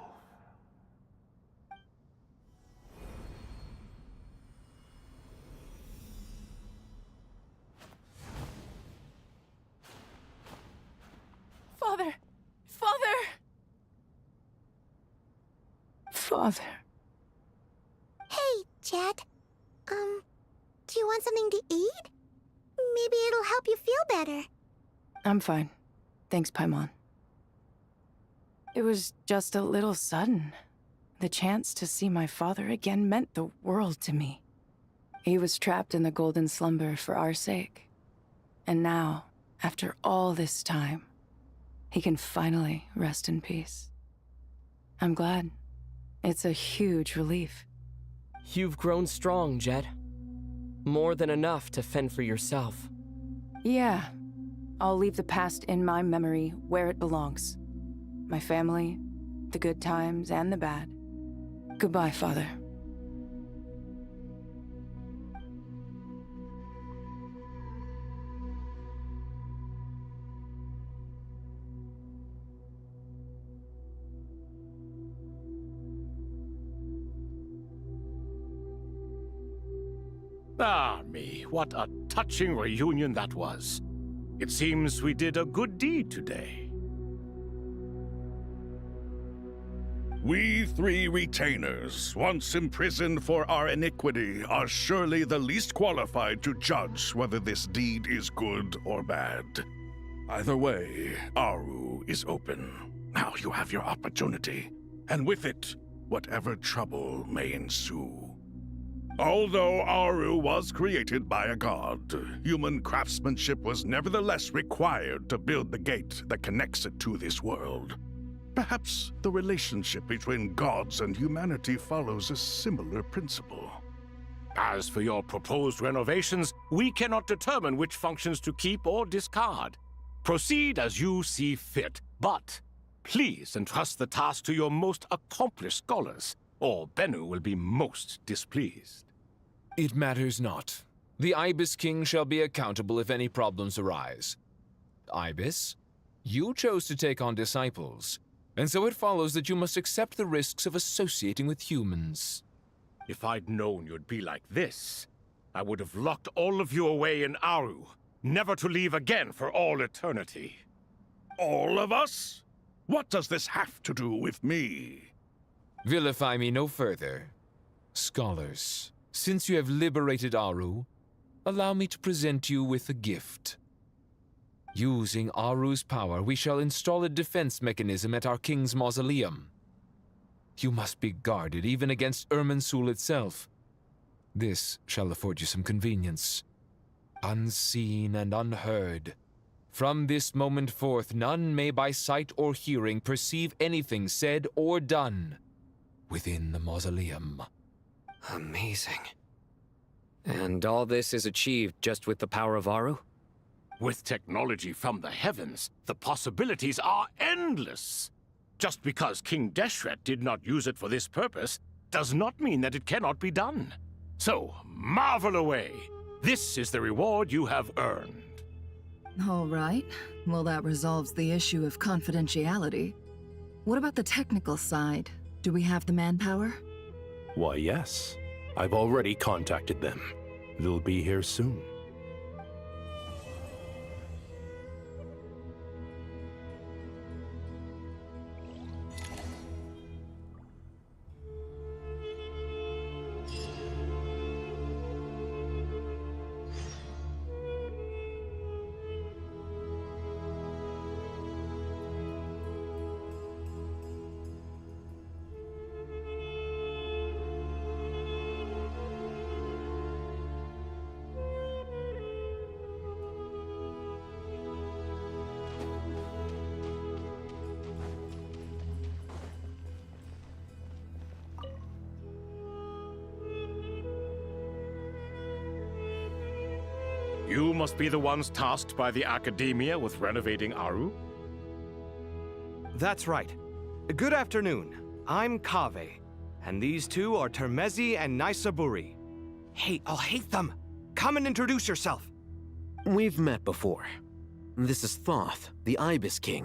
[SPEAKER 13] Father! Father! Father.
[SPEAKER 1] Hey, Jet. Do you want something to eat? Maybe it'll help you feel better.
[SPEAKER 13] I'm fine. Thanks, Paimon. It was just a little sudden. The chance to see my father again meant the world to me. He was trapped in the golden slumber for our sake. And now, after all this time, he can finally rest in peace. I'm glad. It's a huge relief.
[SPEAKER 18] You've grown strong, Jet. More than enough to fend for yourself.
[SPEAKER 13] Yeah. I'll leave the past in my memory where it belongs. My family, the good times and the bad. Goodbye, Father.
[SPEAKER 23] Ah, me, what a touching reunion that was. It seems we did a good deed today.
[SPEAKER 2] We three retainers, once imprisoned for our iniquity, are surely the least qualified to judge whether this deed is good or bad. Either way, Aru is open. Now you have your opportunity, and with it, whatever trouble may ensue. Although Aru was created by a god, human craftsmanship was nevertheless required to build the gate that connects it to this world. Perhaps the relationship between gods and humanity follows a similar principle.
[SPEAKER 23] As for your proposed renovations, we cannot determine which functions to keep or discard. Proceed as you see fit, but please entrust the task to your most accomplished scholars, or Bennu will be most displeased.
[SPEAKER 6] It matters not. The Ibis King shall be accountable if any problems arise. Ibis, you chose to take on disciples, and so it follows that you must accept the risks of associating with humans.
[SPEAKER 23] If I'd known you'd be like this, I would have locked all of you away in Aru, never to leave again for all eternity.
[SPEAKER 2] All of us? What does this have to do with me?
[SPEAKER 6] Vilify me no further. Scholars, since you have liberated Aru, allow me to present you with a gift. Using Aru's power, we shall install a defense mechanism at our king's mausoleum. You must be guarded even against Irminsul itself. This shall afford you some convenience. Unseen and unheard. From this moment forth, none may by sight or hearing perceive anything said or done within the mausoleum.
[SPEAKER 3] Amazing. And all this is achieved just with the power of Aru?
[SPEAKER 23] With technology from the heavens, the possibilities are endless. Just because King Deshret did not use it for this purpose does not mean that it cannot be done. So, marvel away. This is the reward you have earned.
[SPEAKER 19] All right. Well, that resolves the issue of confidentiality. What about the technical side? Do we have the manpower?
[SPEAKER 20] Why, yes. I've already contacted them. They'll be here soon.
[SPEAKER 23] You must be the ones tasked by the Academia with renovating Aru?
[SPEAKER 16] That's right. Good afternoon. I'm Kaveh, and these two are Termezi and Naisaburi. Hey, I'll hate them! Come and introduce yourself!
[SPEAKER 21] We've met before. This is Thoth, the Ibis King,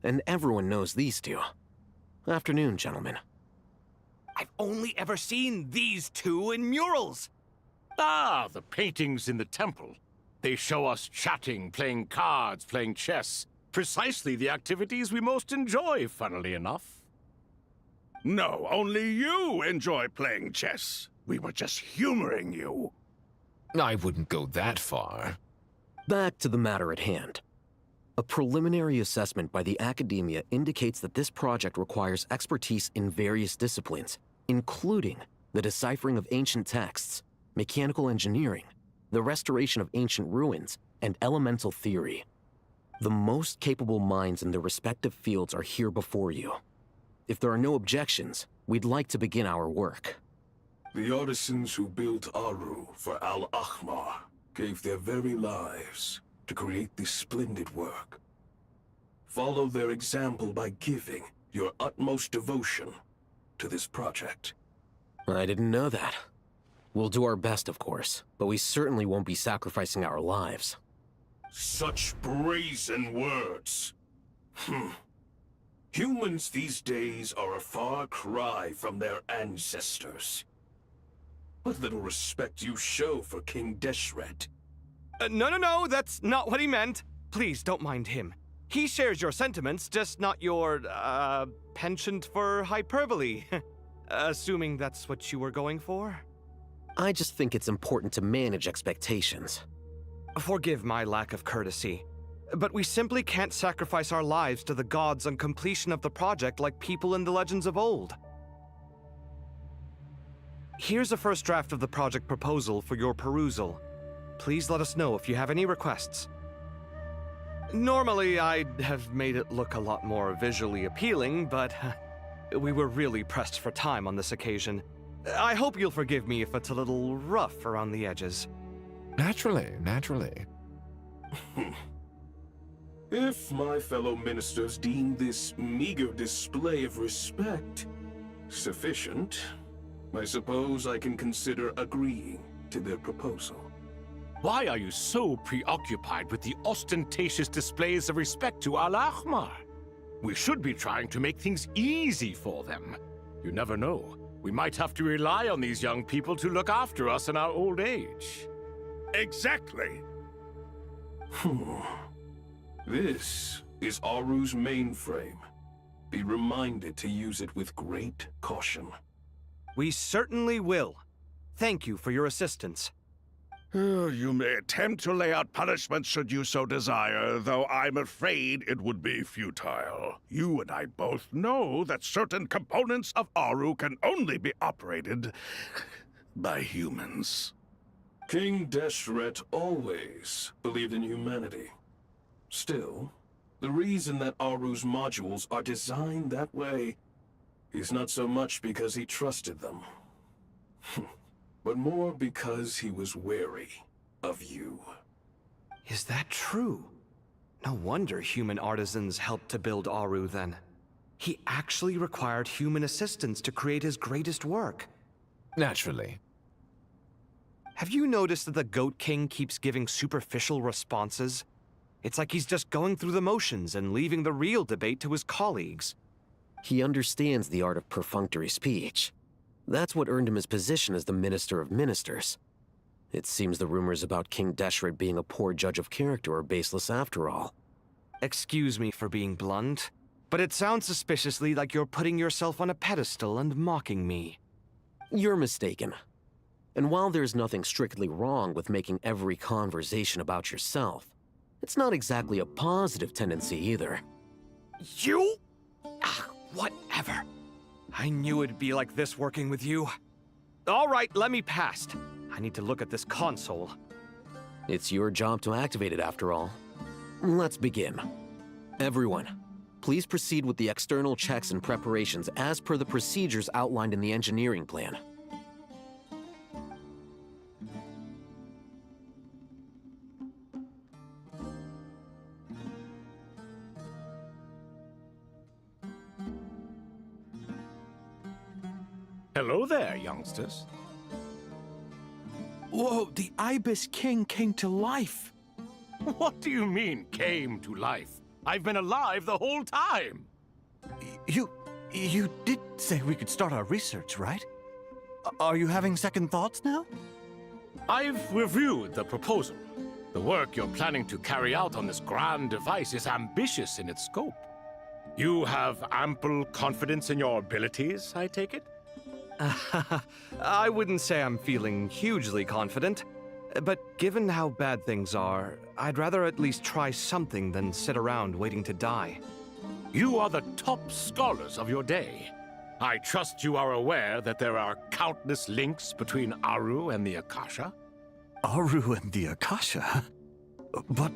[SPEAKER 21] and everyone knows these two. Afternoon, gentlemen.
[SPEAKER 16] I've only ever seen these two in murals!
[SPEAKER 23] Ah, the paintings in the temple. They show us chatting, playing cards, playing chess. Precisely the activities we most enjoy, funnily enough.
[SPEAKER 2] No, only you enjoy playing chess. We were just humoring you.
[SPEAKER 6] I wouldn't go that far.
[SPEAKER 21] Back to the matter at hand. A preliminary assessment by the Academia indicates that this project requires expertise in various disciplines, including the deciphering of ancient texts, mechanical engineering, the restoration of ancient ruins, and elemental theory. The most capable minds in their respective fields are here before you. If there are no objections, we'd like to begin our work.
[SPEAKER 7] The artisans who built Aru for Al-Ahmar gave their very lives to create this splendid work. Follow their example by giving your utmost devotion to this project.
[SPEAKER 21] I didn't know that. We'll do our best, of course, but we certainly won't be sacrificing our lives.
[SPEAKER 7] Such brazen words. Humans these days are a far cry from their ancestors. What little respect you show for King Deshret.
[SPEAKER 16] No, that's not what he meant. Please, don't mind him. He shares your sentiments, just not your, penchant for hyperbole. Assuming that's what you were going for?
[SPEAKER 21] I just think it's important to manage expectations.
[SPEAKER 16] Forgive my lack of courtesy, but we simply can't sacrifice our lives to the gods on completion of the project like people in the legends of old. Here's a first draft of the project proposal for your perusal. Please let us know if you have any requests. Normally, I'd have made it look a lot more visually appealing, but we were really pressed for time on this occasion. I hope you'll forgive me if it's a little rough around the edges.
[SPEAKER 6] Naturally.
[SPEAKER 7] If my fellow ministers deem this meager display of respect sufficient, I suppose I can consider agreeing to their proposal.
[SPEAKER 23] Why are you so preoccupied with the ostentatious displays of respect to Al-Ahmar? We should be trying to make things easy for them. You never know. We might have to rely on these young people to look after us in our old age.
[SPEAKER 2] Exactly.
[SPEAKER 7] This is Aru's mainframe. Be reminded to use it with great caution.
[SPEAKER 16] We certainly will. Thank you for your assistance.
[SPEAKER 2] You may attempt to lay out punishments should you so desire, though I'm afraid it would be futile. You and I both know that certain components of Aru can only be operated by humans.
[SPEAKER 7] King Deshret always believed in humanity. Still, the reason that Aru's modules are designed that way is not so much because he trusted them, but more because he was wary of you.
[SPEAKER 16] Is that true? No wonder human artisans helped to build Aru then. He actually required human assistance to create his greatest work.
[SPEAKER 6] Naturally.
[SPEAKER 16] Have you noticed that the Goat King keeps giving superficial responses? It's like he's just going through the motions and leaving the real debate to his colleagues.
[SPEAKER 21] He understands the art of perfunctory speech. That's what earned him his position as the Minister of Ministers. It seems the rumors about King Deshret being a poor judge of character are baseless after all.
[SPEAKER 16] Excuse me for being blunt, but it sounds suspiciously like you're putting yourself on a pedestal and mocking me.
[SPEAKER 21] You're mistaken. And while there's nothing strictly wrong with making every conversation about yourself, it's not exactly a positive tendency either.
[SPEAKER 16] You? Whatever. I knew it'd be like this working with you. All right, let me past. I need to look at this console.
[SPEAKER 21] It's your job to activate it after all. Let's begin. Everyone, please proceed with the external checks and preparations as per the procedures outlined in the engineering plan.
[SPEAKER 23] Hello there, youngsters.
[SPEAKER 9] Whoa, the Ibis King came to life.
[SPEAKER 23] What do you mean, came to life? I've been alive the whole time.
[SPEAKER 10] You did say we could start our research, right? Are you having second thoughts now?
[SPEAKER 23] I've reviewed the proposal. The work you're planning to carry out on this grand device is ambitious in its scope. You have ample confidence in your abilities, I take it?
[SPEAKER 16] I wouldn't say I'm feeling hugely confident, but given how bad things are, I'd rather at least try something than sit around waiting to die.
[SPEAKER 23] You are the top scholars of your day. I trust you are aware that there are countless links between Aru and the Akasha?
[SPEAKER 10] Aru and the Akasha? But...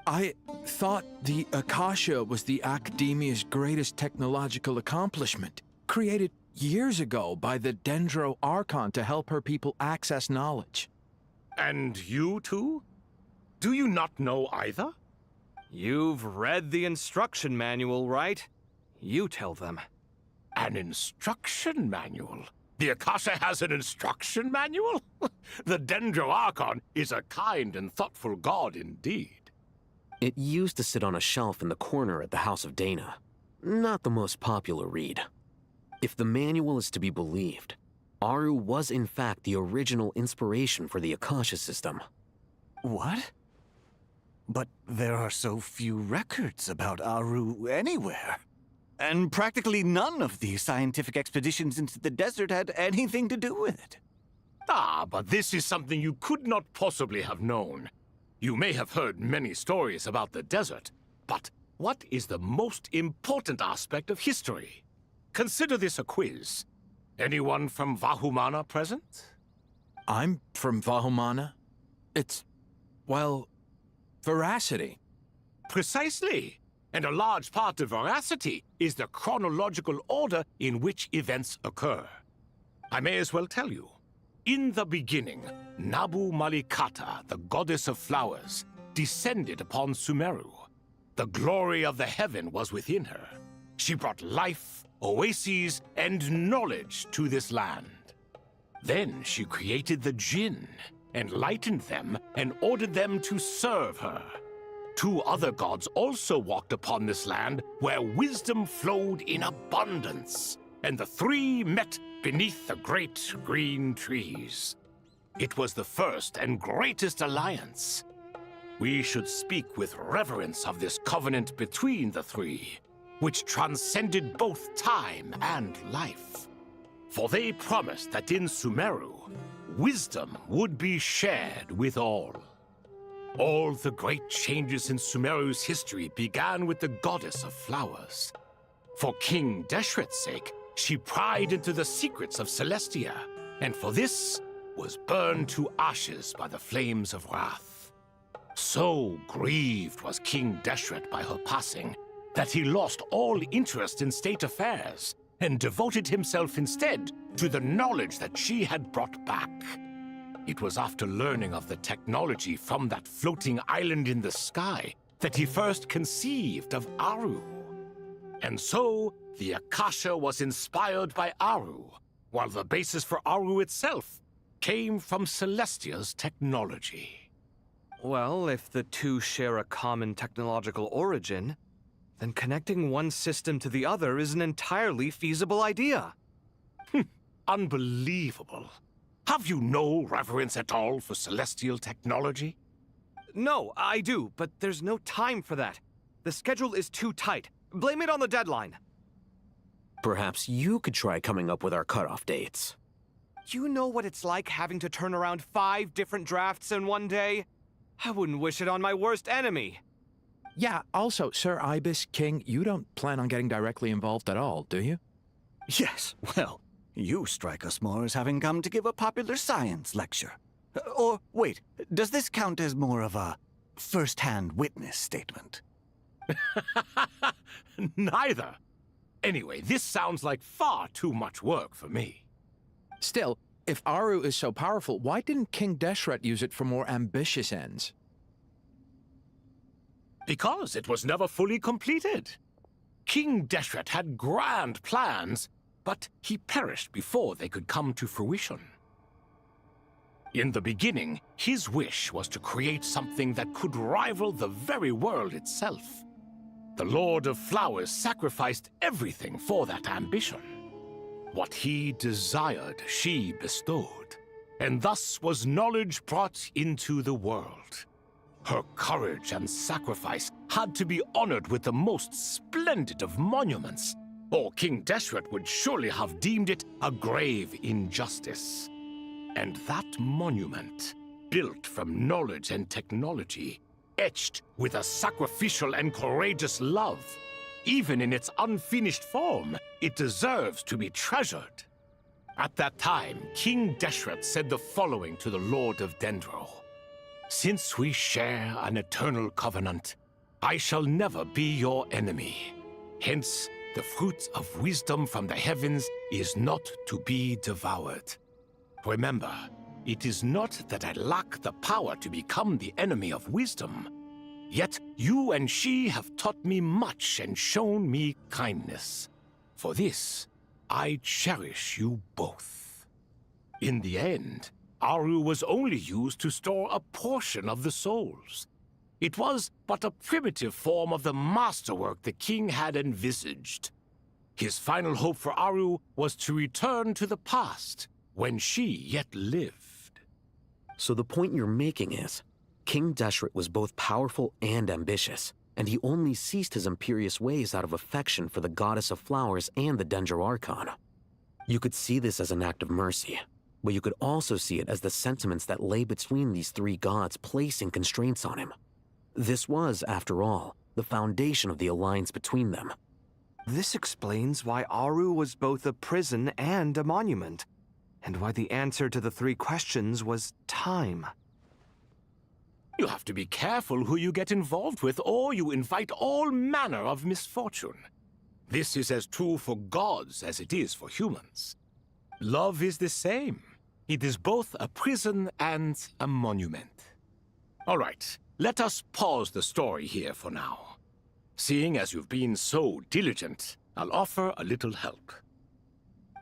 [SPEAKER 9] I thought the Akasha was the Academia's greatest technological accomplishment, created years ago by the Dendro Archon to help her people access knowledge.
[SPEAKER 23] And you too? Do you not know either?
[SPEAKER 16] You've read the instruction manual, right? You tell them.
[SPEAKER 23] An instruction manual? The Akasha has an instruction manual? The Dendro Archon is a kind and thoughtful god indeed.
[SPEAKER 21] It used to sit on a shelf in the corner at the House of Dana. Not the most popular read. If the manual is to be believed, Aru was in fact the original inspiration for the Akasha system.
[SPEAKER 10] What? But there are so few records about Aru anywhere. And practically none of the scientific expeditions into the desert had anything to do with it.
[SPEAKER 23] Ah, but this is something you could not possibly have known. You may have heard many stories about the desert, but what is the most important aspect of history? Consider this a quiz. Anyone from Vahumana present?
[SPEAKER 9] I'm from Vahumana. It's, well, veracity.
[SPEAKER 23] Precisely. And a large part of veracity is the chronological order in which events occur. I may as well tell you. In the beginning, Nabu Malikata, the goddess of flowers, descended upon Sumeru. The glory of the heaven was within her. She brought life, oases, and knowledge to this land. Then she created the Jinn, enlightened them, and ordered them to serve her. Two other gods also walked upon this land where wisdom flowed in abundance, and the three met beneath the great green trees. It was the first and greatest alliance. We should speak with reverence of this covenant between the three, which transcended both time and life. For they promised that in Sumeru, wisdom would be shared with all. All the great changes in Sumeru's history began with the goddess of flowers. For King Deshret's sake, she pried into the secrets of Celestia, and for this was burned to ashes by the flames of wrath. So grieved was King Deshret by her passing that he lost all interest in state affairs and devoted himself instead to the knowledge that she had brought back. It was after learning of the technology from that floating island in the sky that he first conceived of Aru. And so, the Akasha was inspired by Aru, while the basis for Aru itself came from Celestia's technology.
[SPEAKER 16] Well, if the two share a common technological origin, then connecting one system to the other is an entirely feasible idea.
[SPEAKER 23] Unbelievable. Have you no reverence at all for celestial technology?
[SPEAKER 16] No, I do, but there's no time for that. The schedule is too tight. Blame it on the deadline.
[SPEAKER 21] Perhaps you could try coming up with our cutoff dates.
[SPEAKER 16] You know what it's like having to turn around 5 different drafts in one day? I wouldn't wish it on my worst enemy.
[SPEAKER 9] Yeah, also, Sir Ibis King, you don't plan on getting directly involved at all, do you?
[SPEAKER 10] Yes, well, you strike us more as having come to give a popular science lecture. Or, wait, does this count as more of a first-hand witness statement?
[SPEAKER 23] Neither. Anyway, this sounds like far too much work for me.
[SPEAKER 9] Still, if Aru is so powerful, why didn't King Deshret use it for more ambitious ends?
[SPEAKER 23] Because it was never fully completed. King Deshret had grand plans, but he perished before they could come to fruition. In the beginning, his wish was to create something that could rival the very world itself. The Lord of Flowers sacrificed everything for that ambition. What he desired, she bestowed, and thus was knowledge brought into the world. Her courage and sacrifice had to be honored with the most splendid of monuments, or King Deshret would surely have deemed it a grave injustice. And that monument, built from knowledge and technology, etched with a sacrificial and courageous love, even in its unfinished form, it deserves to be treasured. At that time, King Deshret said the following to the Lord of Dendro. Since we share an eternal covenant, I shall never be your enemy. Hence, the fruit of wisdom from the heavens is not to be devoured. Remember, it is not that I lack the power to become the enemy of wisdom. Yet you and she have taught me much and shown me kindness. For this, I cherish you both. In the end, Aru was only used to store a portion of the souls. It was but a primitive form of the masterwork the king had envisaged. His final hope for Aru was to return to the past, when she yet lived.
[SPEAKER 21] So the point you're making is, King Deshret was both powerful and ambitious, and he only ceased his imperious ways out of affection for the Goddess of Flowers and the Dendro Archon. You could see this as an act of mercy, but you could also see it as the sentiments that lay between these three gods placing constraints on him. This was, after all, the foundation of the alliance between them.
[SPEAKER 16] This explains why Aru was both a prison and a monument, and why the answer to the three questions was time.
[SPEAKER 23] You have to be careful who you get involved with, or you invite all manner of misfortune. This is as true for gods as it is for humans. Love is the same. It is both a prison and a monument. All right, let us pause the story here for now. Seeing as you've been so diligent, I'll offer a little help.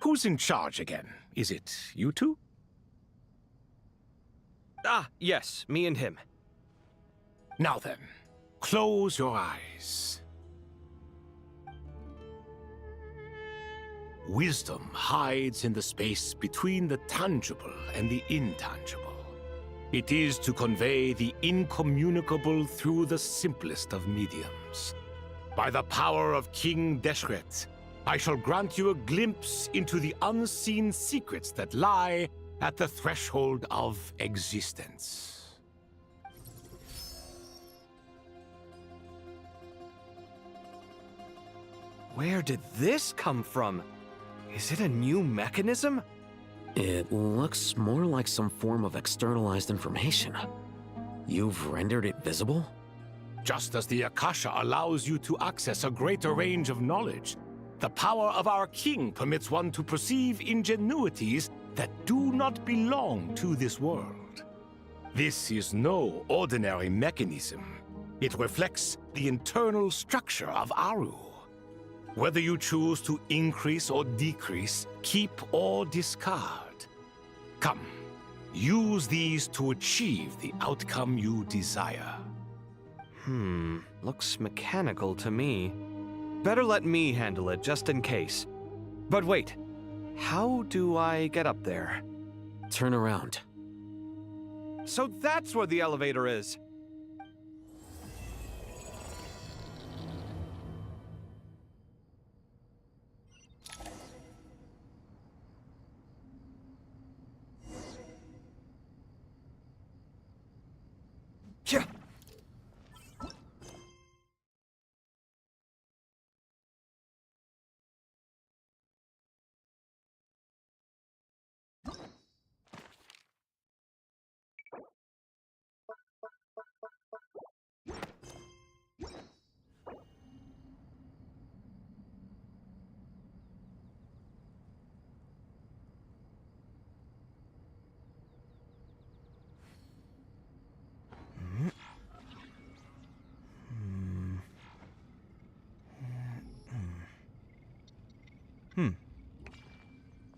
[SPEAKER 23] Who's in charge again? Is it you two?
[SPEAKER 16] Ah, yes, me and him.
[SPEAKER 23] Now then, close your eyes. Wisdom hides in the space between the tangible and the intangible. It is to convey the incommunicable through the simplest of mediums. By the power of King Deshret, I shall grant you a glimpse into the unseen secrets that lie at the threshold of existence.
[SPEAKER 16] Where did this come from? Is it a new mechanism?
[SPEAKER 21] It looks more like some form of externalized information. You've rendered it visible?
[SPEAKER 23] Just as the Akasha allows you to access a greater range of knowledge, the power of our king permits one to perceive ingenuities that do not belong to this world. This is no ordinary mechanism. It reflects the internal structure of Aru. Whether you choose to increase or decrease, keep or discard. Come, use these to achieve the outcome you desire.
[SPEAKER 16] Looks mechanical to me. Better let me handle it, just in case. But wait, how do I get up there?
[SPEAKER 21] Turn around.
[SPEAKER 16] So that's where the elevator is!